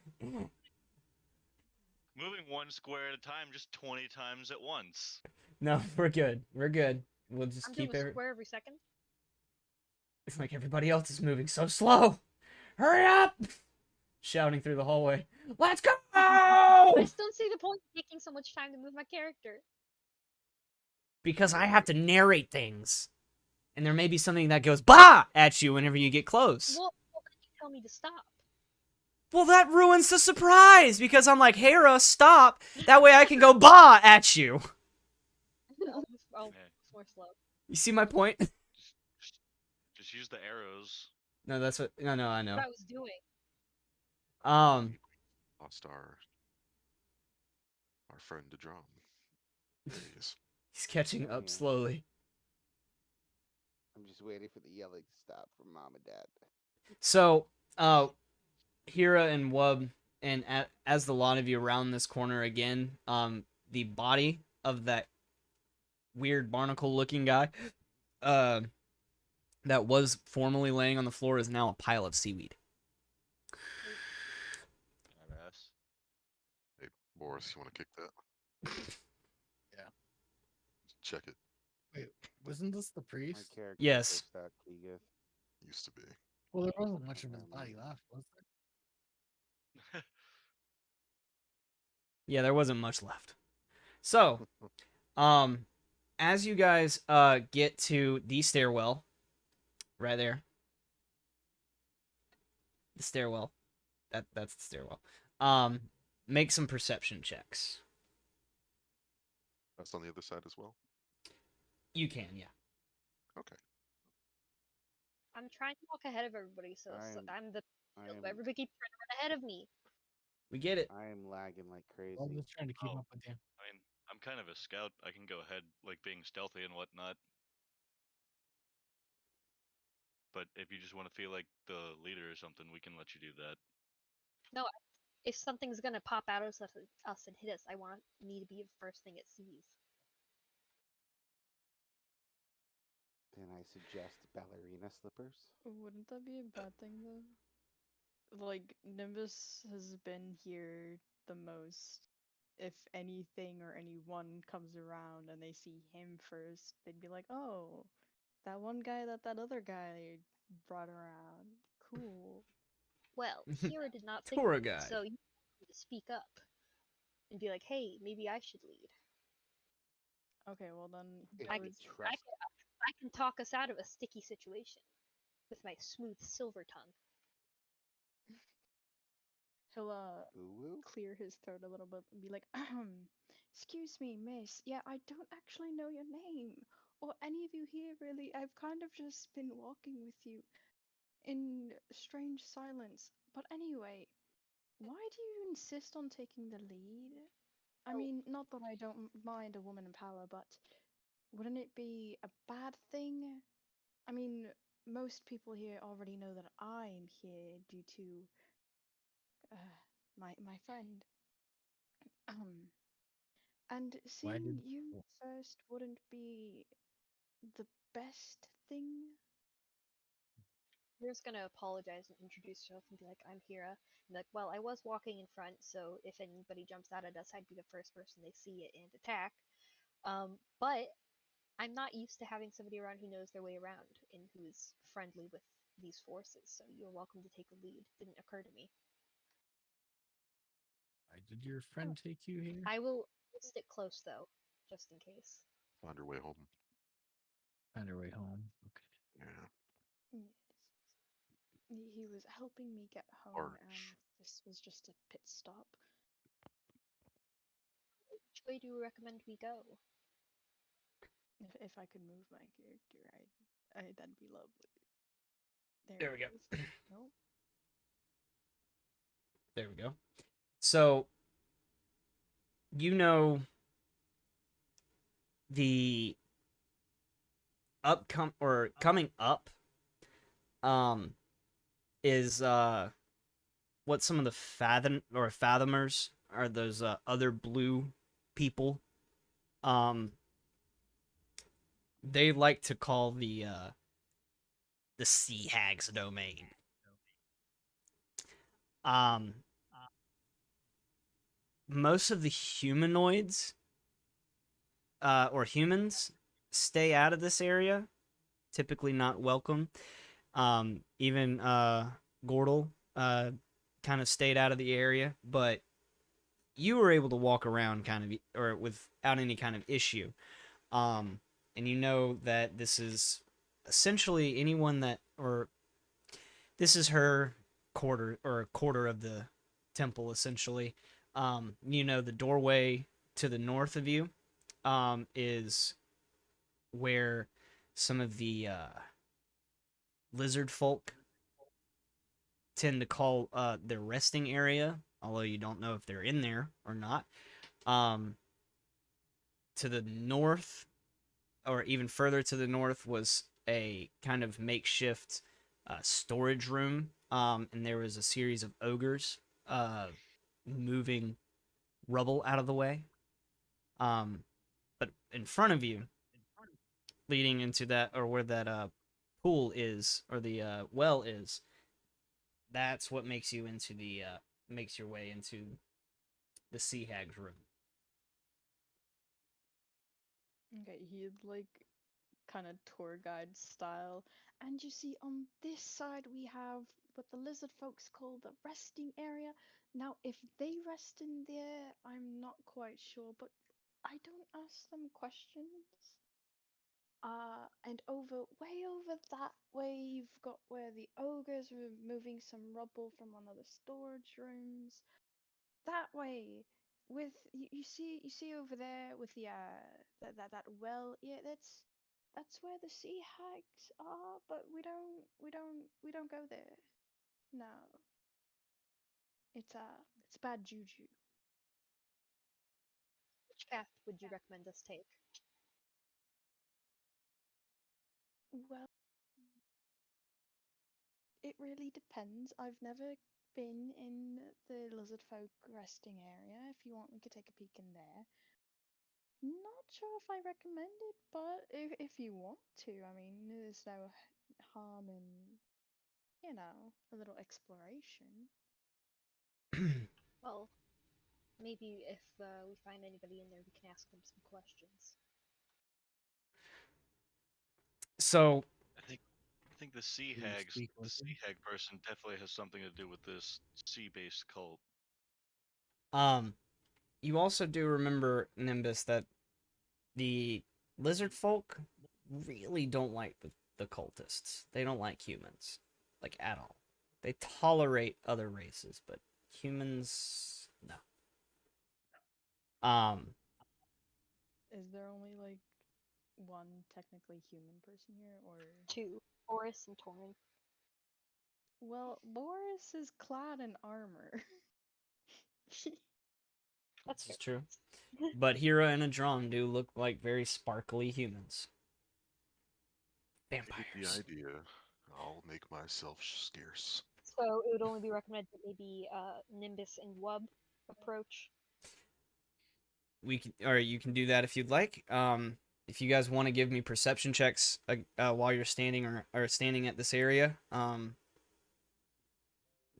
S5: Moving one square at a time, just 20 times at once.
S1: No, we're good. We're good. We'll just
S4: I'm doing
S1: keep
S4: a
S1: every.
S4: square every second.
S1: It's like everybody else is moving so slow. Hurry up! Shouting through the hallway. Let's go!
S4: I just don't see the point of taking so much time to move my character.
S1: Because I have to narrate things. And there may be something that goes bah at you whenever you get close.
S4: Well, then you tell me to stop.
S1: Well, that ruins the surprise because I'm like, Hera, stop. That way I can go bah at you.
S4: Oh,
S5: Yeah,
S4: it's more slow.
S1: You see my point?
S5: just, just use the arrows.
S1: No, that's what. No, I know.
S4: What I was doing.
S1: Um,
S2: Lost our friend to drum. There he is.
S1: he's catching up
S3: Yeah.
S1: slowly.
S3: I'm just waiting for the yelling to stop from mom and dad.
S1: So, Hera and Wub, and as the lot of you around this corner again, the body of that weird barnacle-looking guy, uh, that was formerly laying on the floor is now a pile of seaweed.
S5: Badass.
S2: Hey, Boris, you want to kick that?
S7: Yeah.
S2: Check it.
S7: Wait, wasn't this the
S3: My
S7: priest?
S3: character
S1: Yes.
S3: so stuck, Keegan.
S2: Used to be.
S7: Well, there wasn't much of his body left, was there?
S1: Yeah, there wasn't much left. So, as you guys get to the stairwell, right there, the stairwell, that's the stairwell. Make some perception checks.
S2: That's on the other side as well.
S1: You can, yeah.
S2: Okay.
S4: I'm trying to walk ahead of everybody, so I'm the shield, but everybody keeps trying to run ahead of me.
S1: We get it.
S3: I am lagging like crazy.
S7: I'm just trying to keep
S5: Oh.
S7: up with you.
S5: I mean, I'm kind of a scout. I can go ahead, like being stealthy and whatnot. But if you just want to feel like the leader or something, we can let you do that.
S4: No, if something's gonna pop out of us and hit us, I want me to be the first thing it sees.
S3: Then I suggest ballerina slippers.
S6: Wouldn't that be a bad thing though? Like Nimbus has been here the most. If anything or anyone comes around and they see him first, they'd be like, "Oh, that one guy that other guy brought around. Cool."
S4: Well, Hera did not think
S1: Tour
S4: of it,
S1: guide.
S4: so you need to speak up and be like, "Hey, maybe I should lead.
S6: Okay, well then
S3: If
S4: I
S6: that
S3: we
S4: can,
S6: was
S4: I
S3: trust.
S4: can, I can talk us out of a sticky situation with my smooth silver tongue."
S6: he'll
S3: Ooh.
S6: clear his throat a little bit and be like, "Excuse me, miss. Yeah, I don't actually know your name or any of you here really. I've kind of just been walking with you in strange silence. But anyway, why do you insist on taking the lead? I
S4: Oh,
S6: mean, not that I don't mind a woman in power, but wouldn't it be a bad thing? I mean, most people here already know that I'm here due to my friend. Um, and
S7: Why
S6: seeing
S7: did
S6: you first wouldn't be the best thing.
S4: Hera's gonna apologize and introduce herself and be like, "I'm Hera." And like, "Well, I was walking in front, so if anybody jumps out at us, I'd be the first person they see it and attack. But I'm not used to having somebody around who knows their way around and who's friendly with these forces, so you're welcome to take the lead." Didn't occur to me.
S7: your friend take you here?
S4: I will stick close though, just in case.
S2: Find her way home.
S7: Find her way home. Okay.
S2: Yeah.
S6: Yes. He was helping me get home, and
S2: Arch.
S6: this was just a pit stop.
S4: Which way do you recommend we go?
S6: If I could move my character, that'd be lovely. There
S1: There
S6: it
S1: we go.
S6: is. Nope.
S1: There we go. So you know the upcom or coming up um is what some of the fathomers are, those other blue people. Um they like to call the sea hag's domain. Um Most of the humanoids or humans stay out of this area, typically not welcome. Even Gordle kind of stayed out of the area, but you were able to walk around kind of or without any kind of issue. And you know that this is essentially anyone that, or this is her quarter or a quarter of the temple essentially. You know, the doorway to the north of you is where some of the lizard folk tend to call their resting area, although you don't know if they're in there or not. Um, to the north, or even further to the north, was a kind of makeshift storage room, and there was a series of ogres moving rubble out of the way. But in front of you, leading into that, or where that pool is, or the well is, that's what makes you into the makes your way into the sea hag's room.
S6: Okay, he'd like kind of tour guide style. And you see, on this side, we have what the lizard folks call the resting area. Now, if they rest in there, I'm not quite sure, but I don't ask them questions. And way over that way, you've got where the ogres were moving some rubble from one of the storage rooms. That way, with you see over there with the that well, yeah, that's where the sea hags are, but we don't go there. No, it's bad juju.
S4: Which path would you recommend us take?
S6: Well, it really depends. I've never been in the lizard folk resting area. If you want, we could take a peek in there. Not sure if I recommend it, but if you want to, I mean, there's no harm in, a little exploration.
S4: Well, maybe if we find anybody in there, we can ask them some questions.
S1: So
S5: I think the sea
S7: Do you
S5: hags,
S7: speak
S5: the
S7: with
S5: sea
S7: them?
S5: hag person definitely has something to do with this sea-based cult.
S1: um you also do remember, Nimbus, that the lizard folk really don't like the cultists. They don't like humans, like, at all. They tolerate other races, but humans, no. Um,
S6: Is there only like one technically human person here, or?
S4: Two, Boris and Torin.
S6: Well, Boris is clad in armor.
S4: That's
S1: this
S4: fair.
S1: is true. But Hera and Adron do look like very sparkly humans.
S2: I get the
S1: Vampires.
S2: idea. I'll make myself scarce.
S4: So it would only be recommended that maybe Nimbus and Wub approach.
S1: We can, or you can do that if you'd like. If you guys want to give me perception checks while you're standing, or standing at this area, I'm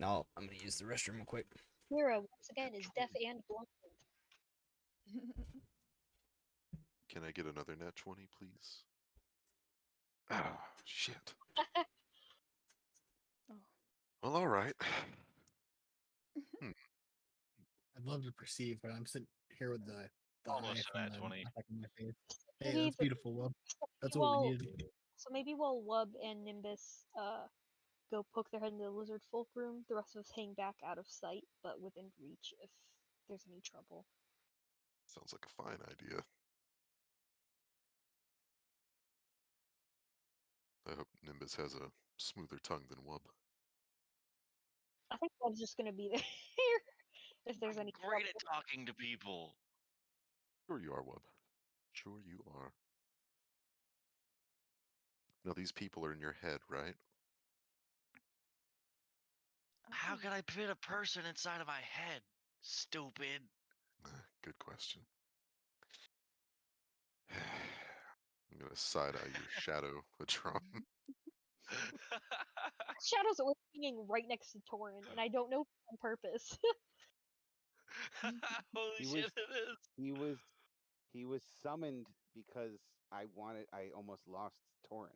S1: gonna use the restroom real quick.
S4: Hera, once again,
S2: Nat
S4: is deaf
S2: 20.
S4: and blind.
S2: Can I get another nat 20, please? Ah, shit.
S6: Oh.
S2: Well, all right. Hmm.
S7: I'd love to perceive, but I'm sitting here with the eye
S5: Almost a
S7: from
S5: nat
S7: the
S5: 20.
S7: back of my face. Hey,
S4: Maybe
S7: that's beautiful, Will. That's
S4: maybe
S7: what we
S4: while
S7: needed.
S4: so maybe while Wub and Nimbus go poke their head in the lizard folk room. The rest of us hang back out of sight, but within reach if there's any trouble.
S2: Sounds like a fine idea. I hope Nimbus has a smoother tongue than Wub.
S4: I think Bob's just gonna be there if there's any
S5: Great
S4: trouble.
S5: at talking to people.
S2: Sure you are, Wub. Sure you are. Now these people are in your head, right?
S5: How
S6: Oh.
S5: can I fit a person inside of my head? Stupid.
S2: Good question. I'm gonna side-eye your shadow, Patron.
S4: Shadows are hanging right next to Torin, and I don't know on purpose.
S5: Holy
S3: He
S5: shit,
S3: was
S5: it is.
S3: he was summoned because I almost lost Torin.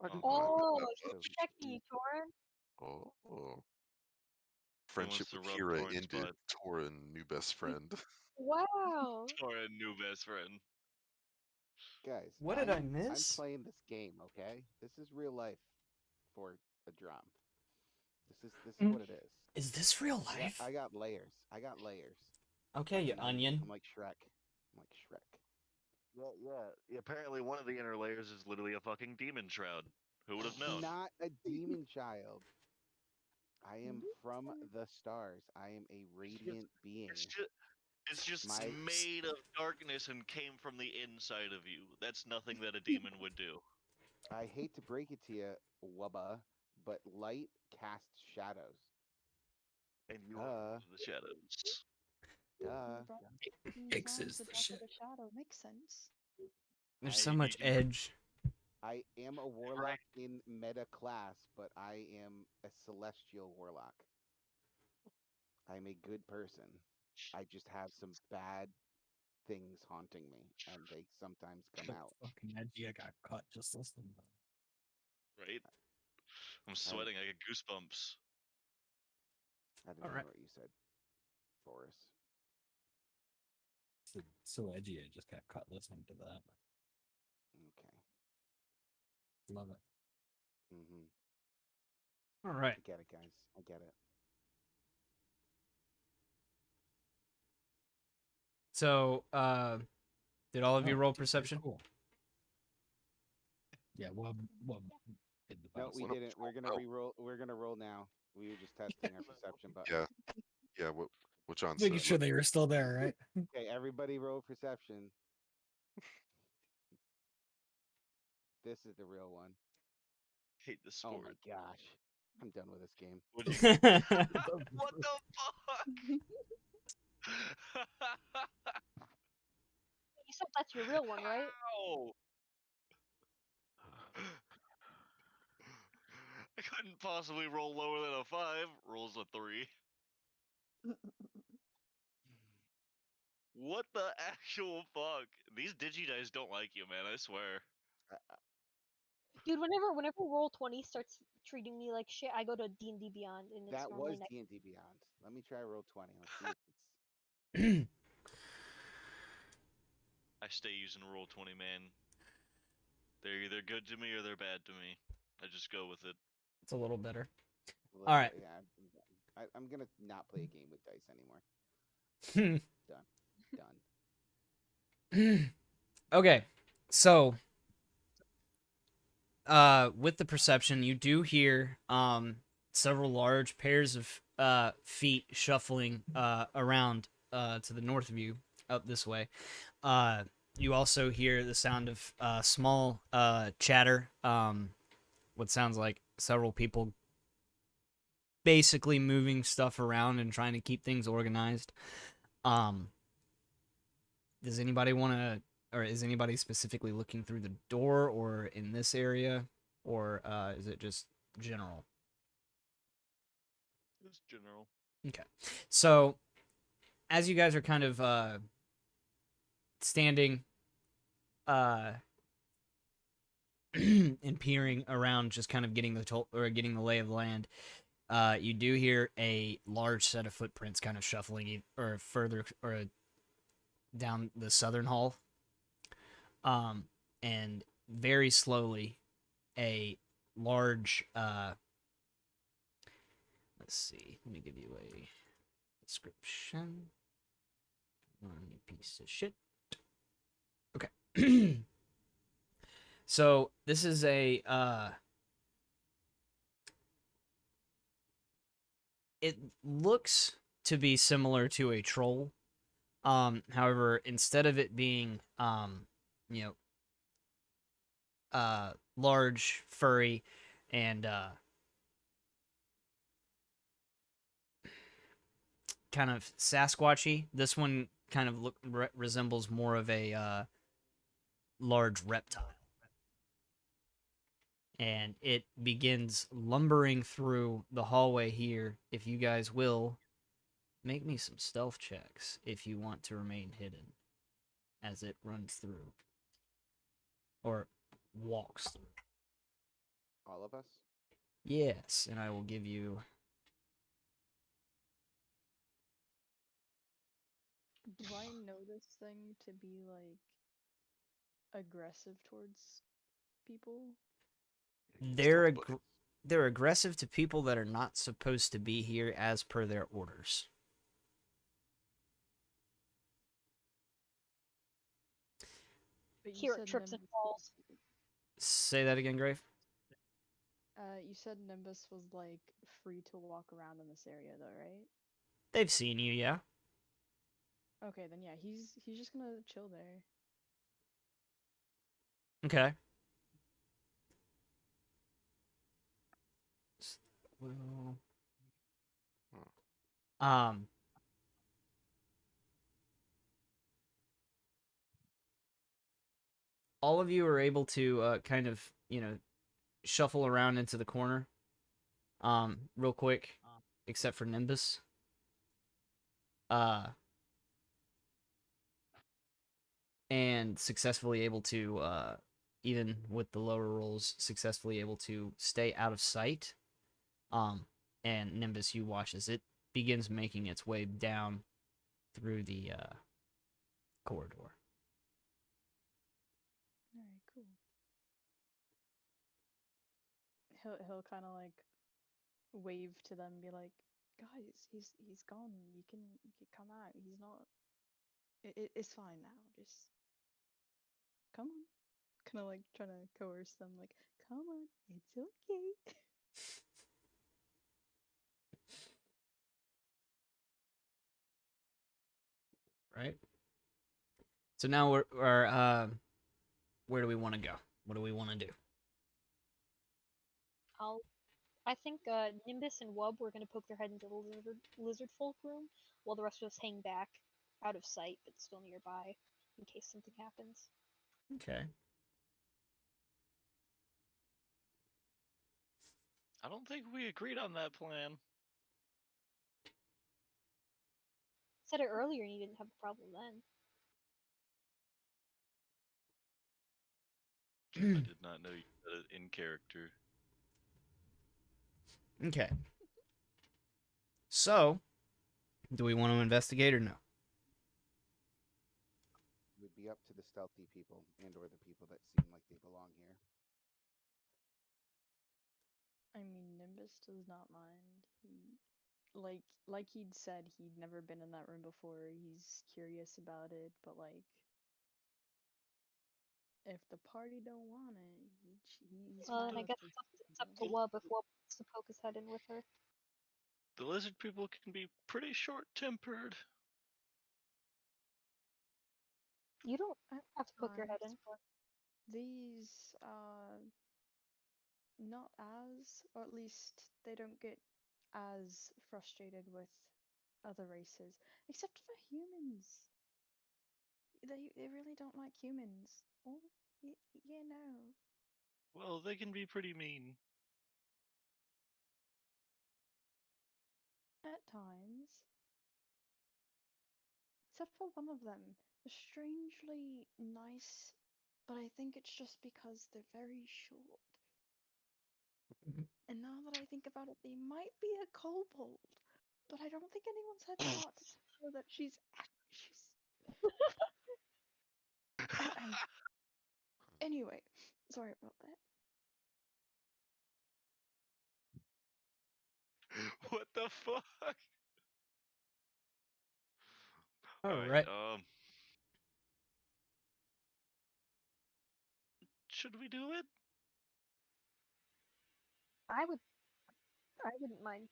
S2: I didn't
S5: Oh.
S2: know
S4: Oh,
S2: that
S4: he's
S3: So
S2: much.
S4: checking you, Torin.
S2: Oh.
S5: He wants
S2: Friendship
S5: to
S2: with
S5: rub
S2: Kira
S5: Torin's
S2: ended.
S5: butt.
S2: Torin, new best friend.
S4: Wow.
S5: Torin, new best friend.
S3: guys,
S1: What did I
S3: I'm
S1: miss?
S3: playing this game, okay? This is real life for a drum. This is what it is.
S1: Is this real
S3: I got
S1: life?
S3: I got layers. I got layers.
S1: Okay,
S3: Like
S1: you
S3: an
S1: onion.
S3: I'm like Shrek. I'm like Shrek.
S5: Yeah. Apparently, one of the inner layers is literally a fucking demon shroud. Who would have known?
S3: Not a demon child. I am from the stars. I am a radiant being.
S5: It's just
S3: My
S5: made of darkness and came from the inside of you. That's nothing that a demon would do.
S3: I hate to break it to you, Wubba, but light casts shadows.
S5: And you
S3: Duh.
S5: are one of the shadows.
S3: Duh.
S6: He
S1: Fixes
S6: drives the
S1: the
S6: dark
S1: shit.
S6: of the shadow. Makes sense.
S1: There's
S3: I-
S1: so much edge.
S3: I am a warlock in meta class, but I am a celestial warlock. I'm a good person. I just have some bad things haunting me, and they sometimes come out.
S7: Fucking edgy. I got cut just listening.
S5: Right? I'm sweating. I get goosebumps.
S3: I didn't
S1: All
S3: hear
S1: right.
S3: what you said, Boris.
S7: So edgy. I just got cut listening to that.
S3: Okay.
S7: Love it.
S1: All right.
S3: I get it, guys. I get it.
S1: So, did all of you
S7: Oh,
S1: roll
S7: okay,
S1: perception?
S7: Cool. Yeah, Wub did the
S3: No,
S7: best.
S3: we
S2: Why don't
S3: didn't.
S2: we
S3: We're gonna
S2: roll?
S3: re-roll. We're gonna roll now. We were just testing our perception button.
S2: Yeah. What John
S7: Making
S2: said.
S7: sure they were still there, right?
S3: Okay, everybody roll perception. This is the real one.
S5: Hate this
S3: Oh
S5: sport.
S3: my gosh. I'm done with this game.
S5: What'd you get? What the fuck?
S4: You said that's your real one, right?
S5: How? I couldn't possibly roll lower than a 5. Rolls a 3. What the actual fuck? These Digidice don't like you, man, I swear.
S4: Dude, whenever Roll20 starts treating me like shit, I go to D&D Beyond, and it's
S3: That
S4: normally
S3: was
S4: nice.
S3: D&D Beyond. Let me try roll 20. Let's see if it's
S5: I stay using Roll20, man. They're either good to me or they're bad to me. I just go with it.
S1: It's a little better.
S3: a little
S1: All right.
S3: bit. Yeah, I'm gonna not play a game with dice anymore. Done.
S1: Okay. So, with the perception, you do hear several large pairs of feet shuffling around to the north of you, up this way. You also hear the sound of small chatter. What sounds like several people basically moving stuff around and trying to keep things organized. Does anybody want to, or is anybody specifically looking through the door or in this area, or is it just general?
S5: Just general.
S1: Okay. So, as you guys are kind of standing and peering around, just kind of getting getting the lay of the land, you do hear a large set of footprints kind of shuffling or further or down the southern hall. And very slowly, a large. Let's see. Let me give you a description. You piece of shit. Okay. So this is a. It looks to be similar to a troll. However, instead of it being you know, large, furry, and kind of Sasquatchy. This one kind of resembles more of a large reptile, and it begins lumbering through the hallway here. If you guys will make me some stealth checks, if you want to remain hidden as it runs through or walks through.
S3: All of us?
S1: Yes, and I will give you.
S6: Do I know this thing to be like aggressive towards people?
S1: They're they're aggressive to people that are not supposed to be here as per their orders.
S6: But you
S4: Here it
S6: said
S4: trips and
S6: Nimbus
S4: falls.
S1: Say that again, Grave.
S6: you said Nimbus was like free to walk around in this area though, right?
S1: They've seen you, yeah.
S6: Okay, then yeah, he's just gonna chill there.
S1: Okay. Well, um, all of you are able to kind of, shuffle around into the corner, real quick, except for Nimbus. Uh, and successfully able to, even with the lower rolls, successfully able to stay out of sight. Um, and Nimbus, you watch as it begins making its way down through the corridor.
S6: Alright, cool. He'll kind of like wave to them, be like, "Guys, he's gone. You can come out. He's not. It's fine now. Just come on." Kind of like trying to coerce them, like, "Come on, it's okay."
S1: Right. So now where do we want to go? What do we want to do?
S4: I'll. I think Nimbus and Wub were gonna poke their head into the lizard folk room, while the rest of us hang back, out of sight but still nearby, in case something happens.
S1: Okay.
S5: I don't think we agreed on that plan.
S4: Said it earlier and you didn't have a problem then.
S5: I did not know you said it in character.
S1: Okay. So, do we want to investigate or no?
S3: It would be up to the stealthy people and or the people that seem like they belong here.
S6: I mean, Nimbus does not mind. Like he'd said, he'd never been in that room before. He's curious about it, but like, if the party don't want it, he's
S4: Well, then
S6: fine
S4: I
S6: with
S4: guess
S6: just.
S4: it's up to Wub if Wub wants to poke his head in with her.
S5: The lizard people can be pretty short-tempered.
S4: You don't
S6: At
S4: have to poke your head
S6: times,
S4: in.
S6: but these not as, or at least they don't get as frustrated with other races, except for humans. They really don't like humans. Oh, you know.
S5: Well, they can be pretty mean.
S6: At times. Except for one of them. They're strangely nice, but I think it's just because they're very short. And now that I think about it, they might be a kobold, but I don't think anyone's had the heart to tell her that she's. Anyway, sorry about that.
S5: the fuck?
S1: All
S5: All right.
S1: right.
S5: Should we do it?
S4: I would I wouldn't mind,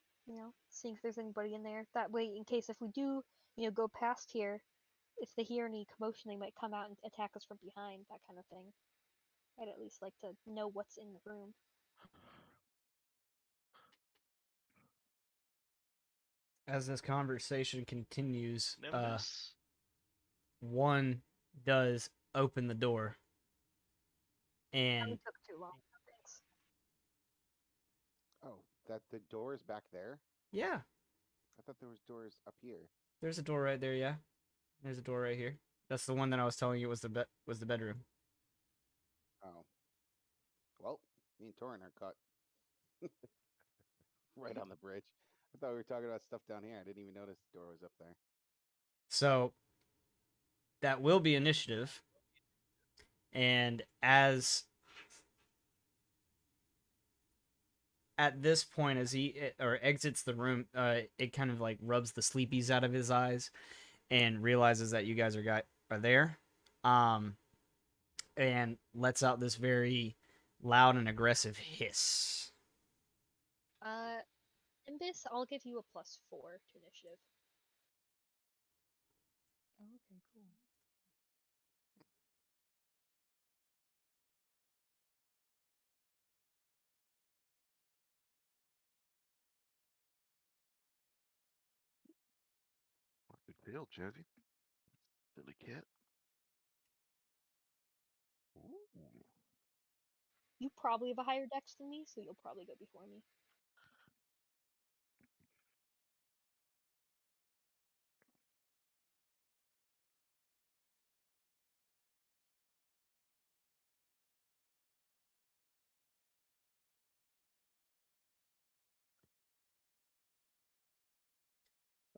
S4: seeing if there's anybody in there. That way, in case if we do, go past here, if they hear any commotion, they might come out and attack us from behind, that kind of thing. I'd at least like to know what's in the room.
S1: As this conversation continues,
S5: Nimbus.
S1: one does open the door,
S4: That
S1: and
S4: took too long. Thanks.
S3: Oh, that the door is back there?
S1: yeah,
S3: I thought there was doors up here.
S1: there's a door right there. Yeah, there's a door right here. That's the one that I was telling you was the bedroom.
S3: Oh. Well, me and Torin are caught right on the bridge. I thought we were talking about stuff down here. I didn't even notice the door was up there.
S1: So that will be initiative, and as at this point, as he or exits the room, it kind of like rubs the sleepies out of his eyes, and realizes that you guys are there, and lets out this very loud and aggressive hiss.
S4: Nimbus, I'll give you a +4 to initiative.
S6: Oh, okay, cool.
S2: Good deal, Jazzy. Silly cat. Ooh.
S4: You probably have a higher dex than me, so you'll probably go before me.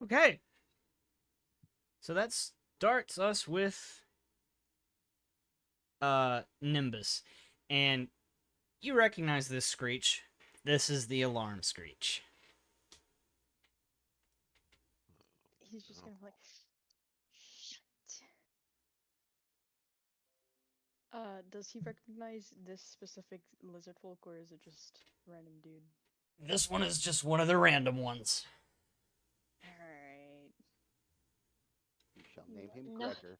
S1: Okay. So that starts us with Nimbus. And you recognize this screech. This is the alarm screech.
S6: He's just
S2: Oh.
S6: gonna be like, shit. Does he recognize this specific lizard folk, or is it just random dude?
S1: This one is just one of the random ones.
S6: Alright.
S3: You shall name him
S4: No,
S3: Gregor.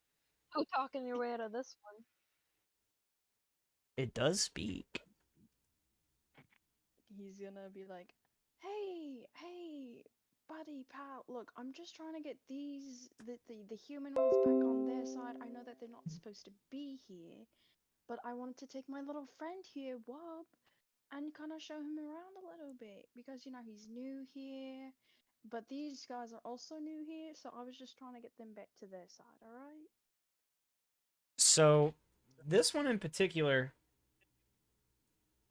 S4: no talking your way out of this one.
S1: It does speak.
S6: He's gonna be like, hey, buddy, pal, look, I'm just trying to get the human ones back on their side. I know that they're not supposed to be here, but I wanted to take my little friend here, Wob, and kind of show him around a little bit because, he's new here, but these guys are also new here, so I was just trying to get them back to their side, alright?
S1: So, this one in particular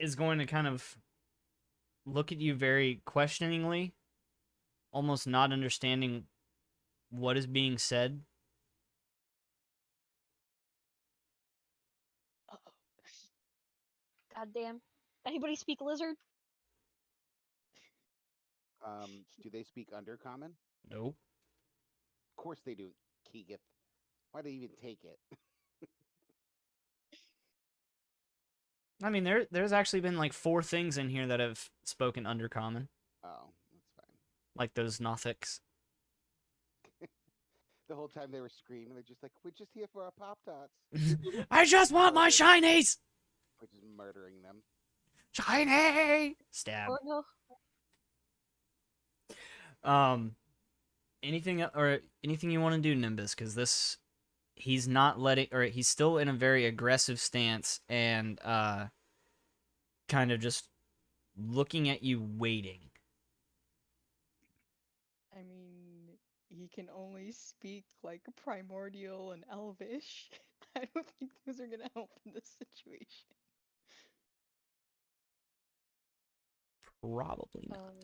S1: is going to kind of look at you very questioningly, almost not understanding what is being said.
S6: Uh-oh.
S4: Goddamn. Anybody speak lizard?
S3: Do they speak Undercommon?
S1: Nope.
S3: Of course they do, Keegith. Why'd they even take it?
S1: I mean, there's actually been like 4 things in here that have spoken Undercommon,
S3: Oh, that's fine.
S1: like those Nothics.
S3: The whole time they were screaming, they're just like, we're just here for our Pop Tarts.
S1: I just want my
S3: Murder.
S1: shinies!
S3: We're just murdering them.
S1: Shiny! Stab.
S4: Oh no.
S1: Anything you want to do, Nimbus? Because he's not letting, or he's still in a very aggressive stance and kind of just looking at you, waiting.
S6: I mean, he can only speak like primordial and elvish. I don't think those are gonna help in this situation.
S1: Probably not.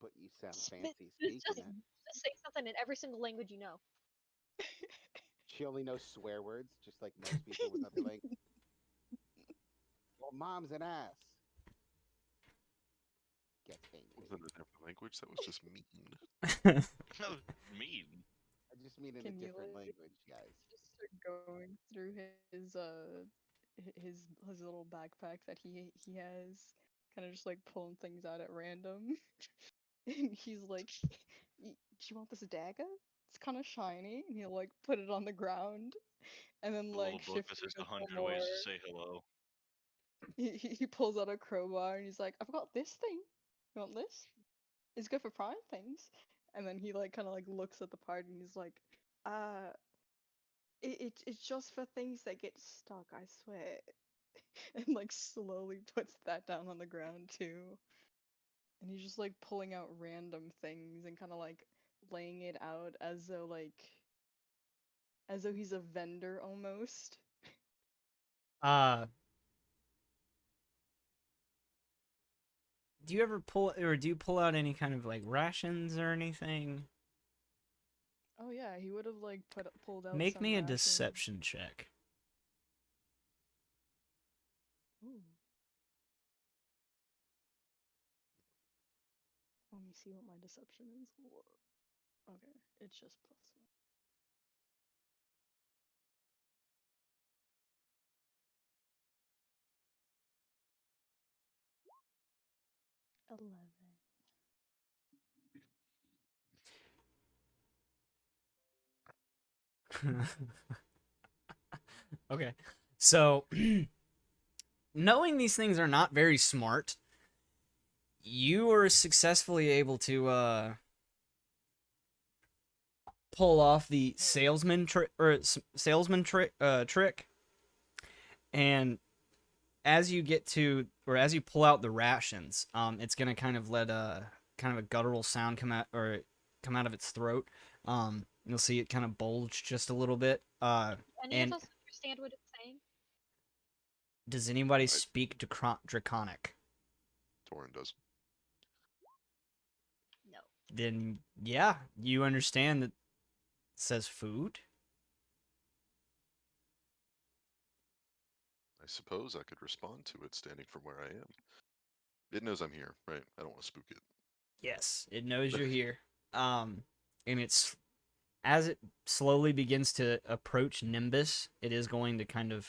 S3: But you sound
S4: Just,
S3: fancy
S4: just,
S3: speaking it.
S4: just say something in every single language you know.
S3: She only knows swear words, just like most people with other languages. Well, mom's an ass. gets angry.
S2: Was that a different language? That was just mean.
S5: No, mean.
S3: I just mean in a
S6: Can you
S3: different
S6: like
S3: language, guys.
S6: just start going through his little backpack that he has, kind of just like pulling things out at random, and he's like, Do you want this dagger? It's kind of shiny," and he'll like put it on the ground, and then
S5: A little
S6: like
S5: book
S6: shift
S5: that
S6: it
S5: says
S6: a
S5: a
S6: couple
S5: hundred ways
S6: more.
S5: to say hello.
S6: He pulls out a crowbar and he's like, "I've got this thing. You want this? It's good for prying things." And then he like kind of like looks at the part and he's like, "Uh, it's just for things that get stuck, I swear." And like slowly puts that down on the ground too. And he's just like pulling out random things and kind of like laying it out as though he's a vendor almost.
S1: uh, do you ever pull or do you pull out any kind of like rations or anything?
S6: Oh yeah, he would have like pulled out
S1: Make
S6: some
S1: me a
S6: rations.
S1: deception check.
S6: Ooh. Let me see what my deception is. Okay, it's just +1. 11.
S1: Okay. So, knowing these things are not very smart, you were successfully able to pull off the salesman trick trick, and as you get to or as you pull out the rations, it's gonna kind of let a kind of a guttural sound come out of its throat. You'll see it kind of bulge just a little bit.
S4: Any of
S1: And
S4: us understand what it's saying?
S1: does anybody
S2: I,
S1: speak Draconic?
S2: Torin does.
S4: No.
S1: Then yeah, you understand that it says food.
S2: I suppose I could respond to it standing from where I am. It knows I'm here, right? I don't want to spook it.
S1: Yes, it knows you're here. And it's as it slowly begins to approach Nimbus, it is going to kind of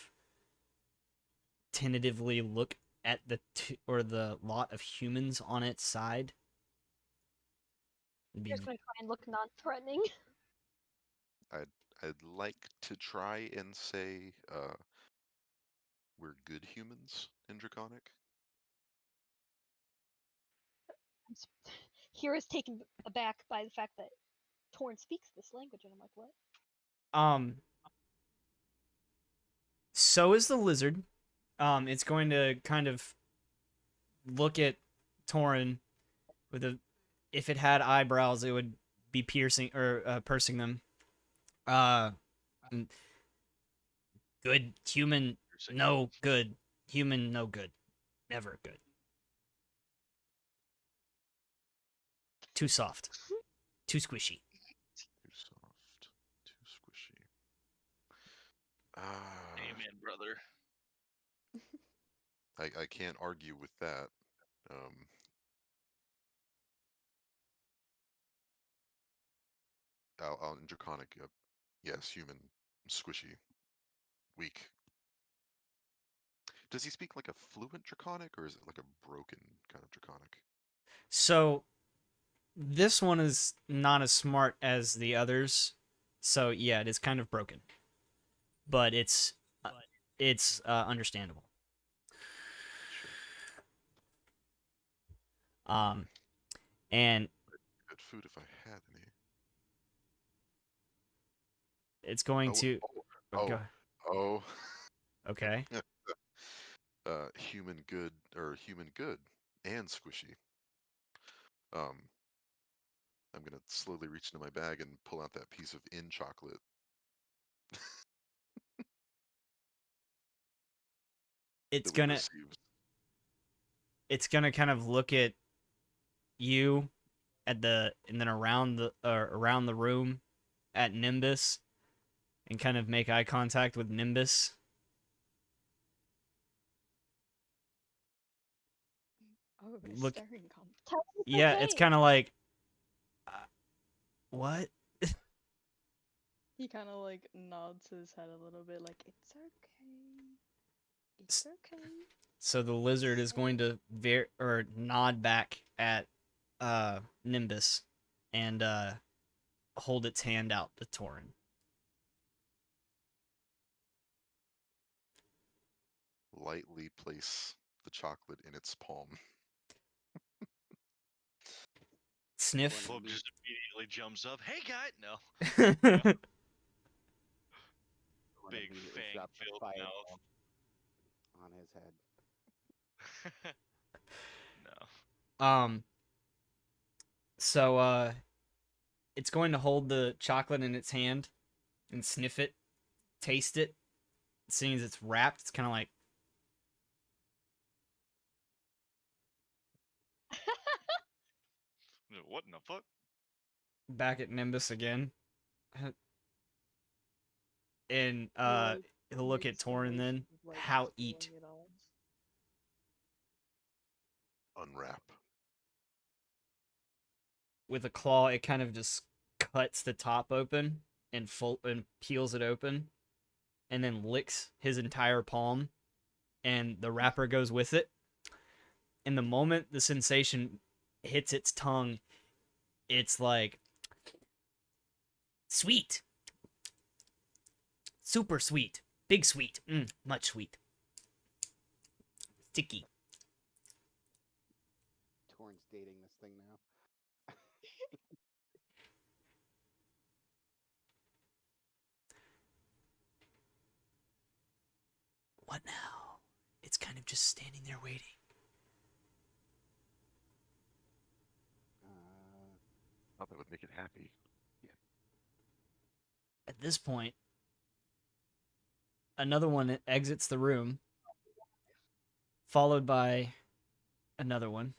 S1: tentatively look at the lot of humans on its side.
S4: You're just gonna try and look non-threatening.
S2: I'd I'd like to try and say we're good humans in Draconic.
S4: Here is taken aback by the fact that Torn speaks this language, and I'm like, what?
S1: Um, so is the lizard. It's going to kind of look at Torin with a. If it had eyebrows, it would be piercing or pursing them. Uh, good human, no good. Human, no good. Never good. Too soft. Too squishy.
S2: Too soft, too squishy.
S5: Amen, brother.
S2: I can't argue with that. Um, in Draconic, yes, human, squishy, weak. Does he speak like a fluent Draconic, or is it like a broken kind of Draconic?
S1: So this one is not as smart as the others. So yeah, it is kind of broken, but it's understandable. Um, and
S2: Good food if I had any.
S1: it's going
S2: Oh,
S1: to
S2: oh,
S1: go.
S2: oh,
S1: Okay.
S2: oh. Human good or human good and squishy. Um, I'm gonna slowly reach into my bag and pull out that piece of in chocolate.
S1: It's
S2: That we
S1: gonna
S2: received.
S1: it's gonna kind of look at you and then around the room at Nimbus and kind of make eye contact with Nimbus.
S6: Oh, a
S1: look.
S6: staring contest.
S4: Tell him it's
S1: Yeah, it's
S4: okay.
S1: kind of like, uh, what?
S6: He kind of like nods his head a little bit, like it's okay, it's okay.
S1: So the lizard is going to nod back at Nimbus and hold its hand out to Torin.
S2: Lightly place the chocolate in its palm.
S1: Sniff.
S5: Bob just immediately jumps up. Hey, guy! No.
S3: One
S5: Big
S3: immediately
S5: fang
S3: drops a
S5: filled
S3: fireball on his head.
S5: mouth. No.
S1: um. So it's going to hold the chocolate in its hand and sniff it, taste it. Seeing as it's wrapped, it's kind of like
S5: What in the fuck?
S1: back at Nimbus again, and
S6: He like
S1: he'll look at
S6: makes the
S1: Torin
S6: motion
S1: then.
S6: of like
S1: How
S6: pulling
S1: eat?
S6: it off.
S2: Unwrap.
S1: With a claw, it kind of just cuts the top open and peels it open, and then licks his entire palm, and the wrapper goes with it. And the moment the sensation hits its tongue, it's like sweet, super sweet, big sweet, much sweet, sticky.
S3: Torrent's dating this thing now.
S1: What now? It's kind of just standing there waiting.
S2: Thought that would make it happy.
S1: At this point, another one exits the room, followed by another one.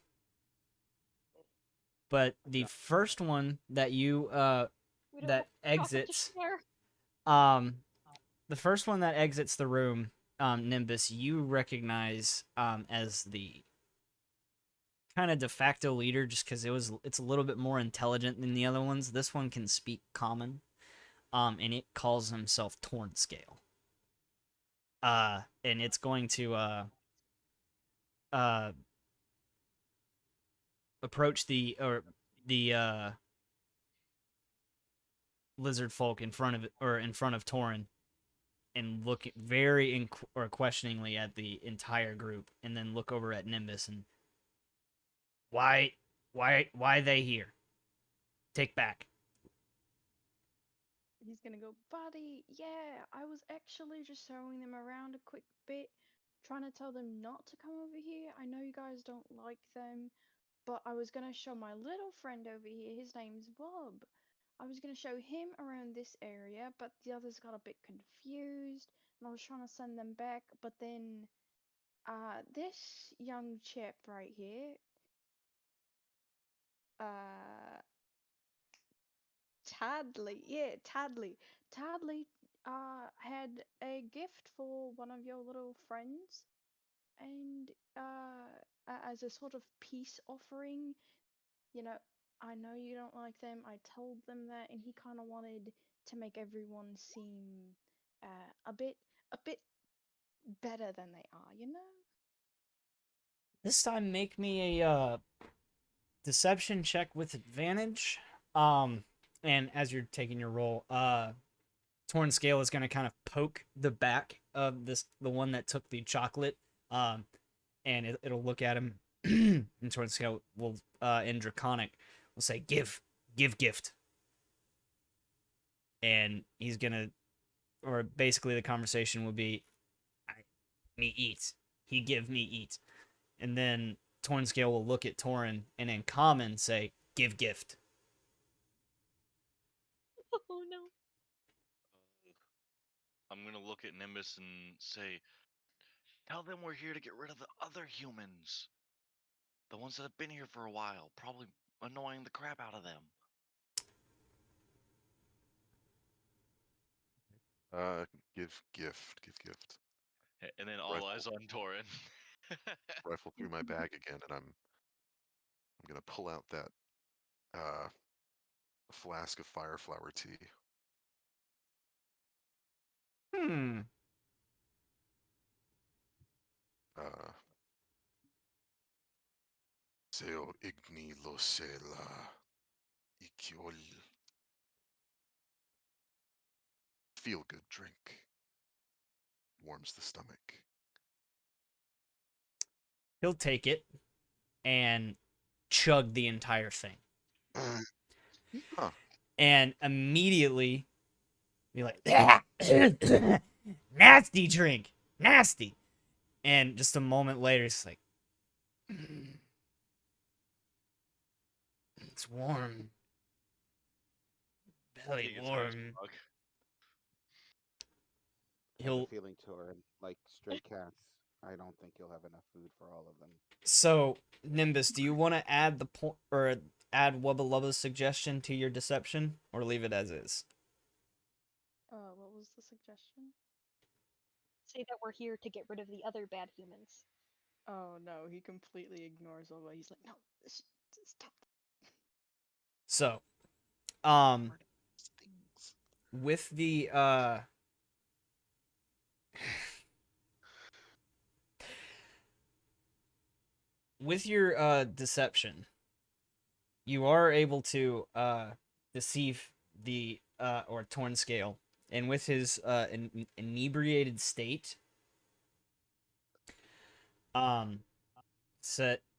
S1: But the first one that you
S4: We don't
S1: that
S4: have chocolate to
S1: exits
S4: share.
S1: um the first one that exits the room, Nimbus, you recognize as the kind of de facto leader just because it's a little bit more intelligent than the other ones. This one can speak common, and it calls himself Tornscale. And it's going to uh approach the lizard folk in front of it or in front of Torin and look very or questioningly at the entire group, and then look over at Nimbus and why they here? Take back.
S6: He's gonna go, buddy. Yeah, I was actually just showing them around a quick bit, trying to tell them not to come over here. I know you guys don't like them, but I was gonna show my little friend over here. His name's Bob. I was gonna show him around this area, but the others got a bit confused, and I was trying to send them back. But then, this young chap right here, uh, Tadley, yeah, Tadley. Tadley had a gift for one of your little friends, and as a sort of peace offering, you know, I know you don't like them. I told them that, and he kind of wanted to make everyone seem a bit better than they are, you know?
S1: This time, make me a deception check with advantage. Um, and as you're taking your roll, Torn Scale is going to kind of poke the back of the one that took the chocolate, and it'll look at him, and Torn Scale will, in Draconic, will say, give gift. And he's going to, or basically the conversation will be, me eat. He give me eat. And then Torn Scale will look at Torin and in common say, give gift.
S4: Oh no.
S5: I'm gonna look at Nimbus and say, tell them we're here to get rid of the other humans. The ones that have been here for a while, probably annoying the crap out of them.
S2: Give gift. Give gift.
S5: And then all eyes on Torin.
S2: Rifle through my bag again, and I'm I'm gonna pull out that uh, flask of fire flower tea.
S1: Hmm.
S2: Uh, Seo igni lo la ikiol. Feel good drink. Warms the stomach.
S1: He'll take it and chug the entire thing.
S2: Huh.
S1: And immediately be like, nasty drink, nasty. And just a moment later, it's like, it's warm, belly
S5: He gets high as
S1: warm.
S5: fuck.
S3: I have a
S1: He'll
S3: feeling, Torin, like stray cats, I don't think you'll have enough food for all of them.
S1: So Nimbus, do you want to add the point or add Wubba Lubba's suggestion to your deception, or leave it as is?
S6: What was the suggestion?
S4: Say that we're here to get rid of the other bad humans.
S6: Oh no, he completely ignores all that. He's like, no, stop.
S1: So,
S2: Stings.
S1: with the with your deception, you are able to deceive the or torn scale, and with his inebriated state, um,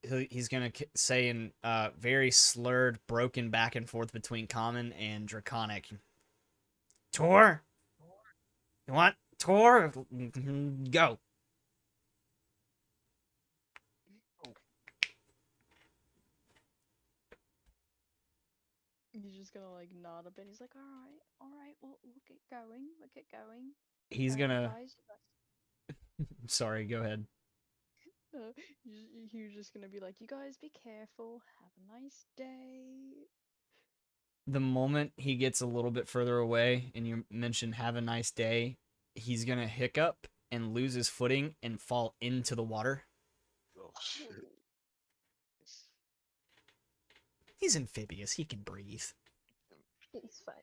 S1: he's gonna say in very slurred, broken back and forth between common and draconic. Tor, you want Tor? Go.
S6: He's just gonna like nod a bit. He's like, all right, we'll get going. We'll get going.
S1: He's gonna.
S6: Guys,
S1: Sorry, go ahead.
S6: he was just gonna be like, you guys be careful. Have a nice day.
S1: The moment he gets a little bit further away and you mention have a nice day, he's gonna hiccup and lose his footing and fall into the water.
S2: Oh shit.
S1: He's amphibious, he can breathe.
S4: He's fine.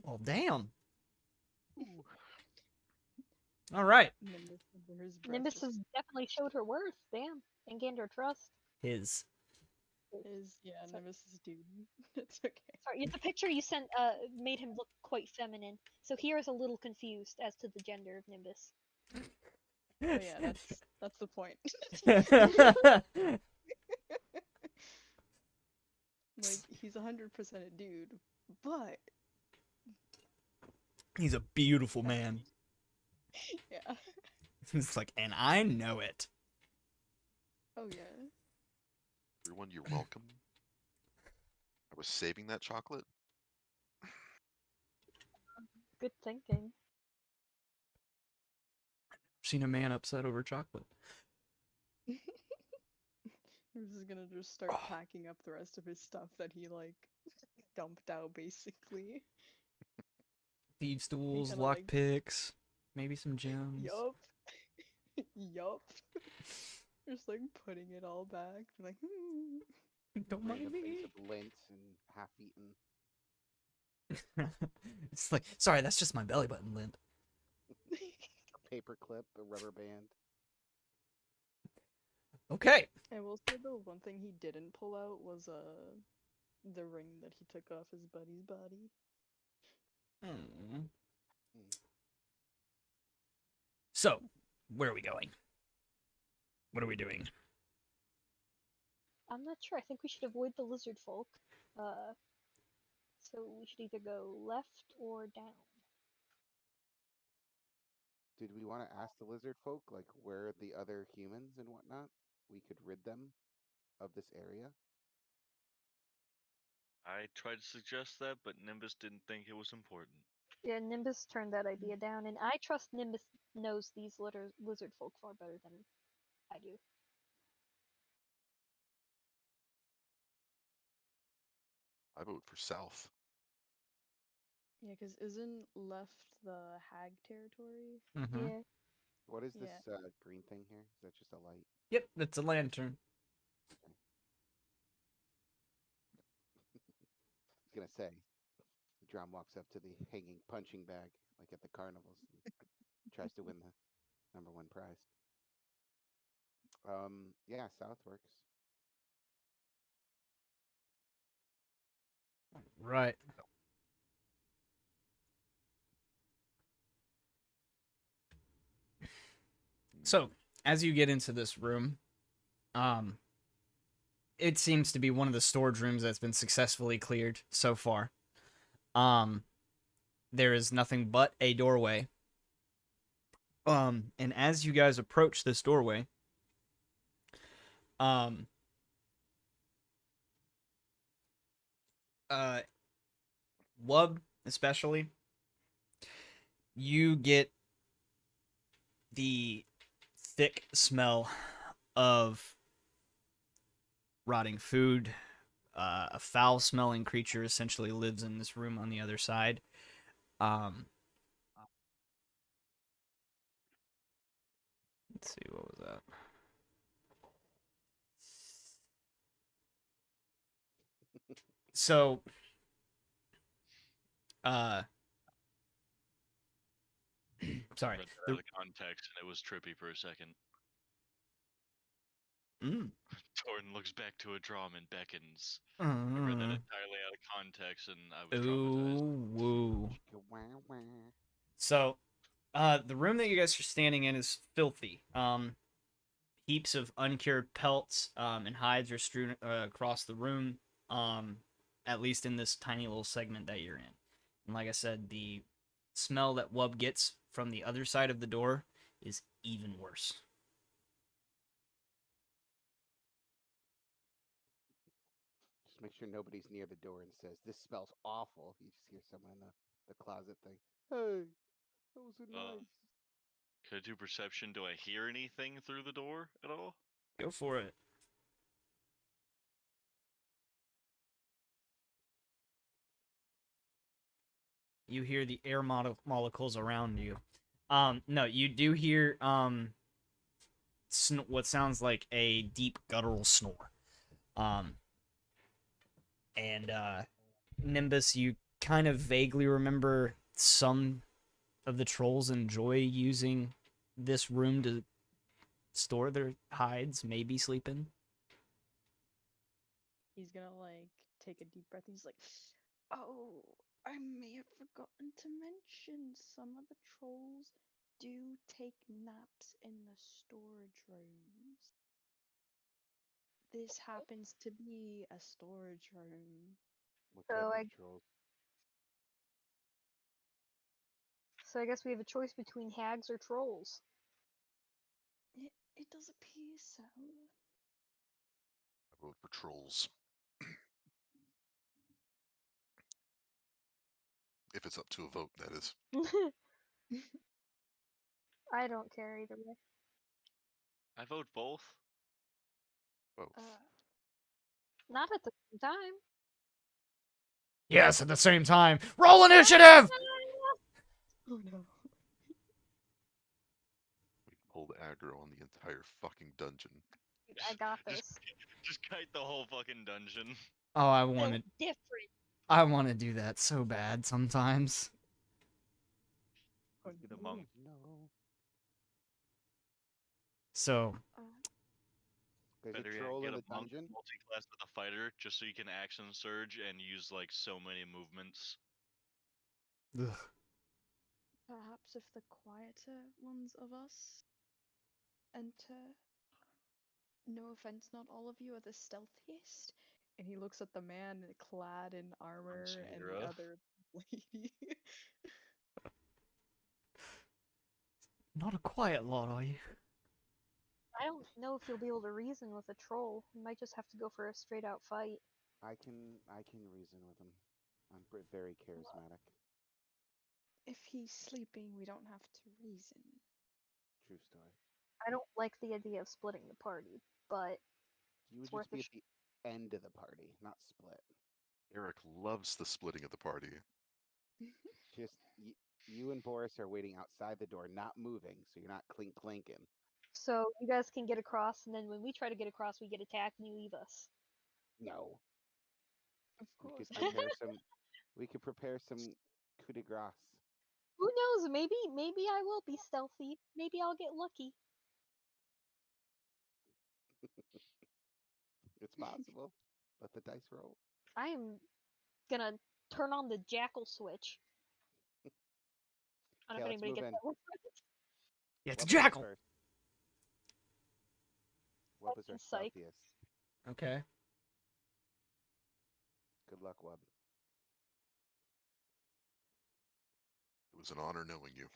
S1: Well, damn. All right.
S6: Nimbus under his breath.
S4: Nimbus
S6: just
S4: has definitely showed her worth, damn, and gained her trust.
S1: His.
S6: is yeah,
S4: Sorry.
S6: Nimbus is dude. It's okay.
S4: Sorry, the picture you sent made him look quite feminine. So here is a little confused as to the gender of Nimbus.
S6: But yeah, that's the point. Like he's 100% a dude, but
S1: He's a beautiful man.
S6: yeah.
S1: It's like, and I know it.
S6: Oh yeah.
S2: Everyone, you're welcome. I was saving that chocolate.
S4: Good thinking.
S1: Seen a man upset over chocolate.
S6: Nimbus is gonna just start packing up the rest of his stuff that he like dumped out basically.
S1: Thieves' tools,
S6: Kinda like,
S1: lockpicks, maybe some gems.
S6: yup. Yup. Just like putting it all back. Like,
S1: Don't
S3: Bring
S1: mind
S3: a
S1: me.
S3: vase of lint and half-eaten.
S1: It's like, sorry, that's just my belly button lint.
S3: A paper clip, a rubber band.
S1: Okay.
S6: I will say the one thing he didn't pull out was the ring that he took off his buddy's body.
S1: Hmm.
S3: Hmm.
S1: So, where are we going? What are we doing?
S4: I'm not sure. I think we should avoid the lizard folk. So we should either go left or down.
S3: Did we want to ask the lizard folk, like, where the other humans and whatnot? We could rid them of this area?
S5: I tried to suggest that, but Nimbus didn't think it was important.
S4: Yeah, Nimbus turned that idea down, and I trust Nimbus knows these lizard folk far better than I do.
S2: I vote for south.
S6: Yeah, because isn't left the hag territory?
S1: Mm-hmm.
S4: Yeah.
S3: What is this
S6: Yeah.
S3: green thing here? Is that just a light?
S1: Yep, that's a lantern.
S3: Okay. I was gonna say, Drum walks up to the hanging punching bag, like at the carnivals, and tries to win the #1 prize. Yeah, South works.
S1: Right. So, as you get into this room, um, it seems to be one of the storage rooms that's been successfully cleared so far. Um, there is nothing but a doorway. And as you guys approach this doorway, um, uh, Wub especially, you get the thick smell of rotting food. A foul smelling creature essentially lives in this room on the other side. Um, let's see, what was that? So, uh, sorry.
S5: Read that
S1: The
S5: out of context, and it was trippy for a second.
S1: mm,
S5: Torton looks back to a drum and beckons.
S1: uh,
S5: I read that entirely out of context, and I was traumatized.
S1: ooh, woo.
S3: Chicka wah wah.
S1: So, the room that you guys are standing in is filthy. Heaps of uncured pelts and hides are strewn across the room. Um, at least in this tiny little segment that you're in. And like I said, the smell that Wub gets from the other side of the door is even worse.
S3: Just make sure nobody's near the door and says, "This smells awful." You just hear someone in the closet thing. Hey, that wasn't
S5: Uh,
S3: nice.
S5: Can I do perception? Do I hear anything through the door at all?
S1: Go for it. You hear the air molecules around you. No, you do hear what sounds like a deep guttural snore. Um, and Nimbus, you kind of vaguely remember some of the trolls enjoy using this room to store their hides, maybe sleep in.
S6: He's gonna like take a deep breath. He's like, "Oh, I may have forgotten to mention some of the trolls do take naps in the storage rooms. This happens to be a storage room."
S3: What type
S4: So
S3: of
S4: I
S3: trolls?
S4: so I guess we have a choice between hags or trolls.
S6: It does appear so.
S2: I vote for trolls. If it's up to a vote, that is.
S4: I don't care either way.
S5: I vote both.
S3: Both.
S4: Not at the same time.
S1: Yes, at the same time. Roll initiative!
S6: Oh no.
S2: We pulled aggro on the entire fucking dungeon.
S4: I got
S5: Just,
S4: this.
S5: just kite the whole fucking dungeon.
S1: Oh,
S4: Built different.
S1: I want to do that so bad sometimes.
S6: Oh
S5: Get a
S6: no.
S5: monk.
S3: No.
S1: So,
S6: Oh.
S3: There's a
S5: Better yet,
S3: troll
S5: get
S3: in
S5: a
S3: the
S5: monk
S3: dungeon.
S5: multi-class with a fighter, just so you can action surge and use like so many movements.
S1: ugh.
S6: Perhaps if the quieter ones of us enter, no offense, not all of you are the stealthiest. And he looks at the man clad in armor and the
S5: Sierra.
S6: other lady.
S1: Not a quiet lot, are you?
S4: I don't know if you'll be able to reason with a troll. You might just have to go for a straight out fight.
S3: I can reason with him. I'm very charismatic.
S6: If he's sleeping, we don't have to reason.
S3: True story.
S4: I don't like the idea of splitting the party, but
S3: You would
S4: it's worth
S3: just
S4: a
S3: be at the end of the party, not split.
S2: Eric loves the splitting of the party.
S3: Just you and Boris are waiting outside the door, not moving, so you're not clink clanking.
S4: So you guys can get across, and then when we try to get across, we get attacked, and you leave us.
S3: No,
S6: Of
S3: we
S6: course
S3: could
S6: not.
S3: prepare some. We could prepare some coup de grace.
S4: Who knows? Maybe I will be stealthy. Maybe I'll get lucky.
S3: It's possible. Let the dice roll.
S4: I am gonna turn on the jackal switch. I don't know
S3: Okay,
S4: if
S3: let's
S4: anybody
S3: move
S4: gets
S3: in.
S4: that reference.
S1: Yeah, it's a
S3: Web goes
S1: jackal.
S3: first. Web is our
S4: Psych.
S3: stealthiest.
S1: Okay.
S3: Good luck, Web.
S2: It was an honor knowing you.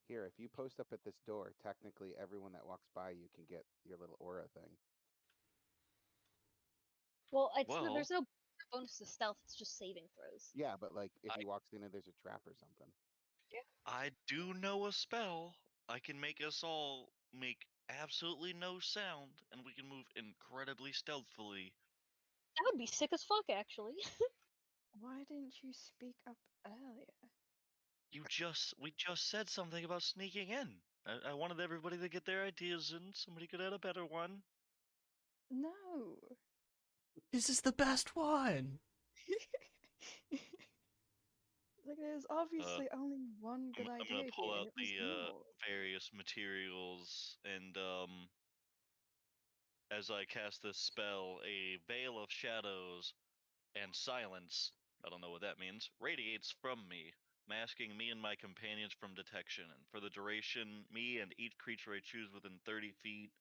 S3: Here, if you post up at this door, technically everyone that walks by you can get your little aura thing.
S4: Well,
S5: Well,
S4: there's no bonus to stealth. It's just saving throws.
S3: Yeah, but like if
S5: I
S3: he walks in and there's a trap or something.
S5: I do know a spell. I can make us all make absolutely no sound, and we can move incredibly stealthily.
S4: That would be sick as fuck, actually.
S6: Why didn't you speak up earlier?
S5: We just said something about sneaking in. I wanted everybody to get their ideas in. Somebody could add a better one.
S6: No.
S1: This is the best one.
S6: Like, there's
S5: Uh,
S6: obviously only one good
S5: I'm gonna
S6: idea
S5: pull
S6: here, and
S5: out
S6: it was
S5: the
S6: yours.
S5: various materials, and as I cast this spell, a veil of shadows and silence, I don't know what that means, radiates from me, masking me and my companions from detection. And for the duration, me and each creature I choose within 30 feet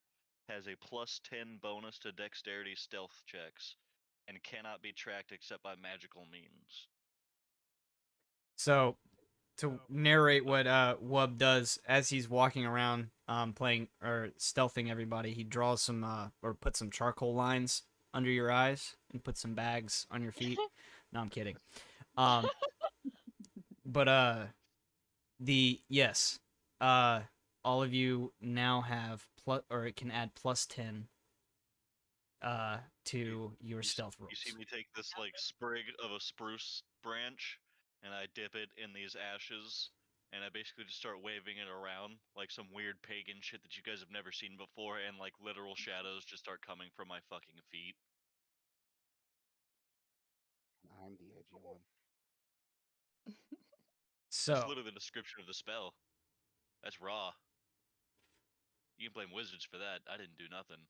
S5: has a +10 bonus to dexterity stealth checks and cannot be tracked except by magical means.
S1: So to narrate what Wub does as he's walking around playing or stealthing everybody, he draws some or puts some charcoal lines under your eyes and puts some bags on your feet. No, I'm kidding. Um but the yes. All of you now have plus or it can add +10 to your stealth
S5: You see
S1: rolls.
S5: me take this like sprig of a spruce branch and I dip it in these ashes and I basically just start waving it around like some weird pagan shit that you guys have never seen before, and like literal shadows just start coming from my fucking feet.
S3: I'm the edgy one.
S5: That's
S1: So,
S5: literally the description of the spell. That's raw. You can blame wizards for that. I didn't do nothing.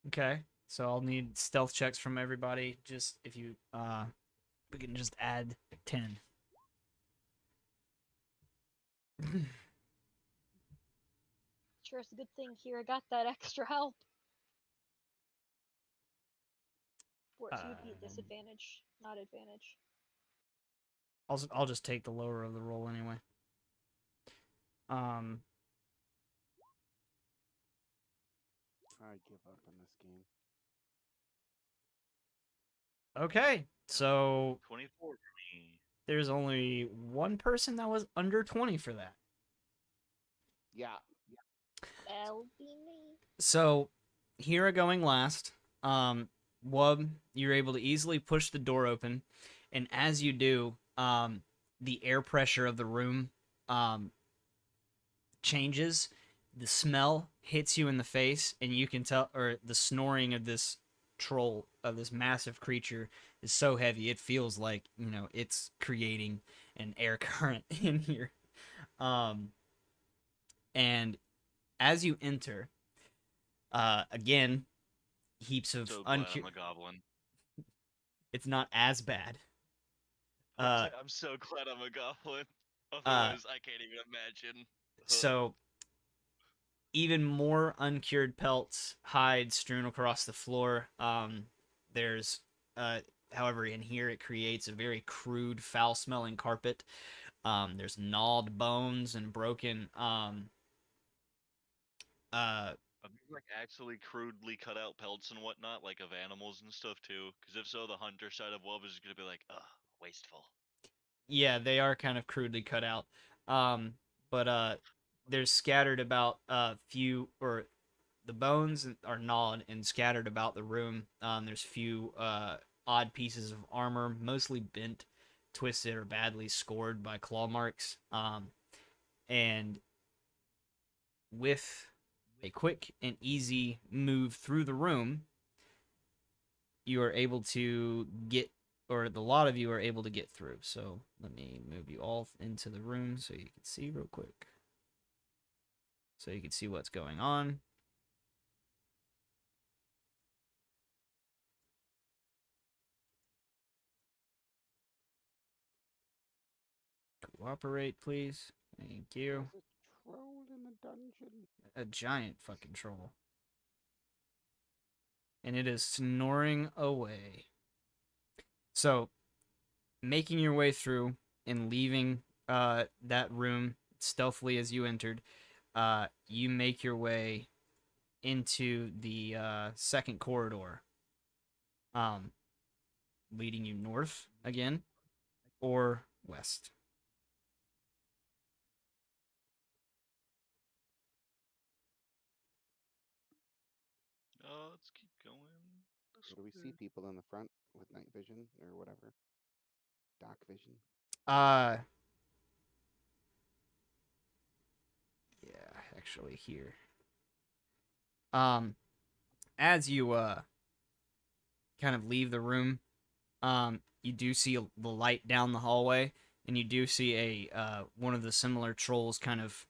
S1: okay. So I'll need stealth checks from everybody. Just if you we can just add 10.
S4: Sure, it's a good thing here I got that extra help. Boris, you would be at disadvantage, not advantage.
S1: I'll just take the lower of the roll anyway. Um
S3: I give up on this game.
S1: okay. So
S5: 24 for me.
S1: there's only one person that was under 20 for that.
S3: Yeah.
S4: That'll be me.
S1: So Hira going last. Wub, you're able to easily push the door open, and as you do, the air pressure of the room changes. The smell hits you in the face, and you can tell, or the snoring of this troll, of this massive creature, is so heavy it feels like it's creating an air current in here. And as you enter, again, heaps of
S5: So glad I'm a goblin.
S1: It's not as bad.
S5: I'm so glad I'm a goblin. Otherwise, I can't even imagine.
S1: So even more uncured pelts, hides strewn across the floor. There's, however, in here it creates a very crude, foul-smelling carpet. There's gnawed bones and broken.
S5: Are these like actually crudely cut out pelts and whatnot, like of animals and stuff too? Because if so, the hunter side of Wub is gonna be like, ugh, wasteful.
S1: Yeah, they are kind of crudely cut out. But there's scattered about a few, or the bones are gnawed and scattered about the room. There's few odd pieces of armor, mostly bent, twisted, or badly scored by claw marks. And with a quick and easy move through the room, you are able to get, or the lot of you are able to get through. So let me move you all into the room so you can see real quick. So you can see what's going on. Cooperate, please. Thank you.
S3: There's a troll in the dungeon.
S1: A giant fucking troll. And it is snoring away. So, making your way through and leaving that room stealthily as you entered, you make your way into the second corridor, um, leading you north again or west.
S5: Let's keep going. This
S3: Do we see
S5: way.
S3: people in the front with night vision or whatever? Dark vision.
S1: Uh, yeah, actually here. Um, as you kind of leave the room, you do see the light down the hallway, and you do see a one of the similar trolls kind of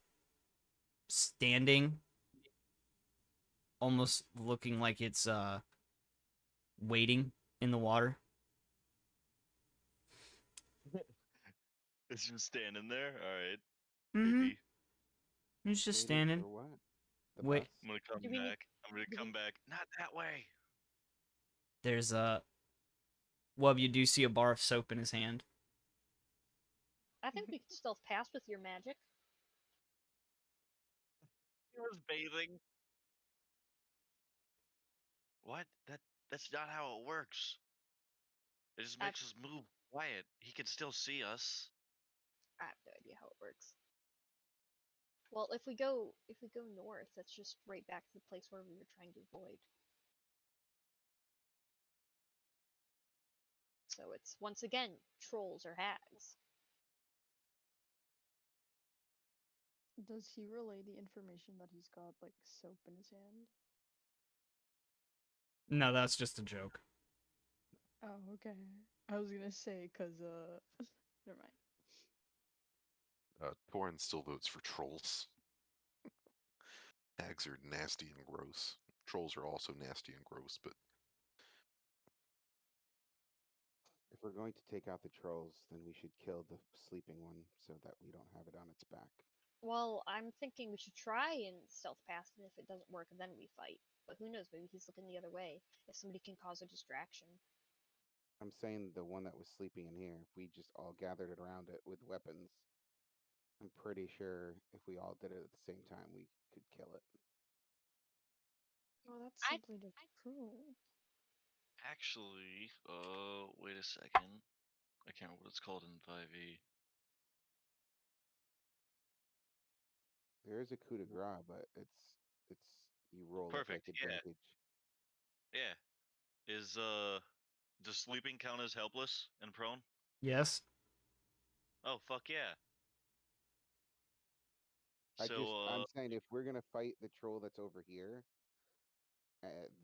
S1: standing, almost looking like it's waiting in the water.
S5: It's just standing there. All right.
S1: Mm-hmm.
S5: Creepy.
S1: He's just
S3: Waiting
S1: standing.
S3: for what? The
S1: Wait,
S3: bus?
S5: I'm gonna come
S4: Do we need?
S5: back. I'm gonna
S4: Do
S5: come
S4: we?
S5: back. Not that way.
S1: there's a well, you do see a bar of soap in his hand.
S4: I think we could still pass with your magic.
S5: He was bathing. What? That's not how it works. It just
S4: I have,
S5: makes us move quiet. He can still see us.
S4: I have no idea how it works. Well, if we go north, that's just right back to the place where we were trying to avoid. So it's once again trolls or hags.
S6: Does he relay the information that he's got like soap in his hand?
S1: No, that's just a joke.
S6: Oh, okay. I was gonna say, cause never mind.
S2: Torin still votes for trolls. Hags are nasty and gross. Trolls are also nasty and gross, but
S3: If we're going to take out the trolls, then we should kill the sleeping one so that we don't have it on its back.
S4: Well, I'm thinking we should try and stealth past, and if it doesn't work, then we fight. But who knows? Maybe he's looking the other way. If somebody can cause a distraction.
S3: I'm saying the one that was sleeping in here, if we just all gathered around it with weapons, I'm pretty sure if we all did it at the same time, we could kill it.
S6: Oh, that's
S4: I
S6: simply just cruel.
S5: Actually, wait a second. I can't remember what it's called in 5e.
S3: There is a coup de grace, but it's you roll at like
S5: Perfect. Yeah.
S3: advantage.
S5: Yeah. Is does sleeping count as helpless and prone?
S1: Yes.
S5: Oh fuck yeah. So
S3: I'm saying if we're gonna fight the troll that's over here,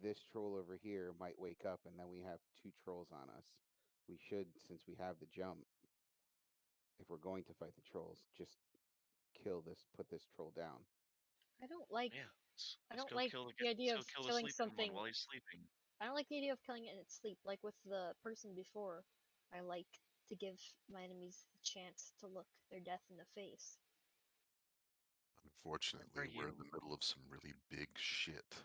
S3: this troll over here might wake up, and then we have two trolls on us. We should, since we have the jump, if we're going to fight the trolls, just kill this, put this troll down.
S4: I don't like
S5: yeah,
S4: I
S5: let's
S4: don't
S5: go
S4: like
S5: kill
S4: the idea
S5: let's
S4: of
S5: go kill the
S4: killing
S5: sleeping one
S4: something.
S5: while he's sleeping.
S4: I don't like the idea of killing it in its sleep. Like with the person before, I like to give my enemies the chance to look their death in the face.
S5: For
S2: unfortunately, we're in
S5: you.
S2: the middle of some really big shit.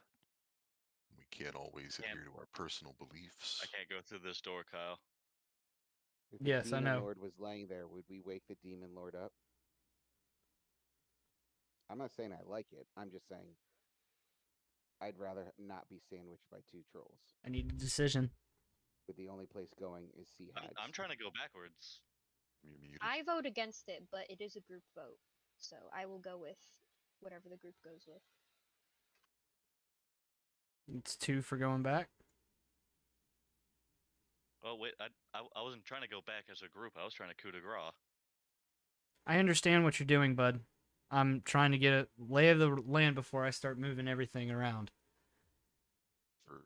S2: We can't always
S5: Can't
S2: adhere to our personal
S5: I
S2: beliefs.
S5: can't go through this door, Kyle.
S3: If a
S1: Yes, I
S3: demon
S1: know.
S3: lord was laying there, would we wake the demon lord up? I'm not saying I like it. I'm just saying I'd rather not be sandwiched by two trolls.
S1: I need a decision.
S3: With the only place going is sea
S5: I'm
S3: hags.
S5: trying to go backwards.
S2: You're muted.
S4: I vote against it, but it is a group vote, so I will go with whatever the group goes with.
S1: It's 2 for going back.
S5: Oh wait, I wasn't trying to go back as a group. I was trying to coup de grace.
S1: I understand what you're doing, bud. I'm trying to get a lay of the land before I start moving everything around.
S2: For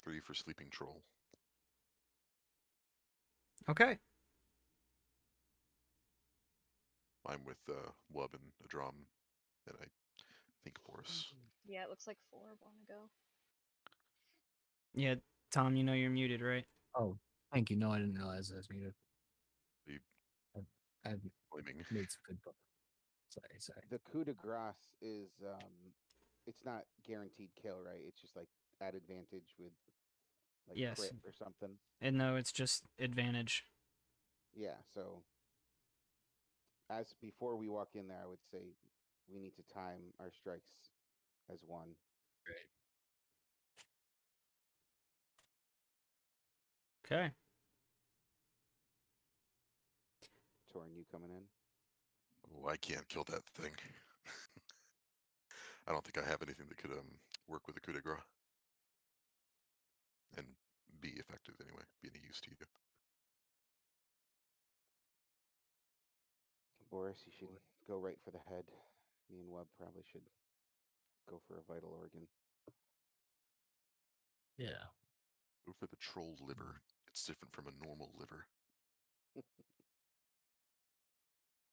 S2: 3 for sleeping troll.
S1: Okay.
S2: I'm with Wub and Adram, and I think Boris.
S4: Yeah, it looks like 4 want to go.
S1: Yeah, Tom, you know you're muted, right?
S7: Oh, thank you. No, I didn't realize I was muted.
S2: You
S7: I've
S2: blaming?
S7: made some good. Sorry.
S3: The coup de grace is it's not guaranteed kill, right? It's just like at advantage with like
S1: Yes.
S3: crit or something.
S1: And no, it's just advantage.
S3: Yeah, so as before we walk in there, I would say we need to time our strikes as one.
S7: Great.
S1: Okay.
S3: Torin, you coming in?
S2: Oh, I can't kill that thing. I don't think I have anything that could work with a coup de grace and be effective anyway, be any use to you.
S3: Boris, you should go right for the head. Me and Webb probably should go for a vital organ.
S7: Yeah.
S2: Go for the troll liver. It's different from a normal liver.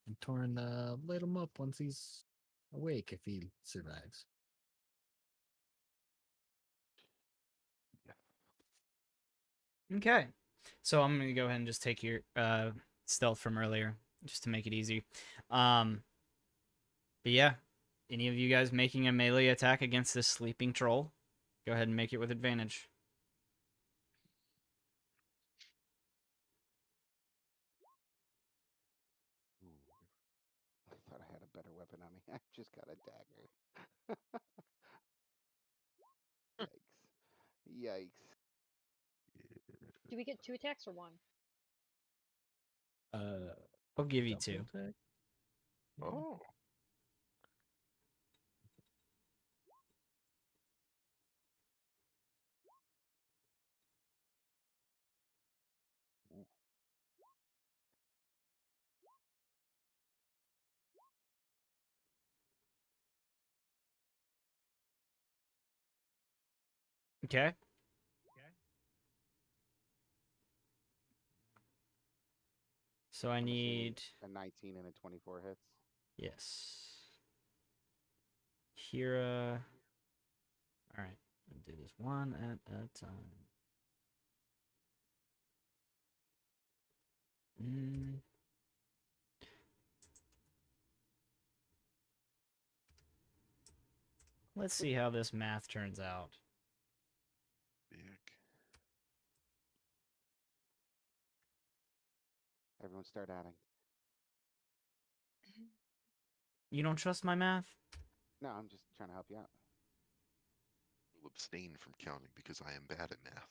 S7: And Torn light him up once he's awake if he survives.
S2: Yeah.
S1: Okay. So I'm gonna go ahead and just take your stealth from earlier, just to make it easy. But yeah, any of you guys making a melee attack against this sleeping troll, go ahead and make it with advantage.
S3: I thought I had a better weapon on me. I just got a dagger. Yikes. Yikes.
S4: Do we get 2 attacks or 1?
S7: Uh,
S1: I'll give you
S7: double
S1: 2.
S7: attack. Yeah.
S2: Oh. Ooh.
S1: Okay. So I
S3: I'm assuming
S1: need
S3: a 19 and a 24 hits.
S1: yes. Kira. All right. I'll do this one at a time. Mm. Let's see how this math turns out.
S2: Big.
S3: Everyone start adding.
S1: You don't trust my math?
S3: No, I'm just trying to help you out.
S2: Will abstain from counting because I am bad at math.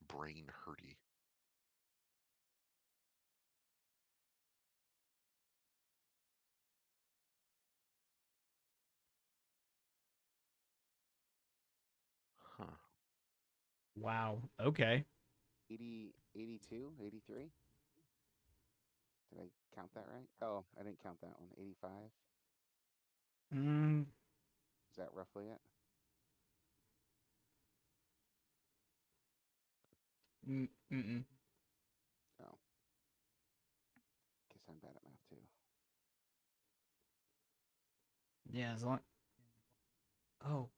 S2: Brain hurty. Huh.
S1: Wow. Okay.
S3: 80, 82, 83? Did I count that right? Oh, I didn't count that one. 85?
S1: Mm,
S3: Is that roughly it?
S1: mm-mm.
S3: Oh, guess I'm bad at math too.
S1: Yeah, as long. Oh,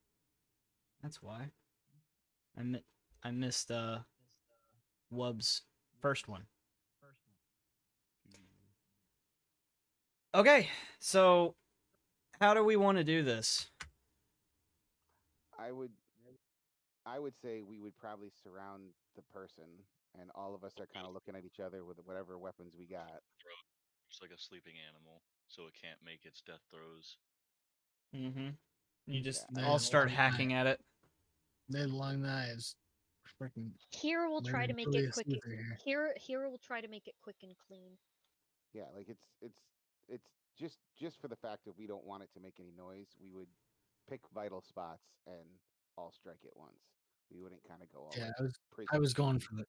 S1: that's why. I missed Wub's first one. Okay, so how do we want to do this?
S3: I would I would say we would probably surround the person and all of us are kind of looking at each other with whatever weapons we got.
S5: It's like a sleeping animal, so it can't make its death throws.
S1: Mm-hmm. You
S3: Yeah,
S1: just
S3: I
S1: all
S3: would
S1: start hacking at it.
S7: They had long knives. Freaking
S4: Hero will try to make it
S7: Julius
S4: quick.
S7: Caesar here.
S4: Hero will try to make it quick and clean.
S3: yeah, like it's just for the fact that we don't want it to make any noise, we would pick vital spots and all strike at once. We wouldn't kind of go all
S7: Yeah,
S3: like
S7: I
S3: prison
S7: was going
S3: shooty.
S7: for the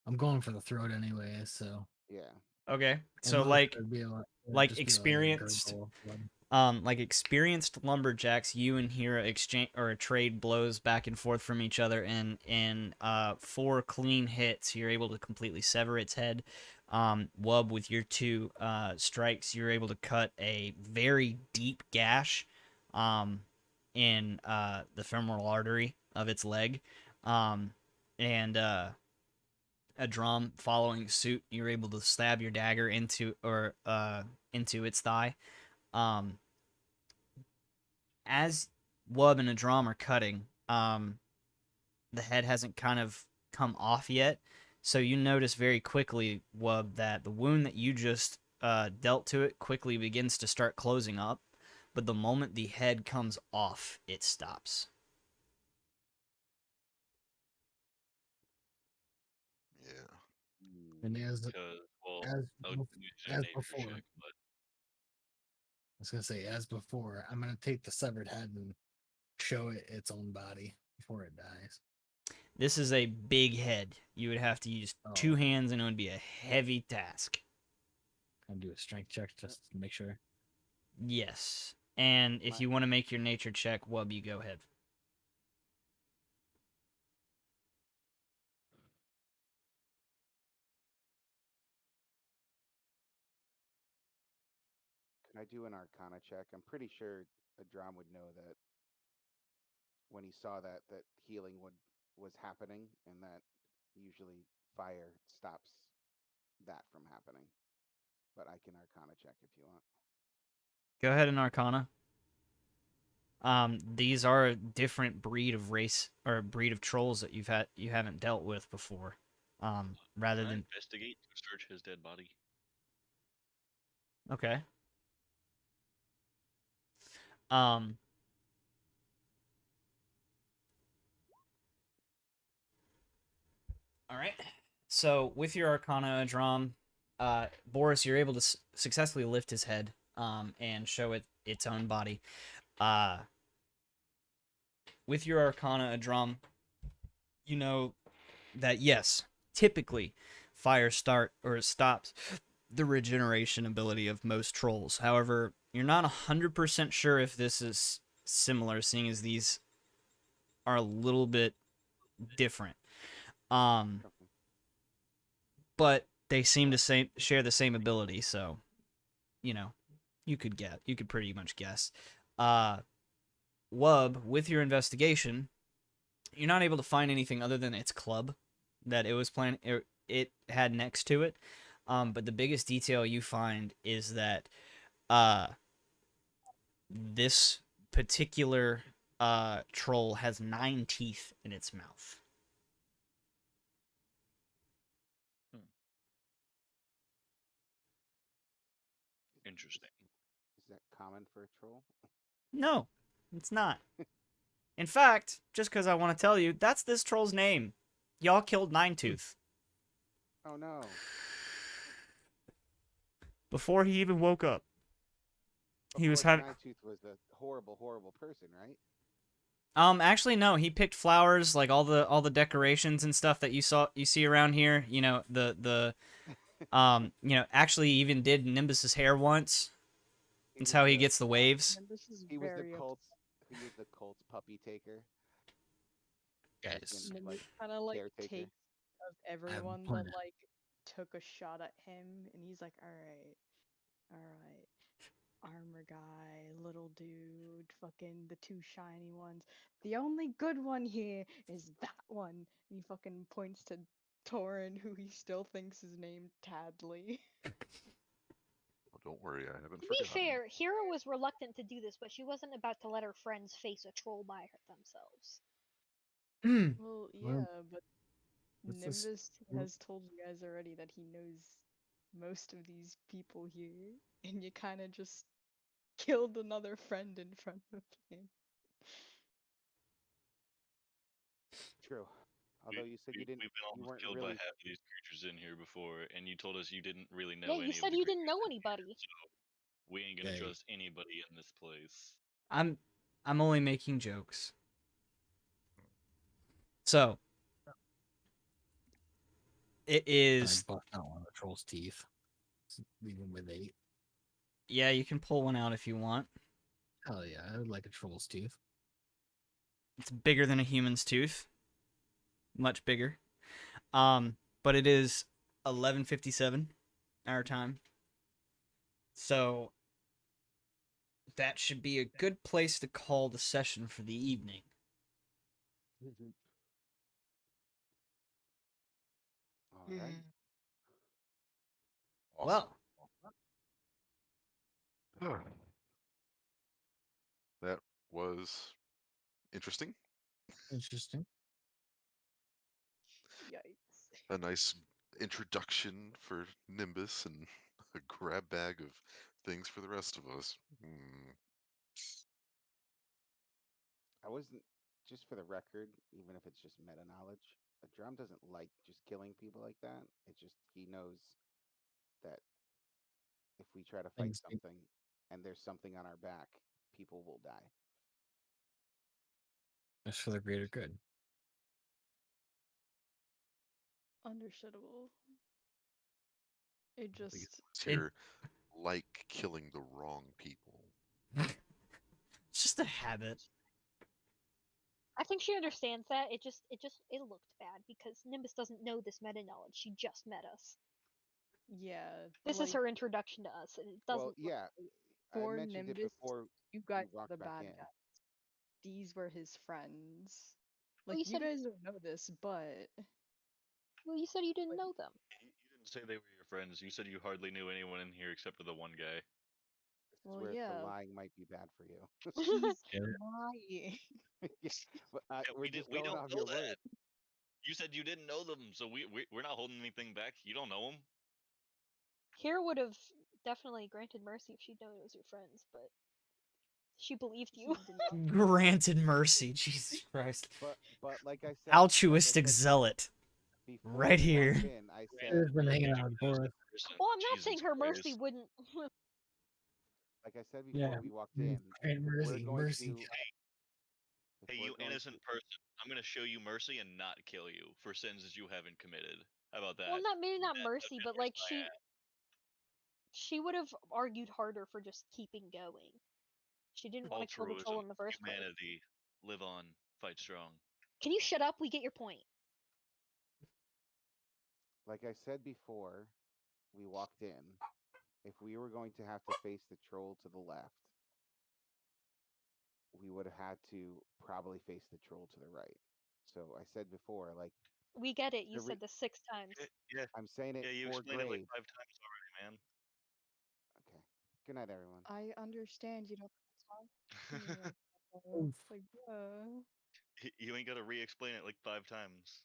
S7: I'm going for the throat anyway, so
S3: Yeah.
S1: Okay.
S7: at
S1: So
S7: most it'd be it'd
S1: like
S7: just be like a
S1: experienced
S7: gurgle of blood.
S1: like experienced lumberjacks, you and Hira exchange or trade blows back and forth from each other, and in 4 clean hits, you're able to completely sever its head. Wub, with your 2 strikes, you're able to cut a very deep gash in the femoral artery of its leg. And a drum following suit, you're able to stab your dagger into its thigh. Um, as Wub and Adram are cutting, the head hasn't kind of come off yet. So you notice very quickly, Wub, that the wound that you just dealt to it quickly begins to start closing up. But the moment the head comes off, it stops.
S2: Yeah.
S7: And
S5: Because, well,
S7: as
S5: I would use a
S7: as
S5: nature
S7: before,
S5: check,
S7: I
S5: but
S7: was gonna say as before, I'm gonna take the severed head and show it its own body before it dies.
S1: This is a big head. You would have to use
S7: Oh,
S1: 2 hands, and it would be a heavy task.
S7: I'll do a strength check just to make sure.
S1: Yes. And if
S3: My,
S1: you want to make your nature check, Wub, you go ahead.
S3: can I do an Arcana check? I'm pretty sure a Drum would know that when he saw that healing would was happening, and that usually fire stops that from happening. But I can Arcana check if you want.
S1: Go ahead and Arcana. These are a different breed of race or breed of trolls that you haven't dealt with before. Rather
S5: can I
S1: than
S5: investigate to search his dead body?
S1: okay. Um, all right. So with your Arcana Drum, Boris, you're able to successfully lift his head, and show it its own body. Uh, with your Arcana Drum, you know that yes, typically, fire start or stops the regeneration ability of most trolls. However, you're not 100% sure if this is similar, seeing as these are a little bit different. Um,
S3: Okay.
S1: but they seem to
S3: Well,
S1: share the same ability, so you know, you could pretty much guess. Uh, Wub, with your investigation, you're not able to find anything other than its club that it was planning. It had next to it. But the biggest detail you find is that uh, this particular troll has 9 teeth in its mouth.
S5: Interesting.
S3: is that common for a troll?
S1: No, it's not. In fact, just because I want to tell you, that's this troll's name. Y'all killed Ninetooth
S3: Oh no.
S1: before he even woke up.
S3: Of
S1: He was
S3: course,
S1: having.
S3: Ninetooth was a horrible, horrible person, right?
S1: Actually no, he picked flowers, like all the decorations and stuff that you see around here. You know, actually even did Nimbus's hair once.
S3: He
S1: That's
S3: was
S1: how he
S3: the
S1: gets the waves.
S6: And this is
S3: he was the
S6: very
S3: Colts he was the Colts puppy taker.
S7: Guys,
S3: Freaking
S6: Nimbus
S3: like
S6: kind of like
S3: caretaker.
S6: takes of
S7: I have a
S6: everyone that
S7: plan.
S6: like took a shot at him, and he's like, all right, armor guy, little dude, fucking the 2 shiny ones. The only good one here is that one. And he fucking points to Torin, who he still thinks is named Tadley.
S2: Well, don't worry, I haven't
S4: To be
S2: forgotten.
S4: fair, Hera was reluctant to do this, but she wasn't about to let her friends face a troll by themselves.
S6: Well,
S7: Well,
S6: yeah, but
S7: let's just
S6: Nimbus has told you guys already that he knows most of these people here, and you kind of just killed another friend in front of him.
S3: True.
S5: We,
S3: Although you said
S5: we've been
S3: you
S5: almost
S3: weren't
S5: killed by
S3: really
S5: half of these creatures in here before, and you told us you didn't really
S4: Yeah,
S5: know
S4: you
S5: any of
S4: said
S5: the
S4: you didn't
S5: creatures
S4: know
S5: in here,
S4: anybody.
S5: so we ain't gonna
S7: okay.
S5: trust anybody in this place.
S1: I'm I'm only making jokes. So it
S7: I
S1: is.
S7: bust out one of the troll's teeth. Leave him with 8.
S1: Yeah, you can pull one out if you want.
S7: Hell yeah, I would like a troll's tooth.
S1: It's bigger than a human's tooth. Much bigger. But it is 11:57 our time. So that should be a good place to call the session for the evening.
S3: All right.
S2: Awesome.
S1: Well,
S2: That was interesting.
S7: Interesting.
S6: Yikes.
S2: A nice introduction for Nimbus and a grab bag of things for the rest of us.
S3: I wasn't, just for the record, even if it's just meta knowledge, a drum doesn't like just killing people like that. It's just he knows that if we try to fight
S7: Things
S3: something and there's something on our back, people will die.
S7: just for the greater good.
S6: Understandable. It
S2: I think
S6: just
S2: it's
S1: it,
S2: here like killing the wrong people.
S1: it's just a habit.
S4: I think she understands that. It looked bad because Nimbus doesn't know this meta knowledge. She just met us.
S6: yeah,
S4: This is
S6: like
S4: her introduction to us, and it doesn't
S3: Well,
S4: look
S3: yeah,
S4: great.
S3: I
S6: for
S3: mentioned it
S6: Nimbus,
S3: before
S6: you
S3: we
S6: guys are
S3: walked
S6: the
S3: back
S6: bad
S3: in.
S6: guys. These were his friends.
S4: Well,
S6: Like you guys don't know this, but
S4: you said you didn't
S6: like
S4: know them.
S5: You didn't say they were your friends. You said you hardly knew anyone in here except for the one guy.
S3: This is
S6: well
S3: where the
S6: yeah,
S3: lying might be bad for you.
S6: he's
S7: Yeah.
S6: lying.
S3: Yeah, but
S5: Yeah,
S3: we're just
S5: we
S3: going
S5: don't
S3: off
S5: know
S3: your
S5: that.
S3: word.
S5: You said you didn't know them, so we're not holding anything back. You don't know them.
S4: Here would have definitely granted mercy if she'd known it was your friends, but she believed
S6: He
S4: you.
S6: did not.
S1: Granted mercy, Jesus Christ.
S3: But
S1: Altruistic zealot.
S3: before
S1: Right
S3: we walked
S1: here.
S3: in, I said
S7: I've been hanging out with Boris.
S4: Well, I'm not
S5: Jesus
S4: saying her mercy
S5: Christ.
S4: wouldn't.
S3: like I said
S7: Yeah.
S3: before we walked in,
S7: Grant
S3: if we're
S7: mercy,
S3: going
S7: mercy.
S3: to if
S5: Hey,
S3: we're
S5: you
S3: going
S5: innocent person. I'm gonna show you mercy and not kill you for sins that you haven't committed. How about
S4: Well,
S5: that?
S4: not maybe not
S5: That's
S4: mercy, but
S5: generous
S4: like
S5: I am.
S4: she would have argued harder for just keeping going. She didn't want to kill the troll
S5: Altruism,
S4: in the first place.
S5: humanity, live on, fight strong.
S4: Can you shut up? We get your point.
S3: like I said before we walked in, if we were going to have to face the troll to the left, we would have had to probably face the troll to the right. So I said before, like
S4: We get it. You
S3: the
S4: said this 6 times.
S5: Yeah,
S3: I'm saying it
S5: yeah, you
S3: for
S5: explained it like
S3: Grave.
S5: 5 times already, man.
S3: Okay. Good night, everyone.
S6: I understand you don't talk to me like that, though.
S7: Oof.
S6: Like,
S5: You ain't gotta re-explain it like 5 times.